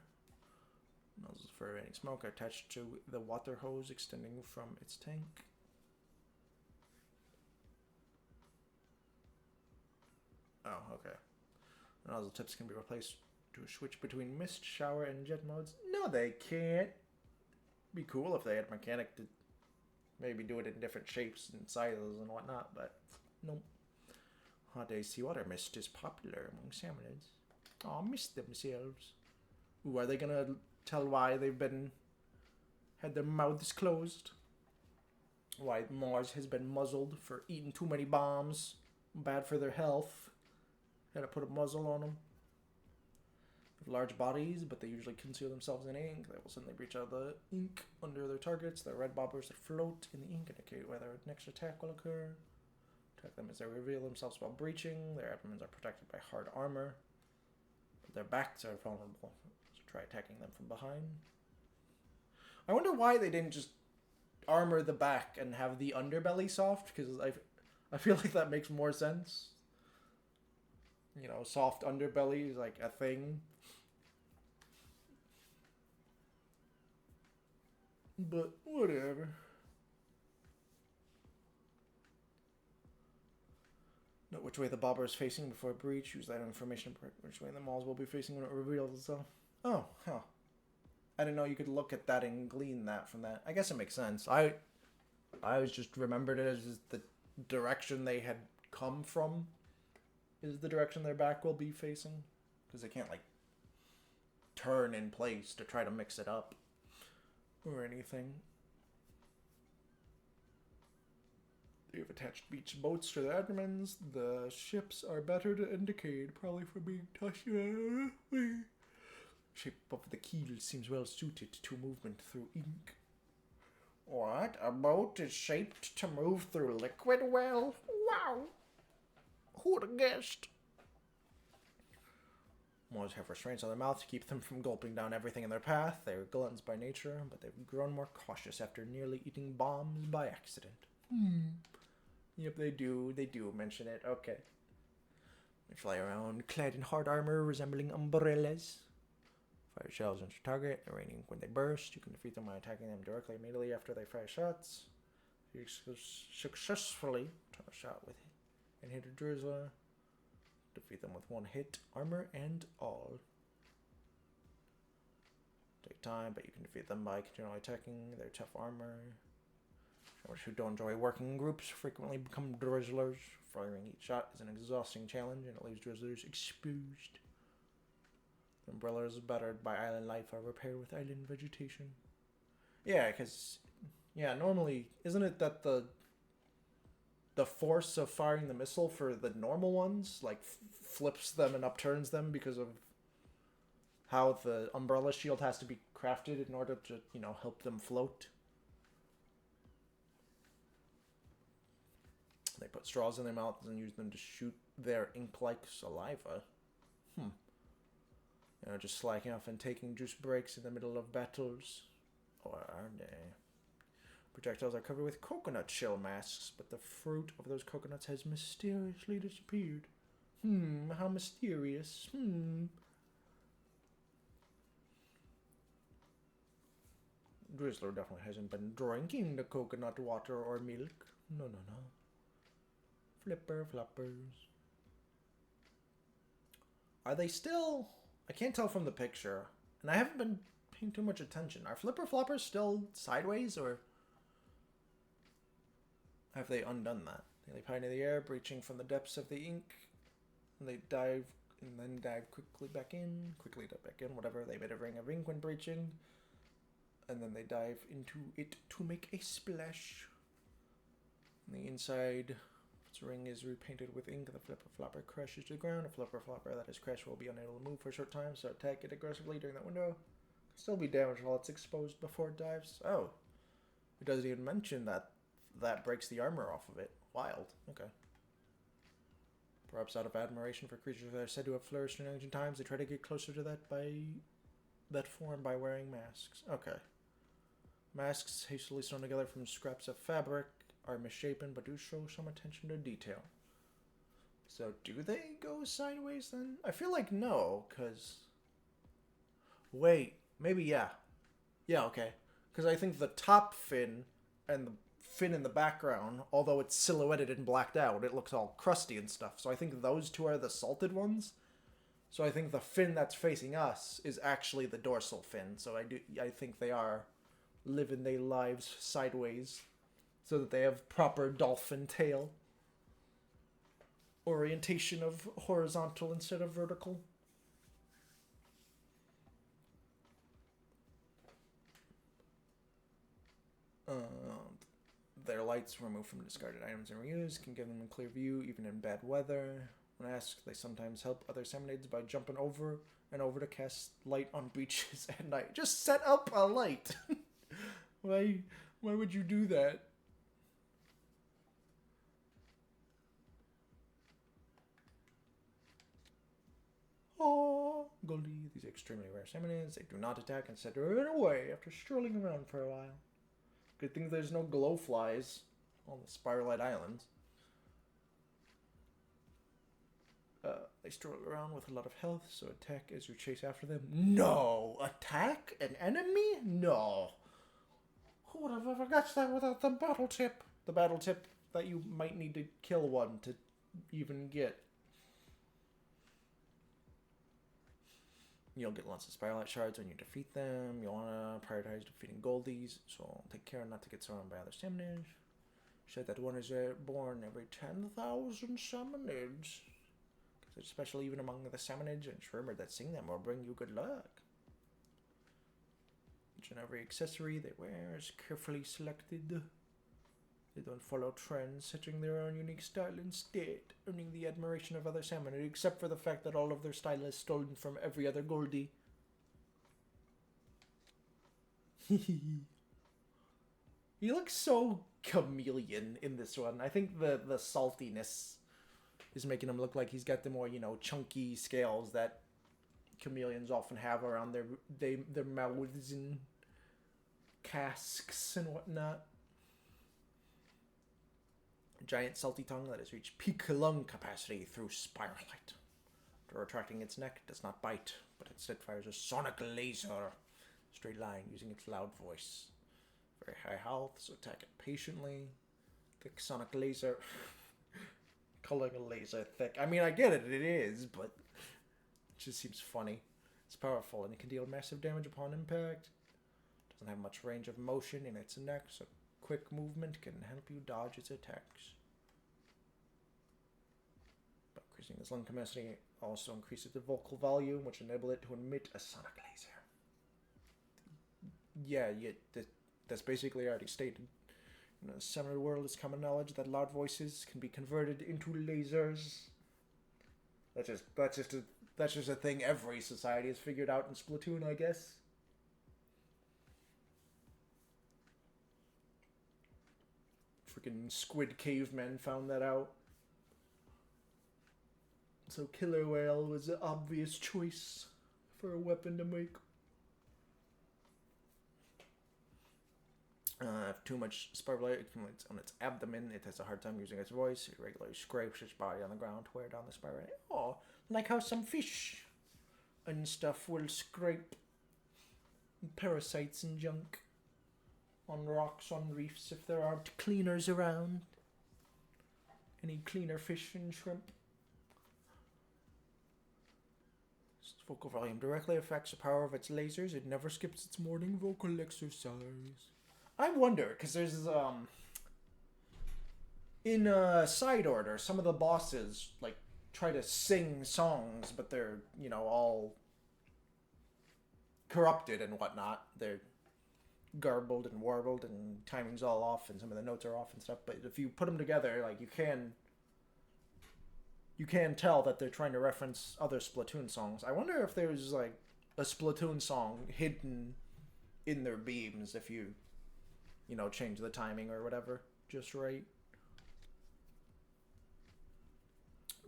Speaker 1: Nozzles for any smoke are attached to the water hose extending from its tank. Oh, okay. The nozzle tips can be replaced to switch between mist, shower, and jet modes. No, they can't. Be cool if they had a mechanic to maybe do it in different shapes and sizes and whatnot, but nope. Hot day seawater mist is popular among salmonids. Aw, mist themselves. Ooh, are they gonna tell why they've had their mouths closed? Why Mars has been muzzled for eating too many bombs. Bad for their health. Had to put a muzzle on them. With large bodies, but they usually conceal themselves in ink. They will suddenly breach out the ink under their targets. The red bobbers that float in the ink indicate whether a next attack will occur. Attack them as they reveal themselves while breaching. Their abdomens are protected by hard armor. Their backs are vulnerable, so try attacking them from behind. I wonder why they didn't just armor the back and have the underbelly soft, because I feel like that makes more sense. You know, soft underbelly is like a thing. But whatever. Note which way the bobber is facing before a breach. Use that information to predict which way the malls will be facing when it reveals itself. Oh, huh. I didn't know you could look at that and glean that from that. I guess it makes sense. I was just remembered it as the direction they had come from is the direction their back will be facing. Because they can't, like, turn in place to try to mix it up or anything. They have attached beach boats to their abdomens. The ships are battered and decayed, probably from being touched. Shape of the keel seems well suited to movement through ink. What? A boat is shaped to move through liquid? Well, wow! Who'd have guessed? Moors have restraints on their mouths to keep them from gulping down everything in their path. They are gluttons by nature, but they've grown more cautious after nearly eating bombs by accident. Yep, they do. They do mention it. Okay. They fly around clad in hard armor resembling umbrellas. Fire shells into target, raining when they burst. You can defeat them by attacking them directly immediately after they fire shots. If you successfully turn a shot with it and hit a drizzler, defeat them with one hit, armor and all. Take time, but you can defeat them by continually attacking their tough armor. Showers who don't enjoy working in groups frequently become drizzlers. Firing each shot is an exhausting challenge, and it leaves drizzlers exposed. The umbrellas battered by island life are repaired with island vegetation. Yeah, because normally isn't it that the force of firing the missile for the normal ones like flips them and upturns them because of how the umbrella shield has to be crafted in order to help them float. They put straws in their mouths and use them to shoot their ink-like saliva. Just slacking off and taking juice breaks in the middle of battles. Or are they? Projectiles are covered with coconut shell masks, but the fruit of those coconuts has mysteriously disappeared. How mysterious. Drizzler definitely hasn't been drinking the coconut water or milk. No. Flipper floppers. Are they still... I can't tell from the picture. And I haven't been paying too much attention. Are flipper floppers still sideways, or have they undone that? They leap high into the air, breaching from the depths of the ink. And they dive, and then dive quickly back in, whatever. They emit a ring of ink when breaching. And then they dive into it to make a splash. On the inside, its ring is repainted with ink. The flipper flopper crashes to the ground. A flipper flopper that is crashed will be unable to move for a short time, so attack it aggressively during that window. Can still be damaged while it's exposed before it dives. Oh. It doesn't even mention that breaks the armor off of it. Wild. Okay. Perhaps out of admiration for creatures that are said to have flourished in ancient times, they try to get closer to that form by wearing masks. Okay. Masks hastily sewn together from scraps of fabric are misshapen, but do show some attention to detail. So do they go sideways then? I feel like no, because... Wait, maybe yeah. Yeah, okay. Because I think the top fin and the fin in the background, although it's silhouetted and blacked out, it looks all crusty and stuff. So I think those two are the salted ones. So I think the fin that's facing us is actually the dorsal fin. So I think they are living their lives sideways so that they have proper dolphin tail orientation of horizontal instead of vertical. Their lights removed from discarded items and reused can give them a clear view even in bad weather. When asked, they sometimes help other salmonids by jumping over and over to cast light on beaches at night. Just set up a light. Why would you do that? Oh, Goldie, these extremely rare salmonids. They do not attack, instead run away after strolling around for a while. Good thing there's no glowflies on the Spiralite Islands. They stroll around with a lot of health, so attack as you chase after them. No! Attack an enemy? No. Who would have ever guessed that without the battle tip? The battle tip that you might need to kill one to even get. You'll get lots of Spiralite shards when you defeat them. You'll want to prioritize defeating Goldies, so take care not to get surrounded by other salmonids. Said that one is born every 10,000 salmonids. Especially even among the salmonids, and it's rumored that seeing them will bring you good luck. Each and every accessory they wear is carefully selected. They don't follow trends, setting their own unique style instead, earning the admiration of other salmonids, except for the fact that all of their style is stolen from every other Goldie. He looks so chameleon in this one. I think the saltiness is making him look like he's got the more, chunky scales that chameleons often have around their mouths and casks and whatnot. A giant salty tongue that has reached peak lung capacity through Spiralite. After retracting its neck, it does not bite, but instead fires a sonic laser straight line using its loud voice. Very high health, so attack it patiently. Thick sonic laser. Calling a laser thick. I mean, I get it, it is, but it just seems funny. It's powerful and it can deal massive damage upon impact. Doesn't have much range of motion in its neck, so quick movement can help you dodge its attacks. But increasing its lung capacity also increases the vocal volume, which enable it to emit a sonic laser. Yeah, that's basically already stated. In the salmonid world, it's common knowledge that loud voices can be converted into lasers. That's just a thing every society has figured out in Splatoon, I guess. Freaking squid cavemen found that out. So killer whale was the obvious choice for a weapon to make. If too much spirulite accumulates on its abdomen, it has a hard time using its voice. It regularly scrapes its body on the ground to wear down the spirulite. Oh, like how some fish and stuff will scrape parasites and junk on rocks, on reefs, if there aren't cleaners around. Any cleaner fish and shrimp? Its vocal volume directly affects the power of its lasers. It never skips its morning vocal exercise. I wonder, because there's, in side order, some of the bosses, like, try to sing songs, but they're, you know, all corrupted and whatnot. They're garbled and warbled and timing's all off and some of the notes are off and stuff. But if you put them together, like, you can tell that they're trying to reference other Splatoon songs. I wonder if there's, like, a Splatoon song hidden in their beams if you know, change the timing or whatever just right.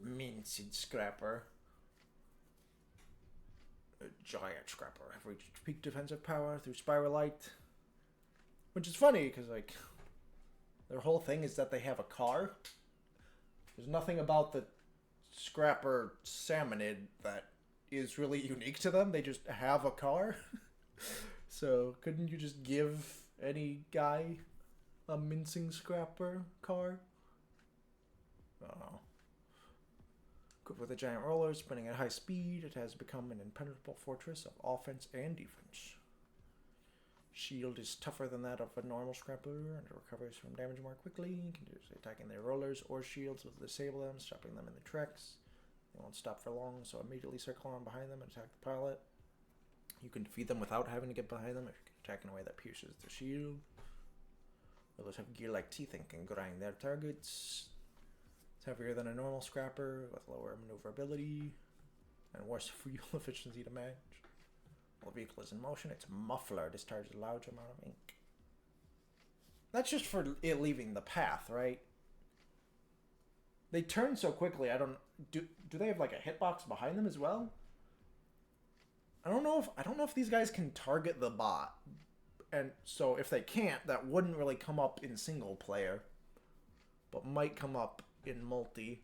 Speaker 1: Minced Scrapper. A giant scrapper have reached peak defensive power through Spiralite. Which is funny, because, like, their whole thing is that they have a car. There's nothing about the Scrapper Salmonid that is really unique to them. They just have a car. So, couldn't you just give any guy a mincing scrapper car? I don't know. Equipped with a giant roller, spinning at high speed, it has become an impenetrable fortress of offense and defense. Shield is tougher than that of a normal scrapper, and it recovers from damage more quickly, continuously attacking their rollers or shields will disable them, stopping them in their tracks. They won't stop for long, so immediately circle on behind them and attack the pilot. You can defeat them without having to get behind them if you can attack in a way that pierces the shield. Rollers have gear-like teeth and can grind their targets. It's heavier than a normal scrapper, with lower maneuverability and worse fuel efficiency to match. While the vehicle is in motion, its muffler discharges a large amount of ink. That's just for it leaving the path, right? They turn so quickly, I don't... Do they have, like, a hitbox behind them as well? I don't know if these guys can target the bot. And so if they can't, that wouldn't really come up in single player. But might come up in multi.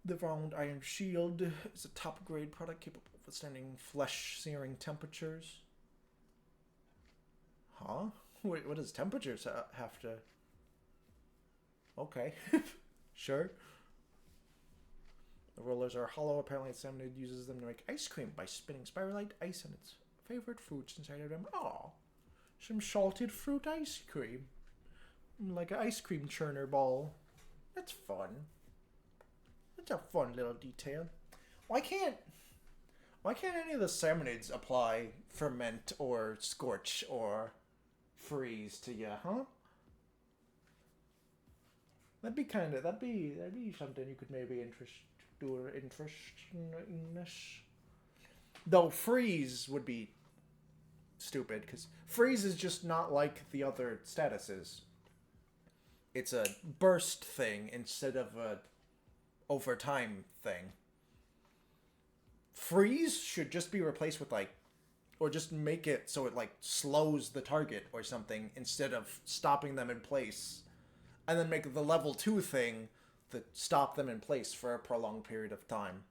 Speaker 1: The round iron shield is a top grade product capable of withstanding flesh searing temperatures. Huh? Wait, what does temperatures have to... Okay. Sure. The rollers are hollow. Apparently, Salmonid uses them to make ice cream by spinning spiralite ice and its favorite fruits inside of them. Aw. Some salted fruit ice cream. Like an ice cream churner ball. That's fun. That's a fun little detail. Why can't any of the Salmonids apply ferment or scorch or freeze to you, huh? That'd be something you could maybe interestingness. Though freeze would be stupid, because freeze is just not like the other statuses. It's a burst thing instead of a over time thing. Freeze should just be replaced with, like, or just make it so it, like, slows the target or something instead of stopping them in place. And then make the level 2 thing that stop them in place for a prolonged period of time.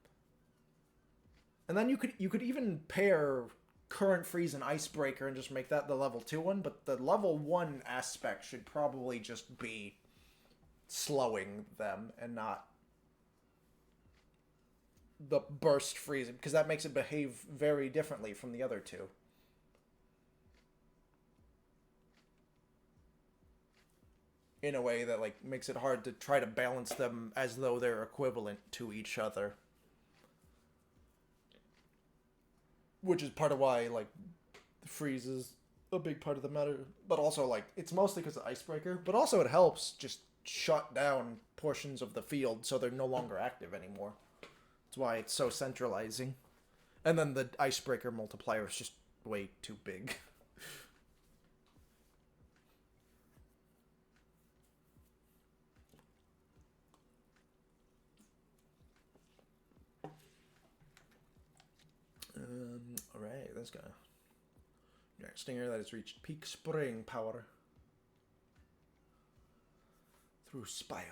Speaker 1: And then you could even pair current freeze and icebreaker and just make that the level 2 one, but the level 1 aspect should probably just be slowing them and not the burst freeze, because that makes it behave very differently from the other two. In a way that, like, makes it hard to try to balance them as though they're equivalent to each other. Which is part of why, like, the freeze is a big part of the matter. But also, like, it's mostly because of Icebreaker. But also it helps just shut down portions of the field so they're no longer active anymore. That's why it's so centralizing. And then the Icebreaker multiplier is just way too big. Alright, let's go. Yes, Stinger that has reached peak spraying power. Through spiral.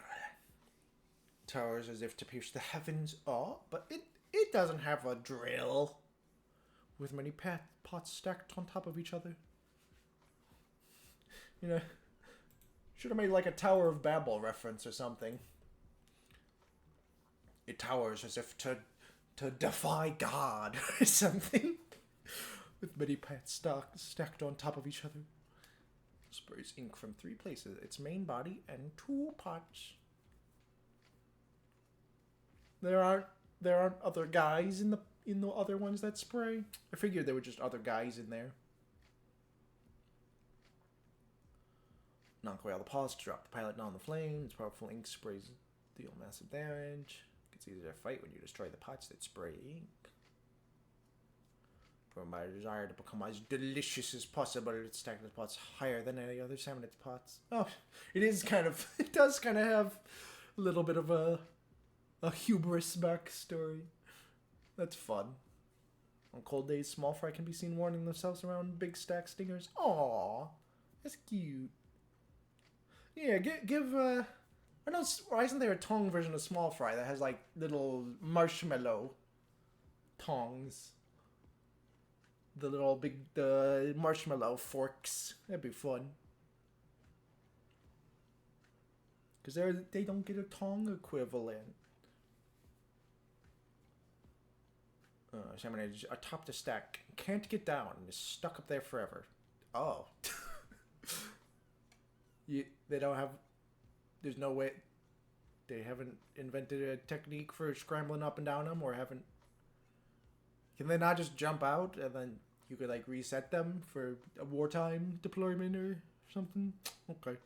Speaker 1: Towers as if to pierce the heavens. Oh, but it doesn't have a drill. With many pots stacked on top of each other. You know, should have made like a Tower of Babel reference or something. It towers as if to defy God or something. With many pots stacked on top of each other. Sprays ink from 3 places. Its main body and 2 pots. There aren't other guys in the other ones that spray. I figured there were just other guys in there. Knock away all the pots, drop the pilot down the flames. Powerful ink sprays deal massive damage. It's easier to fight when you destroy the pots that spray ink. For my desire to become as delicious as possible, it stacked the pots higher than any other salmonid pots. Oh, it does kind of have a little bit of a hubris backstory. That's fun. On cold days, small fry can be seen warming themselves around big stack stingers. Aww, that's cute. Yeah, give I know. Why isn't there a tongue version of small fry that has like little marshmallow tongs? The marshmallow forks. That'd be fun. Because they don't get a tongue equivalent. Salmon is atop the stack. Can't get down. Is stuck up there forever. Oh. They don't have... There's no way... They haven't invented a technique for scrambling up and down them, or haven't... Can they not just jump out and then you could like reset them for a wartime deployment or something? Okay.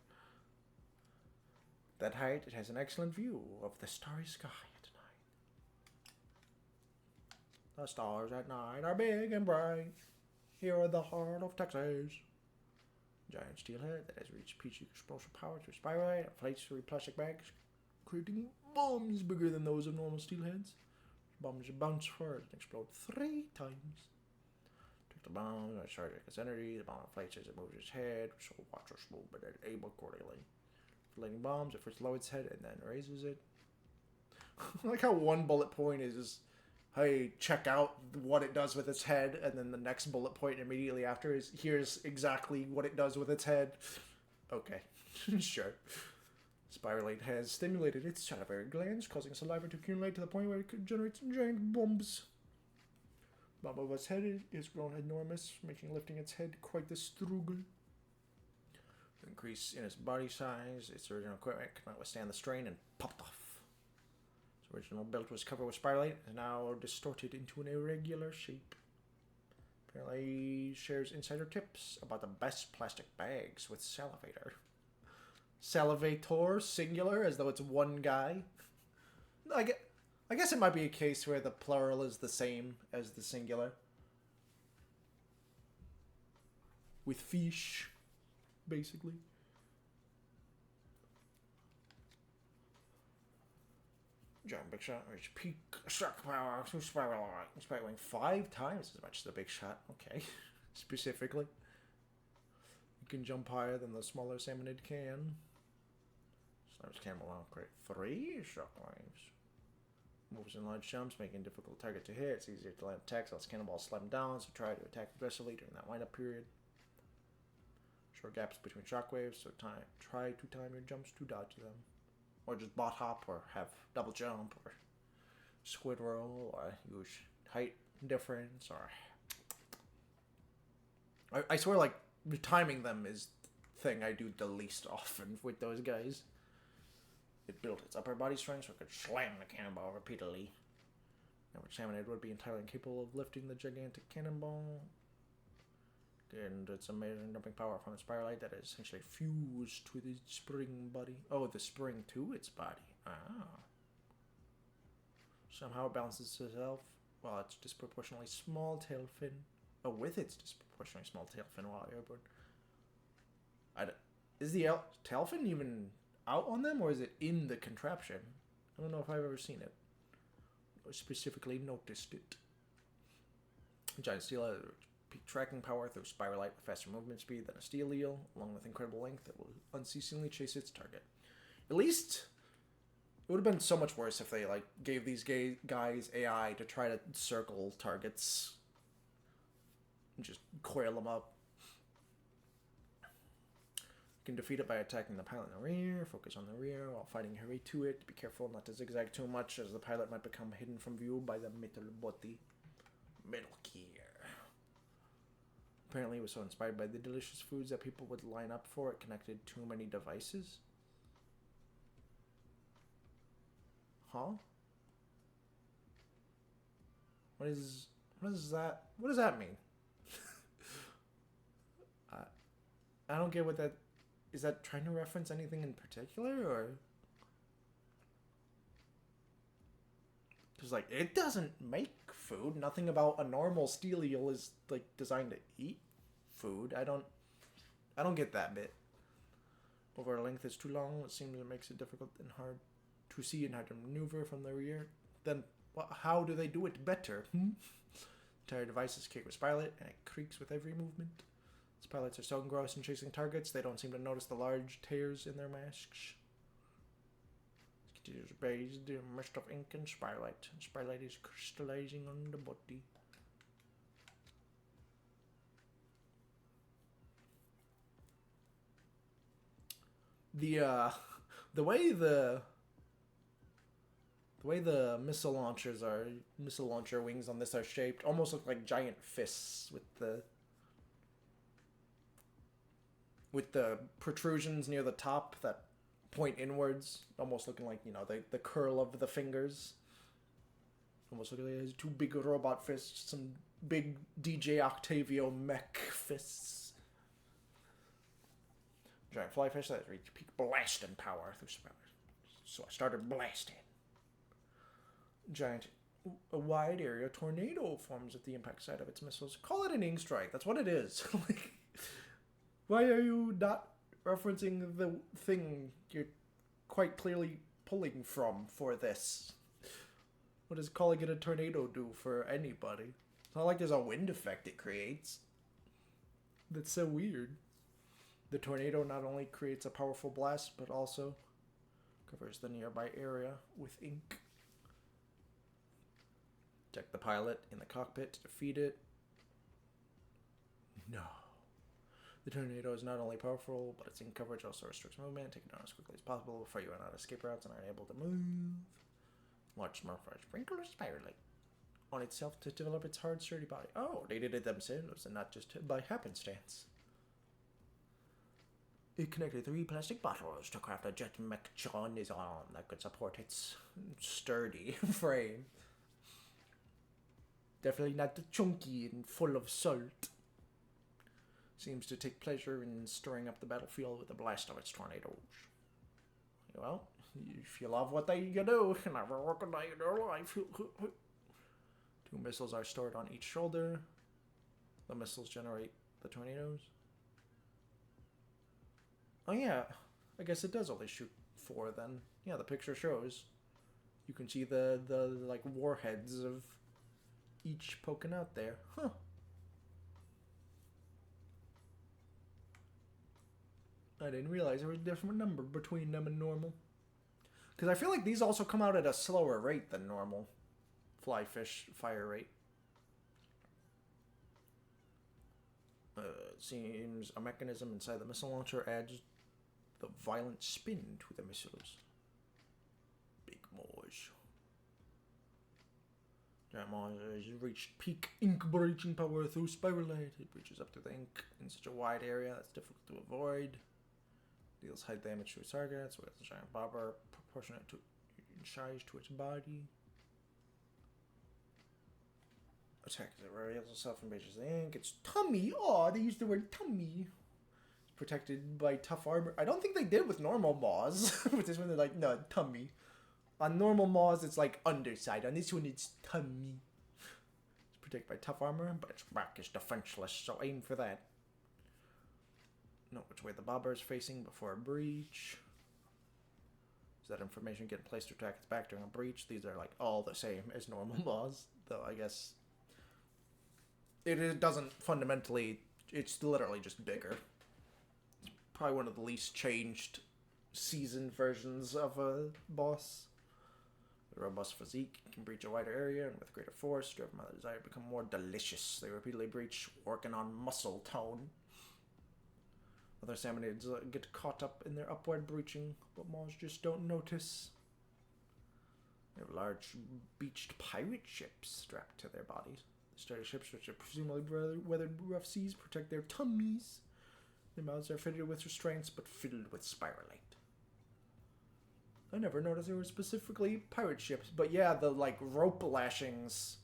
Speaker 1: That height, it has an excellent view of the starry sky at night. The stars at night are big and bright. Here in the heart of Texas. Giant steelhead that has reached peak explosive power through spirite and flights through plastic bags, creating bombs bigger than those of normal steelheads. Bombs bounce forward and explode 3 times. Take the bomb, charge its energy. The bomb inflates as it moves its head, so watchers move but aim accordingly. Inflating bombs, it first lowers its head and then raises it. I like how one bullet point is just, hey, check out what it does with its head, and then the next bullet point immediately after is, here's exactly what it does with its head. Okay, sure. Spiralite has stimulated its salivary glands, causing saliva to accumulate to the point where it could generate some giant bombs. The bomb of its head is grown enormous, making lifting its head quite the struggle. The increase in its body size, its original equipment could not withstand the strain and popped off. Its original build was covered with spiralite and now distorted into an irregular shape. Apparently shares insider tips about the best plastic bags with Salivator. Salivator, singular, as though it's one guy. I guess it might be a case where the plural is the same as the singular. With fish, basically. Giant Big Shot reach peak shock power through spiral spiraling 5 times as much as the Big Shot. Okay, specifically. You can jump higher than the smaller salmonid can. Slams camel out, create 3 shockwaves. Moves in large jumps, making it a difficult target to hit. It's easier to land attacks, lets cannonballs slap him down, so try to attack aggressively during that wind-up period. Short gaps between shockwaves, so try to time your jumps to dodge them. Or just bot hop, or have double jump, or squid roll, or use height difference, or... I swear, like, timing them is the thing I do the least often with those guys. It built its upper body strength so it could slam the cannonball repeatedly. Average salmonid would be entirely incapable of lifting the gigantic cannonball. And its amazing dumping power from its spiralite that is essentially fused with its spring body. Oh, the spring to its body. Ah. Somehow it balances itself while its disproportionately small tail fin. Oh, with its disproportionately small tail fin while airborne. Is the tail fin even out on them, or is it in the contraption? I don't know if I've ever seen it. Or specifically noticed it. Giant steelhead peak tracking power through Spiralite with faster movement speed than a steel eel, along with incredible length that will unceasingly chase its target. At least, it would have been so much worse if they like gave these guys AI to try to circle targets and just coil them up. You can defeat it by attacking the pilot in the rear, focus on the rear while fighting your way to it. Be careful not to zigzag too much, as the pilot might become hidden from view by the Metal Body. Metal Gear. Apparently it was so inspired by the delicious foods that people would line up for, it connected too many devices. Huh? What is that? What does that mean? I don't get what that... Is that trying to reference anything in particular, or... Because, like, it doesn't make food. Nothing about a normal steel eel is, like, designed to eat food. I don't get that bit. Over a length is too long. It seems it makes it difficult and hard to see and hard to maneuver from the rear. Then, how do they do it better? Entire devices kick with pilot, and it creaks with every movement. Its pilots are so engrossed in chasing targets, they don't seem to notice the large tears in their masks. It is bathed in a mist of ink and spiralite. Spiralite is crystallizing on the body. The way the missile launcher wings on this are shaped almost look like giant fists with the protrusions near the top that point inwards, almost looking like, you know, the curl of the fingers. Almost looking like two big robot fists, some big DJ Octavio mech fists. Giant fly fish that reach peak blasting power through spiders. So I started blasting. A wide area tornado forms at the impact side of its missiles. Call it an ink strike. That's what it is. Like, why are you not referencing the thing you're quite clearly pulling from for this? What does calling it a tornado do for anybody? It's not like there's a wind effect it creates. That's so weird. The tornado not only creates a powerful blast, but also covers the nearby area with ink. Check the pilot in the cockpit to defeat it. No. The tornado is not only powerful, but its ink coverage also restricts movement. Take it down as quickly as possible before you run out of escape routes and are unable to move. Watch Smurf sprinkle a spiralite on itself to develop its hard, sturdy body. Oh, they did it themselves and not just by happenstance. It connected 3 plastic bottles to craft a jet mechanism that could support its sturdy frame. Definitely not chunky and full of salt. Seems to take pleasure in stirring up the battlefield with the blast of its tornadoes. Well, if you love what you do, never work a day in your life. 2 missiles are stored on each shoulder. The missiles generate the tornadoes. Oh yeah, I guess it does only shoot 4 then. Yeah, the picture shows. You can see the like warheads of each poking out there. Huh. I didn't realize there was a different number between them and normal. Because I feel like these also come out at a slower rate than normal fly fish fire rate. It seems a mechanism inside the missile launcher adds the violent spin to the missiles. Big Mosh. Giant Mosh has reached peak ink breaching power through spiralite. It breaches up to the ink in such a wide area that's difficult to avoid. Deals high damage to its targets with a giant bobber proportionate to in size to its body. Attacks it reveals itself and breaches the ink. Its tummy. Oh, they used the word tummy. It's protected by tough armor. I don't think they did with normal Maws. With this one, they're like, no, tummy. On normal Maws, it's like underside. On this one, it's tummy. It's protected by tough armor, but its back is defenseless, so aim for that. Note which way the bobber is facing before a breach. Is that information getting placed to attack its back during a breach? These are like all the same as normal Maws, though I guess it doesn't fundamentally. It's literally just bigger. It's probably one of the least changed seasoned versions of a boss. The robust physique can breach a wider area, and with greater force, driven by the desire to become more delicious, they repeatedly breach, working on muscle tone. Other salmonids get caught up in their upward breaching, but Maws just don't notice. They have large beached pirate ships strapped to their bodies. The sturdy ships, which have presumably weathered rough seas, protect their tummies. Their mouths are fitted with restraints, but filled with spiralite. I never noticed there were specifically pirate ships, but yeah, the like rope lashings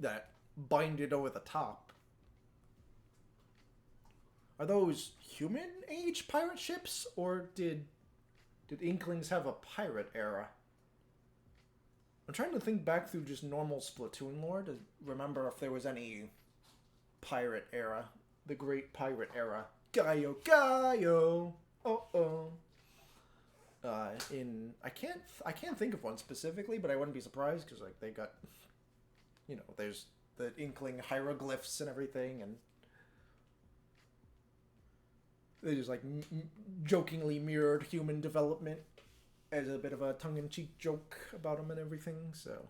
Speaker 1: that bind it over the top. Are those human age pirate ships, or did Inklings have a pirate era? I'm trying to think back through just normal Splatoon lore to remember if there was any pirate era, the Great Pirate Era. Gaio, Gaio. Oh. I can't think of one specifically, but I wouldn't be surprised because like they got, there's the Inkling hieroglyphs and everything, and they just like jokingly mirrored human development as a bit of a tongue-in-cheek joke about them and everything. So,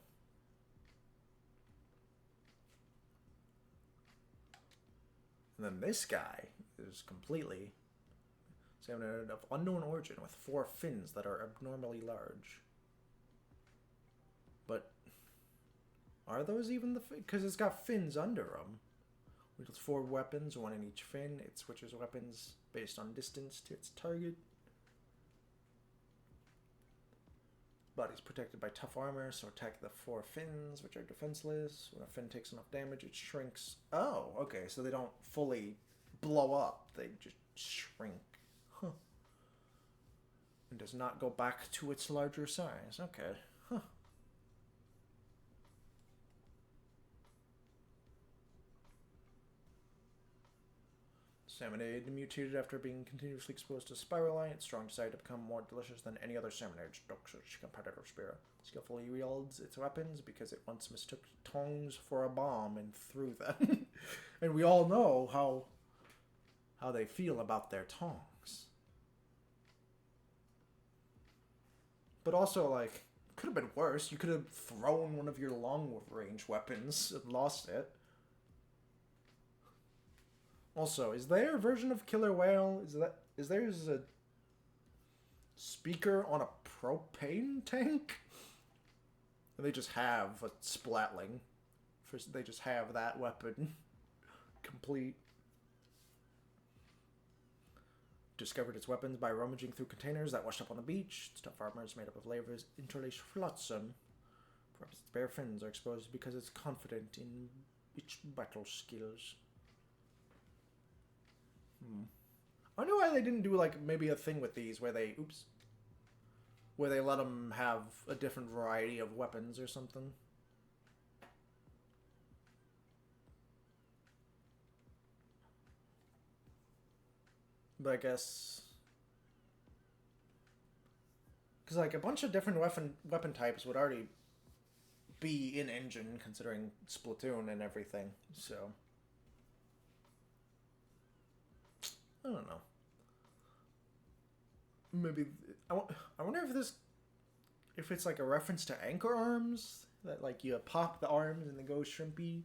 Speaker 1: and then this guy is completely salmon of unknown origin with 4 fins that are abnormally large. But are those even the fins? Because it's got fins under them. With 4 weapons, 1 in each fin. It switches weapons based on distance to its target. Body's protected by tough armor, so attack the 4 fins, which are defenseless. When a fin takes enough damage, it shrinks. Oh, okay, so they don't fully blow up. They just shrink. Huh. And does not go back to its larger size. Okay. Huh. Salmonid mutated after being continuously exposed to spiralite. Its strong desire to become more delicious than any other salmonid stalks its competitor Spira. Skillfully wields its weapons because it once mistook tongs for a bomb and threw them. And we all know how they feel about their tongs. But also, like, could have been worse. You could have thrown one of your long-range weapons and lost it. Also, is there a version of Killer Whale? Is there a speaker on a propane tank? And they just have a splatling. They just have that weapon complete. Discovered its weapons by rummaging through containers that washed up on the beach. Its tough armor is made up of layers interlaced flotsam. Perhaps its bare fins are exposed because it's confident in its battle skills. I wonder why they didn't do like maybe a thing with these where they let them have a different variety of weapons or something. But I guess because like a bunch of different weapon types would already be in engine considering Splatoon and everything. So I don't know. Maybe I wonder if it's like a reference to anchor arms that like you pop the arms and they go shrimpy.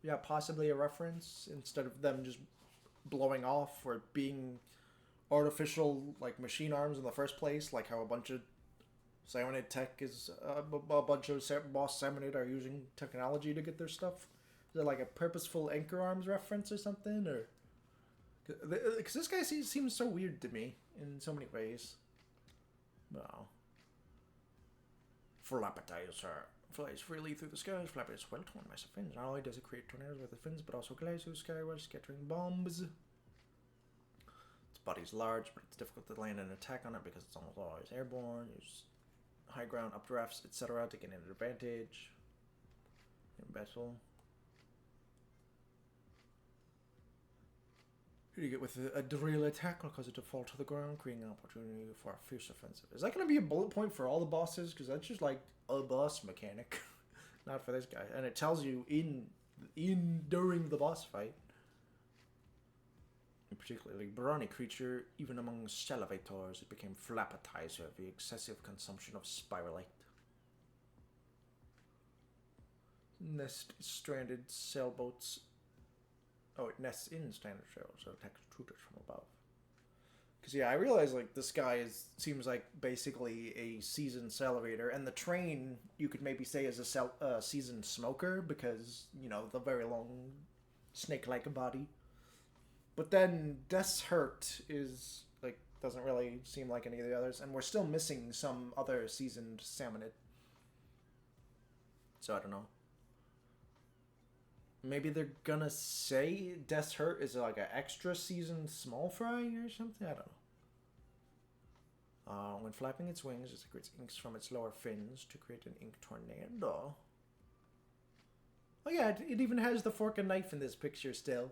Speaker 1: Yeah, possibly a reference instead of them just blowing off or being artificial like machine arms in the first place, like how a bunch of Salmonid tech is a bunch of boss Salmonid are using technology to get their stuff. Is it like a purposeful anchor arms reference or something, or? Because this guy seems so weird to me in so many ways. Wow. Flapitizer flies freely through the skies. Flappy is well torn massive fins. Not only does it create tornadoes with the fins, but also glides through the sky while scattering bombs. Its body's large, but it's difficult to land an attack on it because it's almost always airborne. Use high ground, updrafts, etc. to gain an advantage in battle. You get with a drill attack will cause it to fall to the ground, creating an opportunity for a fierce offensive. Is that going to be a bullet point for all the bosses? Because that's just like a boss mechanic. Not for this guy. And it tells you in during the boss fight. A particularly brawny creature, even among salivators, it became flappetizer via excessive consumption of spiralite. Nest stranded sailboats. Oh, it nests in standard sailboats, so attacks intruders from above. Because, yeah, I realize, like, this guy seems like basically a seasoned salivator, and the train, you could maybe say, is a seasoned smoker, because, you know, the very long snake-like body. But then Death's Hurt is, like, doesn't really seem like any of the others, and we're still missing some other seasoned salmonid. So, I don't know. Maybe they're gonna say Death's Hurt is like an extra seasoned small fry or something? I don't know. When flapping its wings, it secretes inks from its lower fins to create an ink tornado. Oh yeah, it even has the fork and knife in this picture still.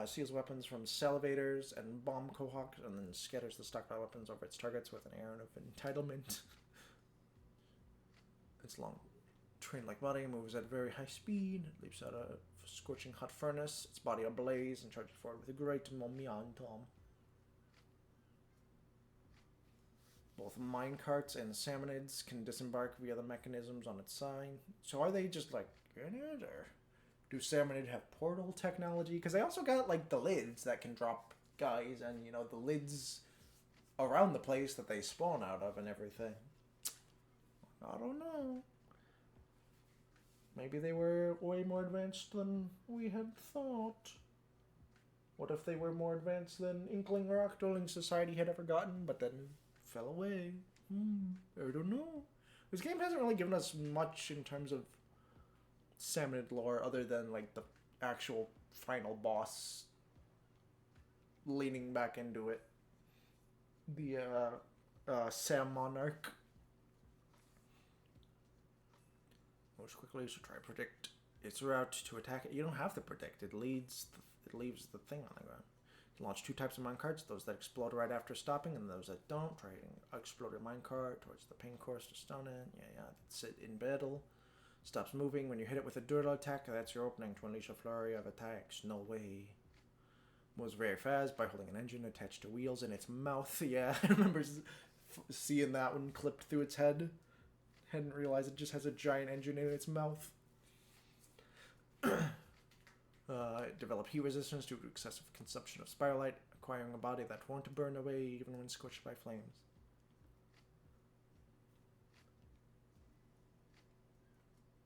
Speaker 1: Seals weapons from salivators and bomb cohawks, and then scatters the stockpile weapons over its targets with an air of entitlement. Its long, train-like body moves at very high speed, leaps out a scorching hot furnace, its body ablaze, and charges forward with a great momentum. Both minecarts and salmonids can disembark via the mechanisms on its side. So are they just like in it, or do salmonid have portal technology? Because they also got like the lids that can drop guys, and you know the lids around the place that they spawn out of and everything. I don't know. Maybe they were way more advanced than we had thought. What if they were more advanced than Inkling or Octoling Society had ever gotten, but then fell away? I don't know. This game hasn't really given us much in terms of salmonid lore other than like the actual final boss leaning back into it. The Sam Monarch. Most quickly, so try to predict its route to attack it. You don't have to predict. It leaves the thing on the ground. You can launch two types of minecarts, those that explode right after stopping and those that don't. Try hitting exploded minecart towards the ping course to stun it. Yeah, that's it in battle. Stops moving when you hit it with a durable attack. That's your opening to unleash a flurry of attacks. No way. Moves very fast by holding an engine attached to wheels in its mouth. Yeah, I remember seeing that one clipped through its head. Hadn't realized it just has a giant engine in its mouth. Develop heat resistance due to excessive consumption of spiralite, acquiring a body that won't burn away even when scorched by flames.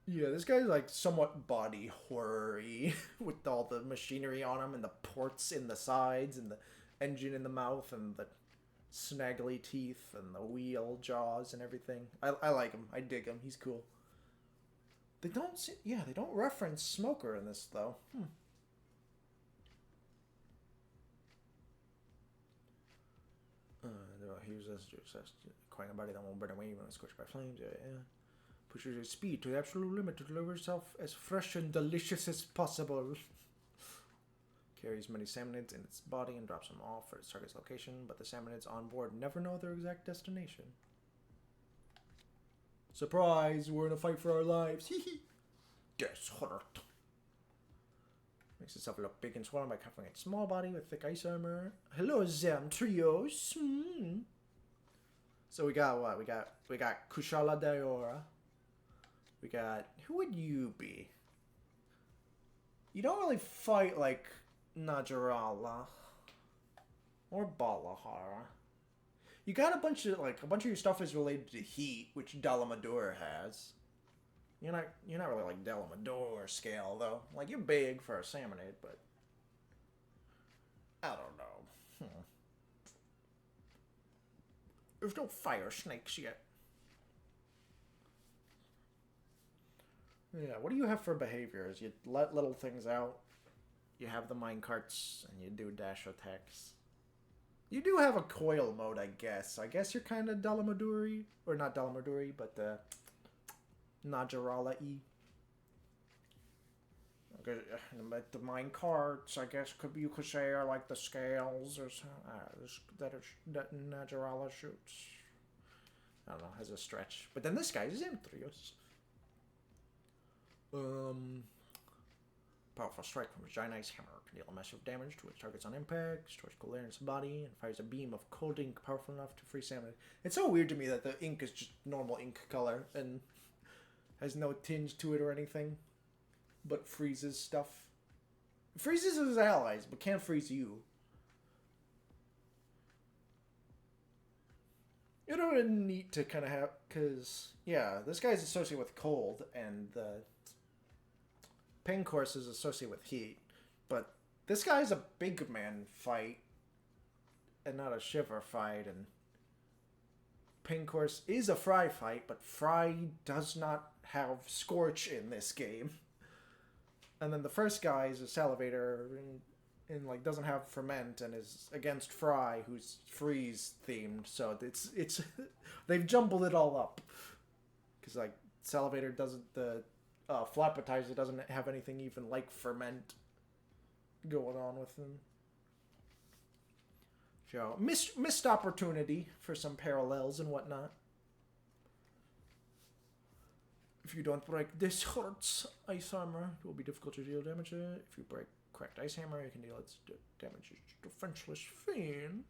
Speaker 1: Yeah, this guy's like somewhat body horror-y with all the machinery on him and the ports in the sides and the engine in the mouth and the snaggly teeth and the wheel jaws and everything. I like him. I dig him. He's cool. They don't reference Smoker in this though. He uses acquiring a body that won't burn away when it's scorched by flames. Yeah. Pushes its speed to the absolute limit to deliver itself as fresh and delicious as possible. Carries many salmonids in its body and drops them off at its target's location, but the salmonids on board never know their exact destination. Surprise! We're in a fight for our lives. Hee. Death's Hurt. Makes itself look big and swollen by covering its small body with thick ice armor. Hello, Zam Trios. So we got what? We got Kushala Diora. We got... Who would you be? You don't really fight like Najarala or Balahara. You got a bunch of your stuff is related to heat, which Dalamador has. You're not really like Dalamador scale though. Like you're big for a salmonid, but I don't know. There's no fire snakes yet. Yeah, what do you have for behaviors? You let little things out. You have the minecarts, and you do dash attacks. You do have a coil mode, I guess. I guess you're kind of Dalamaduri. Or not Dalamaduri, but Najarala-y. But the minecarts, I guess, you could say, are like the scales or something that Najarala shoots. I don't know, has a stretch. But then this guy is Zentrios. Powerful strike from a giant ice hammer can deal massive damage to its targets on impact, stores cold air in its body, and fires a beam of cold ink powerful enough to freeze salmon. It's so weird to me that the ink is just normal ink color and has no tinge to it or anything, but freezes stuff. It freezes his allies, but can't freeze you. You know, it's neat to kind of have, because, yeah, this guy's associated with cold, and the Pain Course is associated with heat, but this guy's a big man fight, and not a shiver fight, and Pain Course is a fry fight, but fry does not have Scorch in this game. And then the first guy is a Salivator, and like doesn't have ferment and is against Fry, who's freeze themed. So it's they've jumbled it all up because like Salivator doesn't, the Flapatizer doesn't have anything even like ferment going on with them. So missed opportunity for some parallels and whatnot. If you don't break this hurts ice armor, it will be difficult to deal damage. If you break cracked ice hammer, you can deal its damage to defenseless fiend.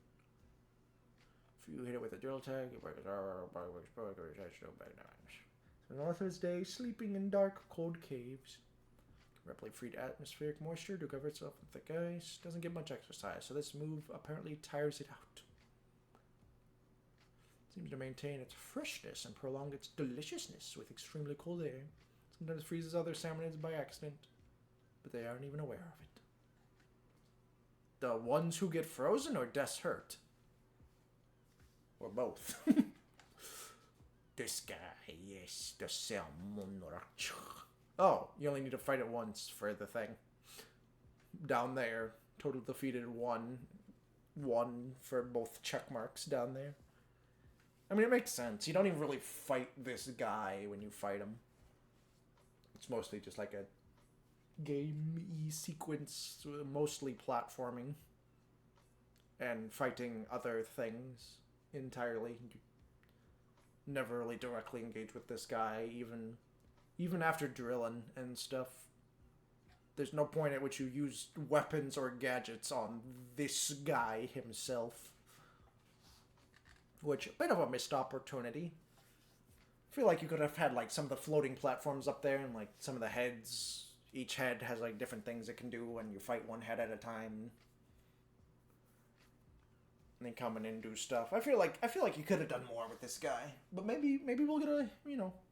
Speaker 1: If you hit it with a drill tag, you break its armor, no bad damage. So Northward's day, sleeping in dark, cold caves. Rapidly freed atmospheric moisture to cover itself in thick ice. Doesn't get much exercise, so this move apparently tires it out. Seems to maintain its freshness and prolong its deliciousness with extremely cold air. Sometimes freezes other salmonids by accident, but they aren't even aware of it. The ones who get frozen or death's hurt? Or both? This guy, yes, the salmon. Oh, you only need to fight it once for the thing. Down there, total defeated 1 for both check marks down there. I mean, it makes sense. You don't even really fight this guy when you fight him. It's mostly just like a game-y sequence, mostly platforming and fighting other things entirely. You never really directly engage with this guy, even after drilling and stuff. There's no point at which you use weapons or gadgets on this guy himself. Which, a bit of a missed opportunity. I feel like you could have had, like, some of the floating platforms up there, and, like, some of the heads. Each head has, like, different things it can do when you fight one head at a time. And then come in and do stuff. I feel like you could have done more with this guy. But maybe we'll get a,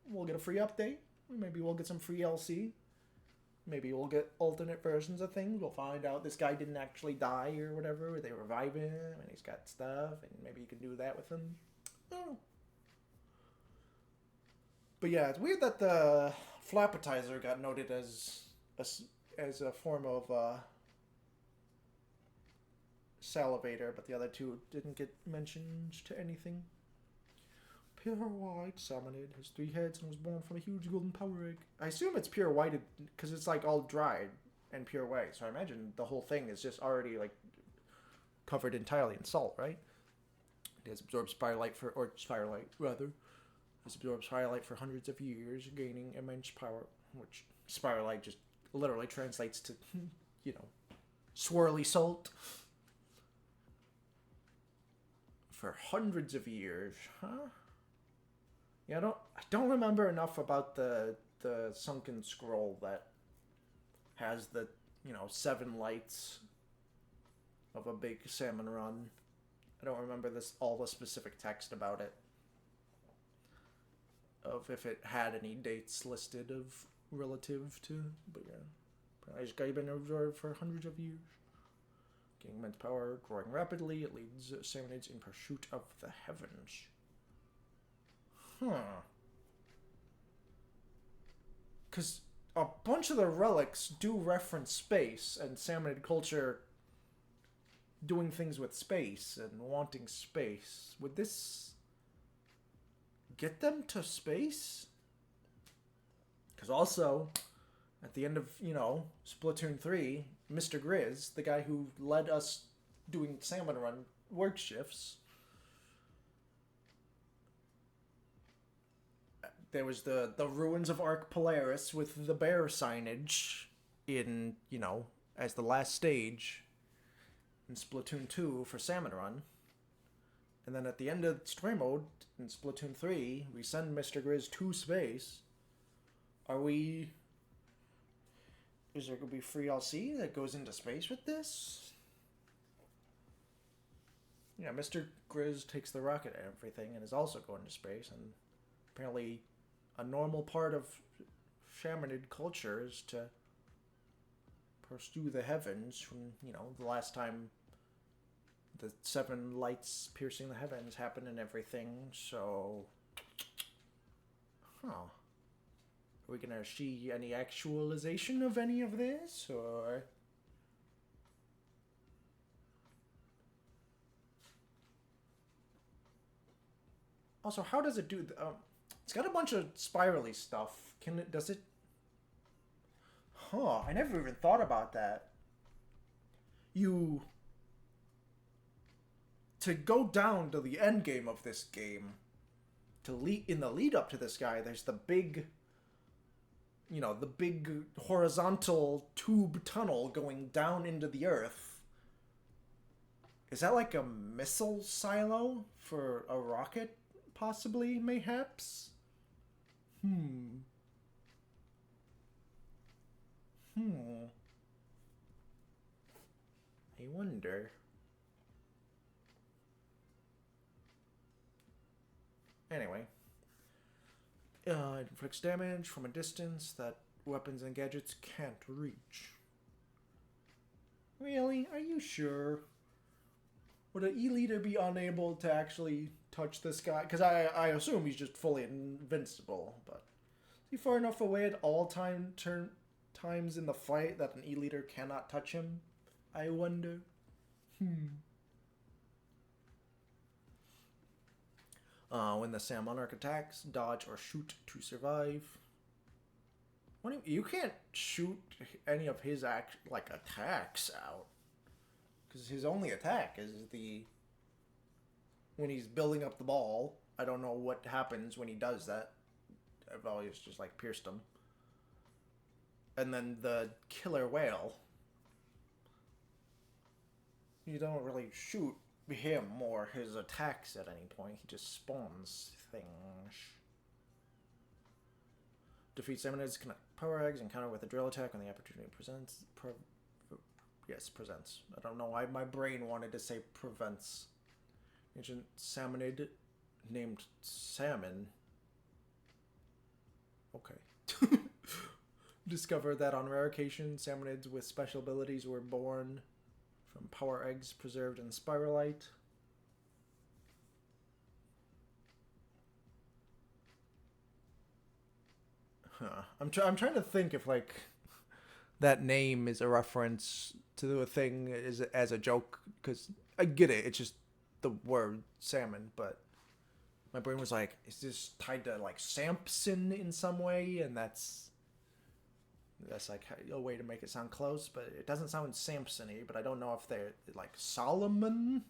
Speaker 1: we'll get a free update. Maybe we'll get some free LC. Maybe we'll get alternate versions of things. We'll find out this guy didn't actually die or whatever. Or they revive him and he's got stuff. And maybe you can do that with him. Oh. But yeah, it's weird that the Flapatizer got noted as a form of Salivator. But the other two didn't get mentioned to anything. Pure white salmonid has 3 heads and was born from a huge golden power egg. I assume it's pure white because it's like all dried and pure white. So I imagine the whole thing is just already like covered entirely in salt, right? It has absorbed spiralight has absorbed spiralight for hundreds of years, gaining immense power. Which spiralight just literally translates to, swirly salt. For hundreds of years, huh? Yeah, I don't remember enough about the sunken scroll that has the, 7 lights of a big salmon run. I don't remember all the specific text about it. Of if it had any dates listed of relative to, but yeah. This guy been observed for hundreds of years. Gaining immense power, growing rapidly, it leads salmonids in pursuit of the heavens. Huh. Because a bunch of the relics do reference space and salmonid culture doing things with space and wanting space. Would this get them to space? Because also, at the end of, Splatoon 3, Mr. Grizz, the guy who led us doing salmon run work shifts, there was the ruins of Arc Polaris with the bear signage in, you know, as the last stage in Splatoon 2 for Salmon Run. And then at the end of story mode in Splatoon 3, we send Mr. Grizz to space. Is there going to be free LC that goes into space with this? Yeah, Mr. Grizz takes the rocket and everything and is also going to space. And apparently a normal part of shamanid culture is to pursue the heavens from, you know, the last time the 7 lights piercing the heavens happened and everything. So, Are we gonna see any actualization of any of this, or? Also, how does it do? It's got a bunch of spirally stuff. Does it? I never even thought about that. To go down to the end game of this game, in the lead up to this guy, there's the big, you know, the big horizontal tube tunnel going down into the earth. Is that like a missile silo for a rocket, possibly, mayhaps? I wonder. Anyway. It inflicts damage from a distance that weapons and gadgets can't reach. Really? Are you sure? Would an E-Leader be unable to actually touch this guy? Because I assume he's just fully invincible, but is he far enough away at all times in the fight that an E-Leader cannot touch him? I wonder. When the Sam Monarch attacks, dodge or shoot to survive. You can't shoot any of his attacks out, because his only attack is when he's building up the ball. I don't know what happens when he does that. I've always just pierced him. And then the killer whale. You don't really shoot him or his attacks at any point. He just spawns things. Defeat Salmonids, connect power eggs, and counter with a drill attack when the opportunity presents. Presents. I don't know why my brain wanted to say prevents. Ancient Salmonid named Salmon. Okay. Discover that on rare occasions, Salmonids with special abilities were born from power eggs preserved in spiralite. I'm trying to think if that name is a reference to a thing as a joke, because I get it. It's just the word salmon, but my brain was like, is this tied to Samson in some way? And that's a way to make it sound close, but it doesn't sound Samson-y, but I don't know if they're Solomon.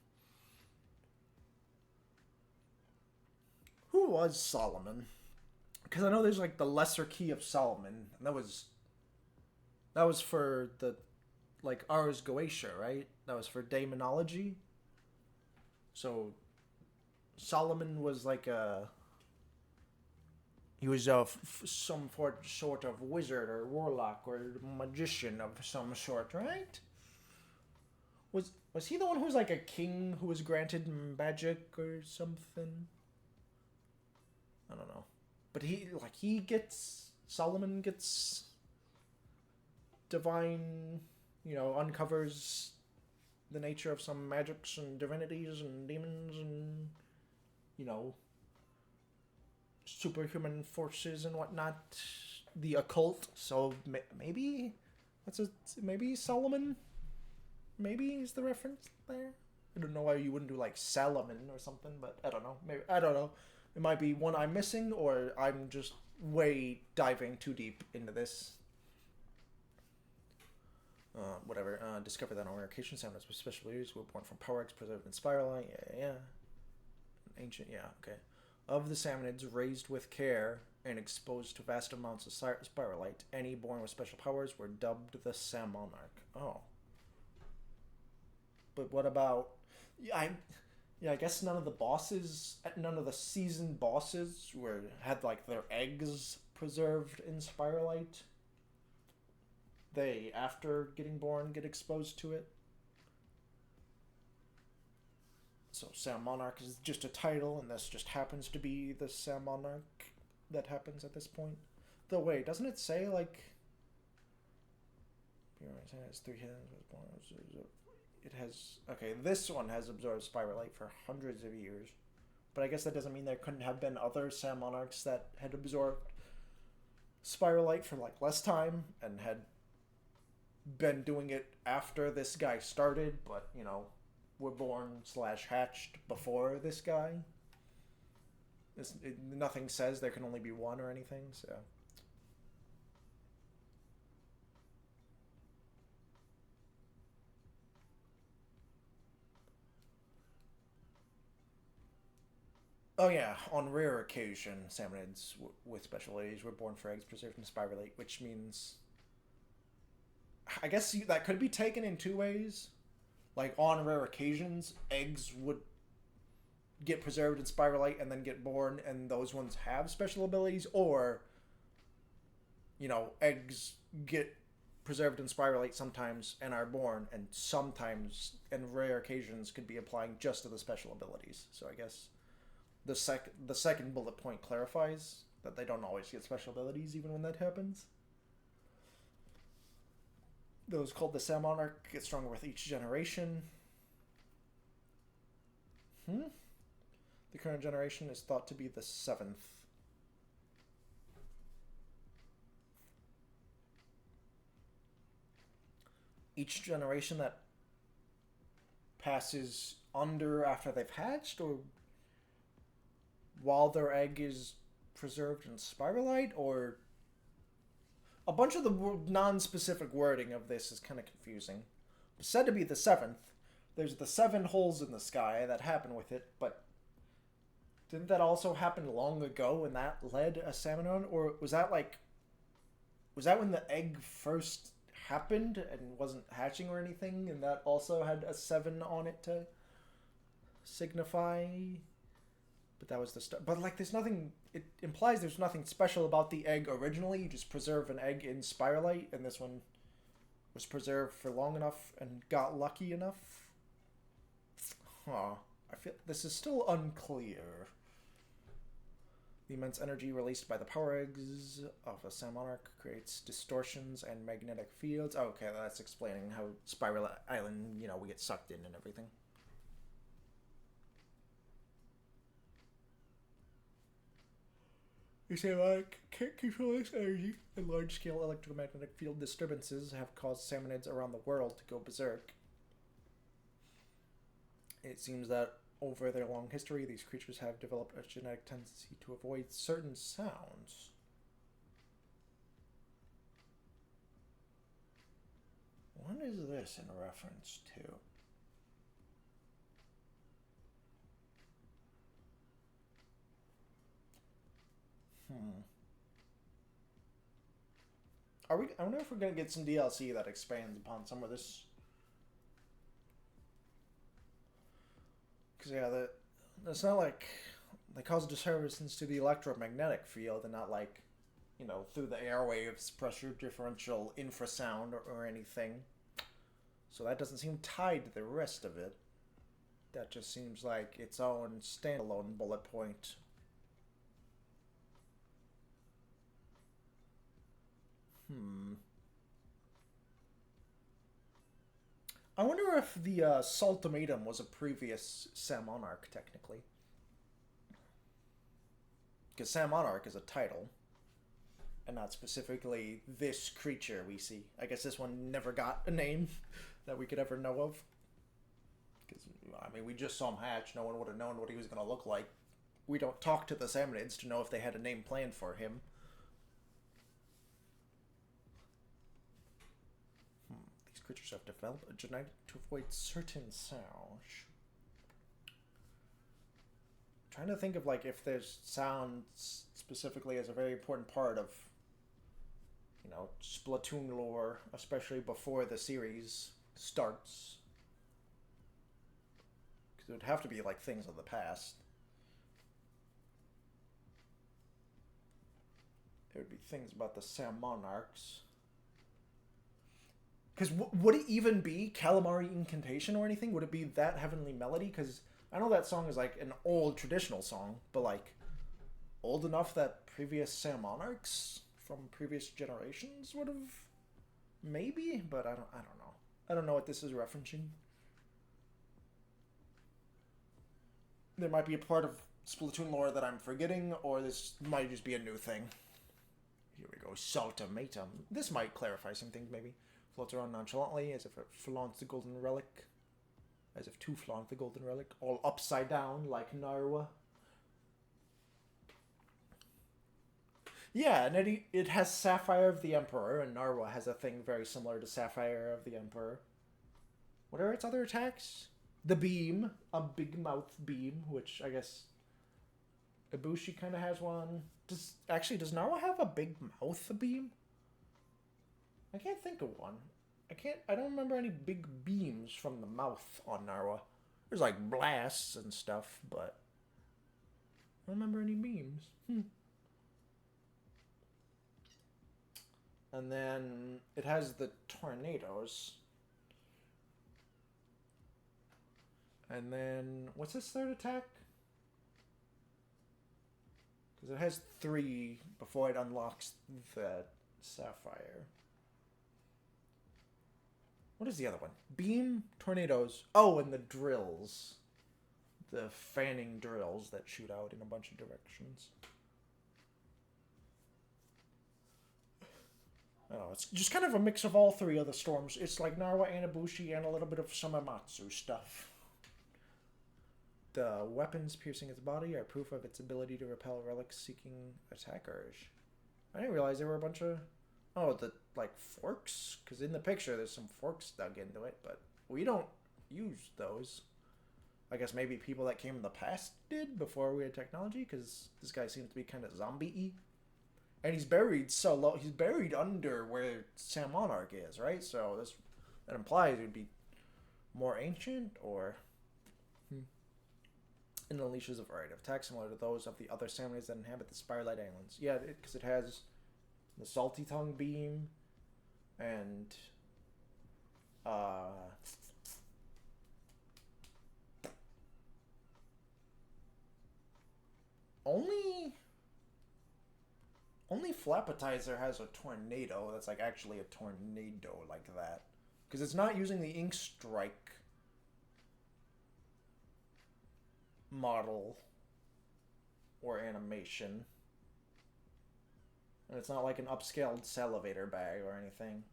Speaker 1: Who was Solomon? Because I know there's the lesser key of Solomon, and that was for the Ars Goetia, right? That was for daemonology. So Solomon was he was some sort of wizard or warlock or magician of some sort, right? Was he the one who was a king who was granted magic or something? I don't know. But Solomon gets divine, uncovers the nature of some magics and divinities and demons and, superhuman forces and whatnot, the occult. So maybe maybe Solomon, maybe is the reference there. I don't know why you wouldn't do Salomon or something, but I don't know. Maybe, I don't know. It might be one I'm missing, or I'm just way diving too deep into this. Whatever. Discover that on rare occasion, Salmonids with special abilities were born from power eggs preserved in spiralite. Yeah. Ancient, yeah, okay. Of the Salmonids raised with care, and exposed to vast amounts of spiralite. Any born with special powers were dubbed the Sam Monarch. Oh. But what about... Yeah, I guess none of the bosses, none of the season bosses had like their eggs preserved in spiralite. They, after getting born, get exposed to it. So Sam Monarch is just a title, and this just happens to be the Sam Monarch that happens at this point. Though wait, doesn't it say like... It has 3 hands. It has... Okay, this one has absorbed spiralite for hundreds of years. But I guess that doesn't mean there couldn't have been other Sam Monarchs that had absorbed spiralite for like less time and had been doing it after this guy started, but, you know, were born / hatched before this guy. Nothing says there can only be one or anything, so... Oh yeah, on rare occasion, salmonids with special abilities were born for eggs preserved in spiralite, which means... I guess that could be taken in 2 ways. Like, on rare occasions, eggs would get preserved in spiralite and then get born, and those ones have special abilities, or, you know, eggs get preserved in spiralite sometimes and are born, and sometimes, in rare occasions, could be applying just to the special abilities. So I guess the second bullet point clarifies that they don't always get special abilities even when that happens. Those called the Sam Monarch get stronger with each generation. The current generation is thought to be the 7th. Each generation that passes under after they've hatched, or while their egg is preserved in spiralite, or... A bunch of the non-specific wording of this is kind of confusing. It's said to be the 7th. There's the 7 holes in the sky that happen with it, but didn't that also happen long ago and that led a salmon? Or was that like... Was that when the egg first happened and wasn't hatching or anything, and that also had a 7 on it to signify... But that was the start. But, like, there's nothing... It implies there's nothing special about the egg originally. You just preserve an egg in spiralite, and this one was preserved for long enough and got lucky enough. Huh. I feel... This is still unclear. The immense energy released by the power eggs of a Sam Monarch creates distortions and magnetic fields. Oh, okay, that's explaining how Spiral Island, you know, we get sucked in and everything. You say, like, can't control this energy, and large-scale electromagnetic field disturbances have caused salmonids around the world to go berserk. It seems that over their long history, these creatures have developed a genetic tendency to avoid certain sounds. What is this in reference to? I wonder if we're gonna get some DLC that expands upon some of this. Because, yeah, it's not like they cause disturbances to the electromagnetic field and not like, you know, through the airwaves, pressure differential, infrasound, or anything. So that doesn't seem tied to the rest of it. That just seems like its own standalone bullet point. I wonder if the Saltomatum was a previous Sam Monarch, technically. Because Sam Monarch is a title, and not specifically this creature we see. I guess this one never got a name that we could ever know of. Because, I mean, we just saw him hatch. No one would have known what he was going to look like. We don't talk to the Salmonids to know if they had a name planned for him. These creatures have developed a genetic to avoid certain sounds. trying to think of like if there's sounds specifically as a very important part of, you know, Splatoon lore, especially before the series starts. Because it would have to be like things of the past. There would be things about the Sam Monarchs. Because would it even be Calamari Incantation or anything? Would it be that Heavenly Melody? Because I know that song is like an old traditional song, but like old enough that previous Sam Monarchs from previous generations would have maybe, but I don't know. I don't know what this is referencing. There might be a part of Splatoon lore that I'm forgetting, or this might just be a new thing. Here we go, Saltomatum. This might clarify some things, maybe. Floats around nonchalantly, as if it flaunts the golden relic. As if to flaunt the golden relic. All upside down, like Narwa. Yeah, and it has Sapphire of the Emperor, and Narwa has a thing very similar to Sapphire of the Emperor. What are its other attacks? The beam, a big mouth beam, which I guess Ibushi kind of has one. Does Narwa have a big mouth beam? I can't think of one. I don't remember any big beams from the mouth on Narwa. There's like blasts and stuff, but I don't remember any beams. And then it has the tornadoes. And then, what's its third attack? Because it has 3 before it unlocks the Sapphire. What is the other one? Beam, tornadoes. Oh, and the drills. The fanning drills that shoot out in a bunch of directions. I don't know, it's just kind of a mix of all 3 of the storms. It's like Narwa and Ibushi and a little bit of Samamatsu stuff. The weapons piercing its body are proof of its ability to repel relic-seeking attackers. I didn't realize there were a bunch of... Oh, the, like, forks? Because in the picture, there's some forks dug into it, but we don't use those. I guess maybe people that came in the past did before we had technology, because this guy seems to be kind of zombie-y. And he's buried so low. He's buried under where Sam Monarch is, right? So that implies it would be more ancient, or... And unleashes a variety of attacks similar to those of the other samurais that inhabit the Spirelight Islands. Yeah, because it has the Salty Tongue Beam and only Flapatizer has a tornado that's like actually a tornado like that, because it's not using the Ink Strike model or animation, and it's not like an upscaled salivator bag or anything.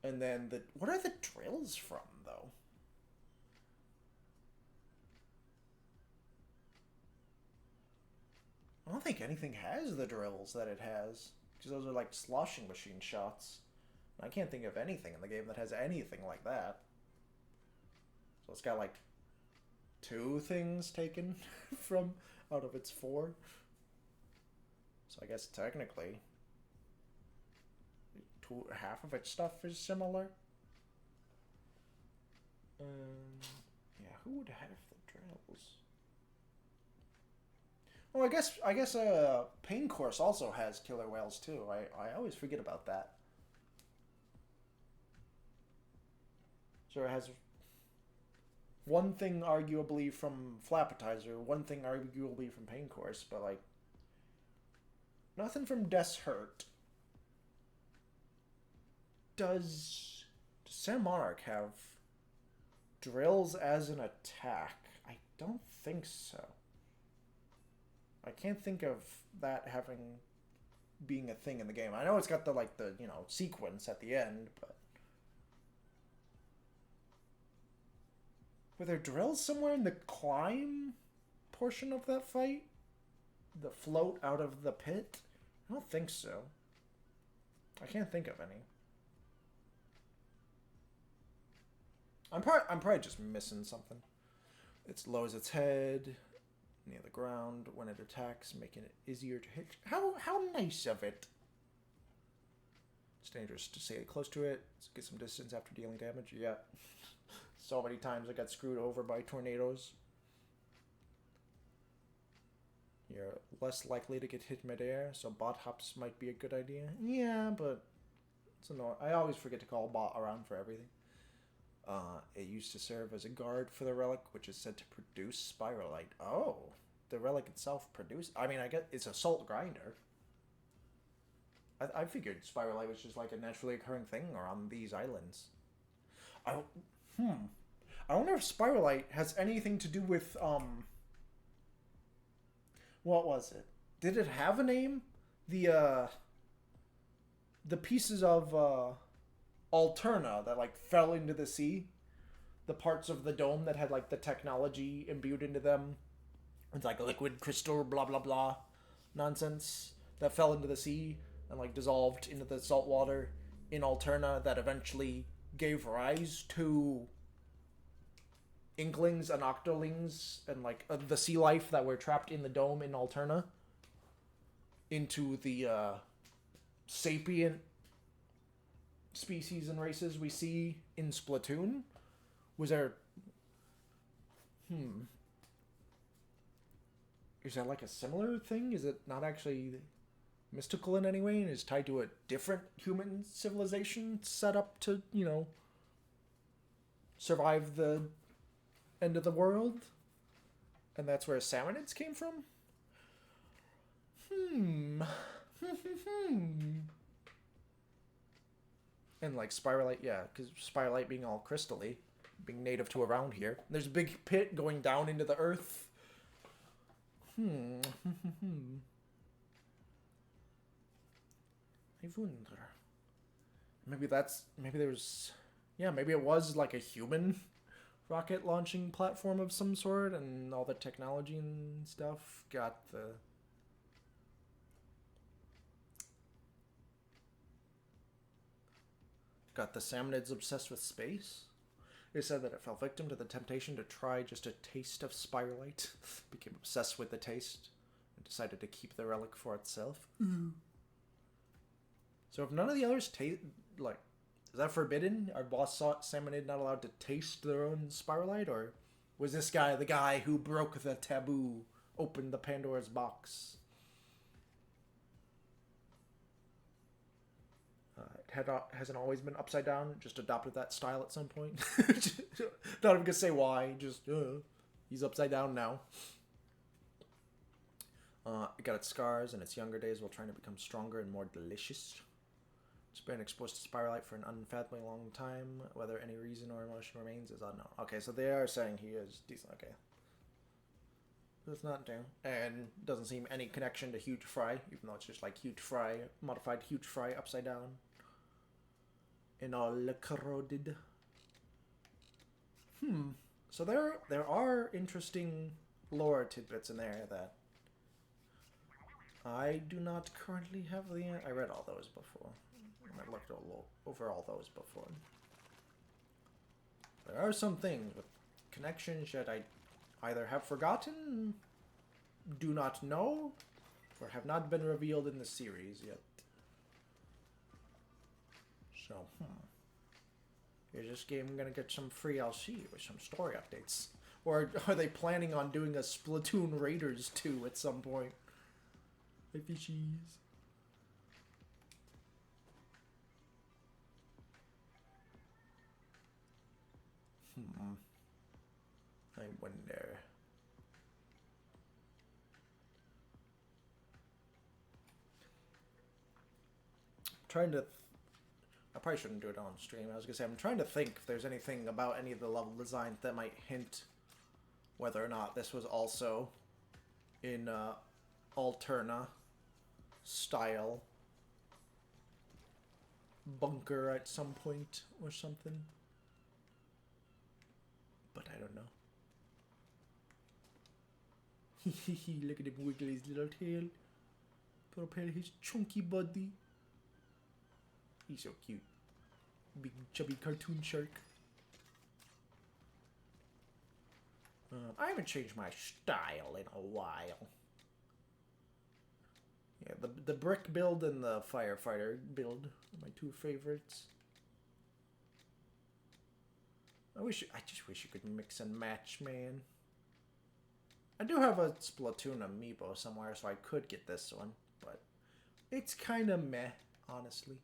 Speaker 1: And then what are the drills from, though? I don't think anything has the drills that it has, because those are like sloshing machine shots. I can't think of anything in the game that has anything like that. So it's got like 2 things taken from out of its 4. So I guess technically half of its stuff is similar. Yeah, who would have the drills? Oh, I guess Pain Course also has killer whales too. I always forget about that. So it has one thing arguably from Flapatizer, one thing arguably from Pain Course, but like nothing from Death's Hurt. Does Sam Monarch have drills as an attack? I don't think so. I can't think of that being a thing in the game. I know it's got the sequence at the end, but were there drills somewhere in the climb portion of that fight? The float out of the pit? I don't think so. I can't think of any. I'm probably just missing something. It lowers its head near the ground when it attacks, making it easier to hit. How nice of it. It's dangerous to stay close to it. Let's get some distance after dealing damage. Yeah. So many times I got screwed over by tornadoes. You're less likely to get hit midair, so bot hops might be a good idea. Yeah, but it's annoying. I always forget to call bot around for everything. It used to serve as a guard for the relic, which is said to produce spiralite. Oh, the relic itself produced. I mean, I guess it's a salt grinder. I figured spiralite was just like a naturally occurring thing around these islands. I wonder if spiralite has anything to do with what was it? Did it have a name? The pieces of Alterna that like fell into the sea, the parts of the dome that had like the technology imbued into them, it's like liquid crystal blah blah blah nonsense that fell into the sea and like dissolved into the salt water in Alterna that eventually gave rise to inklings and octolings and like the sea life that were trapped in the dome in Alterna into the sapient species and races we see in Splatoon. Was there is that like a similar thing? Is it not actually mystical in any way and is tied to a different human civilization set up to, you know, survive the end of the world? And that's where salmonids came from? And like spiralite, yeah, because spiralite being all crystally, being native to around here. There's a big pit going down into the earth. I wonder. Maybe there's, yeah, maybe it was like a human rocket launching platform of some sort, and all the technology and stuff got the salmonids obsessed with space. It said that it fell victim to the temptation to try just a taste of spiralite, became obsessed with the taste, and decided to keep the relic for itself. So if none of the others taste, like, is that forbidden? Are boss salmonid not allowed to taste their own spiralite? Or was this guy the guy who broke the taboo, opened the Pandora's box? It hasn't always been upside down, just adopted that style at some point. Not even gonna say why, just he's upside down now. It got its scars in its younger days while trying to become stronger and more delicious. It's been exposed to spiralite for an unfathomably long time. Whether any reason or emotion remains is unknown. Okay, so they are saying he is decent. Okay. That's not new. And doesn't seem any connection to Huge Fry, even though it's just like Huge Fry, modified Huge Fry upside down. And all corroded. So there are interesting lore tidbits in there that I do not currently have I read all those before. I looked over all those before. There are some things with connections that I either have forgotten, do not know, or have not been revealed in the series yet. So, is this game gonna get some free LC with some story updates? Or are they planning on doing a Splatoon Raiders 2 at some point? Hey, fishies. I wonder. Trying to. I probably shouldn't do it on stream. I was gonna say I'm trying to think if there's anything about any of the level designs that might hint whether or not this was also in Alterna style bunker at some point or something. But I don't know. Look at him wiggle his little tail. Propel his chunky body. He's so cute. Big chubby cartoon shark. I haven't changed my style in a while. Yeah, the brick build and the firefighter build are my two favorites. I just wish you could mix and match, man. I do have a Splatoon amiibo somewhere, so I could get this one, but it's kind of meh, honestly.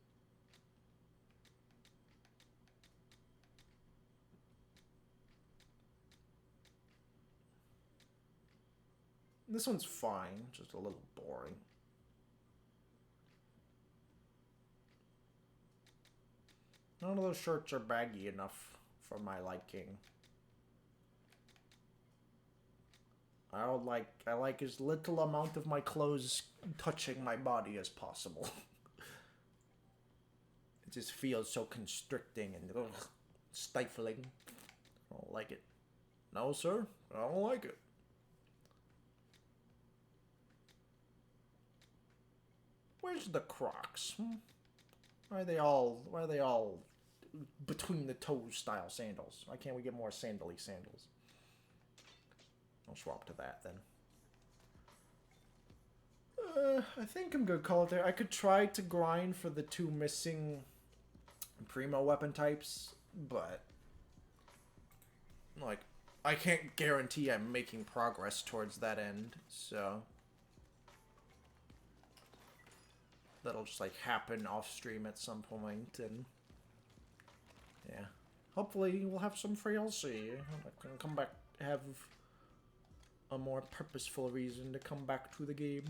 Speaker 1: This one's fine, just a little boring. None of those shirts are baggy enough for my liking. I like as little amount of my clothes touching my body as possible. It just feels so constricting and stifling. I don't like it. No, sir, I don't like it. Where's the Crocs? Why are they all between the toes style sandals? Why can't we get more sandally sandals? I'll swap to that then. I think I'm gonna call it there. I could try to grind for the two missing primo weapon types, but like I can't guarantee I'm making progress towards that end, so that'll just like happen off stream at some point, and yeah, hopefully we'll have some free LC. I can come back, have a more purposeful reason to come back to the game.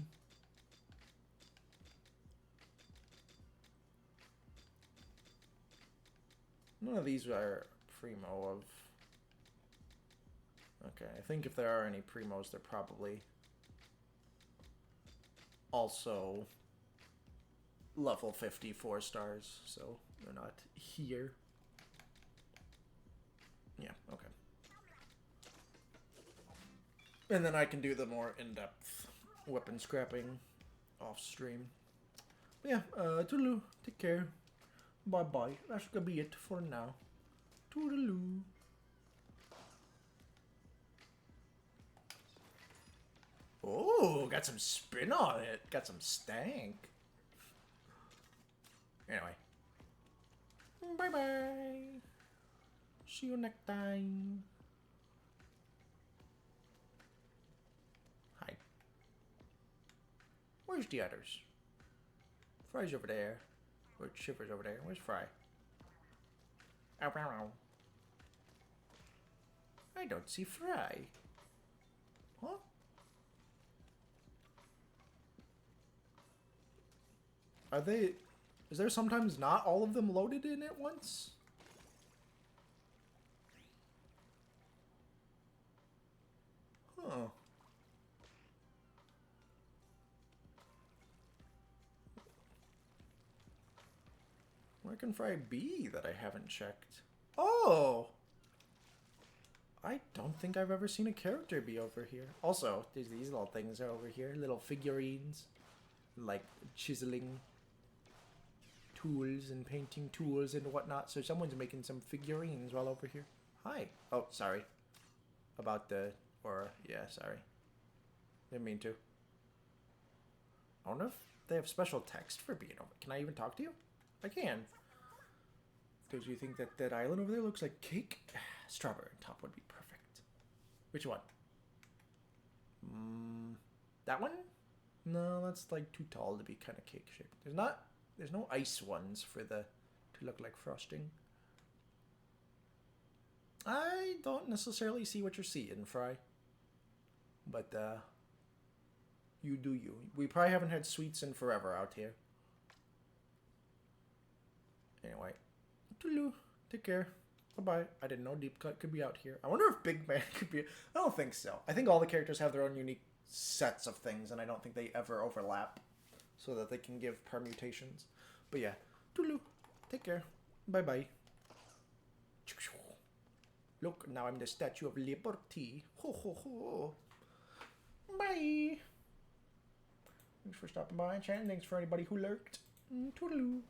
Speaker 1: None of these are primo of... Okay, I think if there are any primos, they're probably also level 54 stars, so they're not here. Yeah, okay. And then I can do the more in-depth weapon scrapping off stream. But yeah, toodaloo, take care. Bye-bye. That's gonna be it for now. Toodaloo. Oh, got some spin on it. Got some stank. Anyway. Bye-bye. See you next time. Hi. Where's the others? Fry's over there. Or Shiver's over there. Where's Fry? Ow, ow, ow. I don't see Fry. Huh? Are they... Is there sometimes not all of them loaded in at once? Huh. Where can Fry be that I haven't checked? Oh! I don't think I've ever seen a character be over here. Also, there's these little things are over here. Little figurines. Like chiseling tools and painting tools and whatnot. So someone's making some figurines while over here. Hi. Oh, sorry. About the aura. Yeah, sorry. Didn't mean to. I wonder if they have special text for being over. Can I even talk to you? I can. Does you think that that island over there looks like cake? Strawberry on top would be perfect. Which one? That one? No, that's like too tall to be kind of cake shaped. There's no ice ones for the to look like frosting. I don't necessarily see what you're seeing, Fry. But you do you. We probably haven't had sweets in forever out here. Anyway, toodaloo. Take care. Bye-bye. I didn't know Deep Cut could be out here. I wonder if Big Man could be... I don't think so. I think all the characters have their own unique sets of things, and I don't think they ever overlap so that they can give permutations. But yeah, toodaloo. Take care. Bye-bye. Look, now I'm the Statue of Liberty. Ho, ho, ho. Bye. Thanks for stopping by and chatting. Thanks for anybody who lurked. Toodaloo.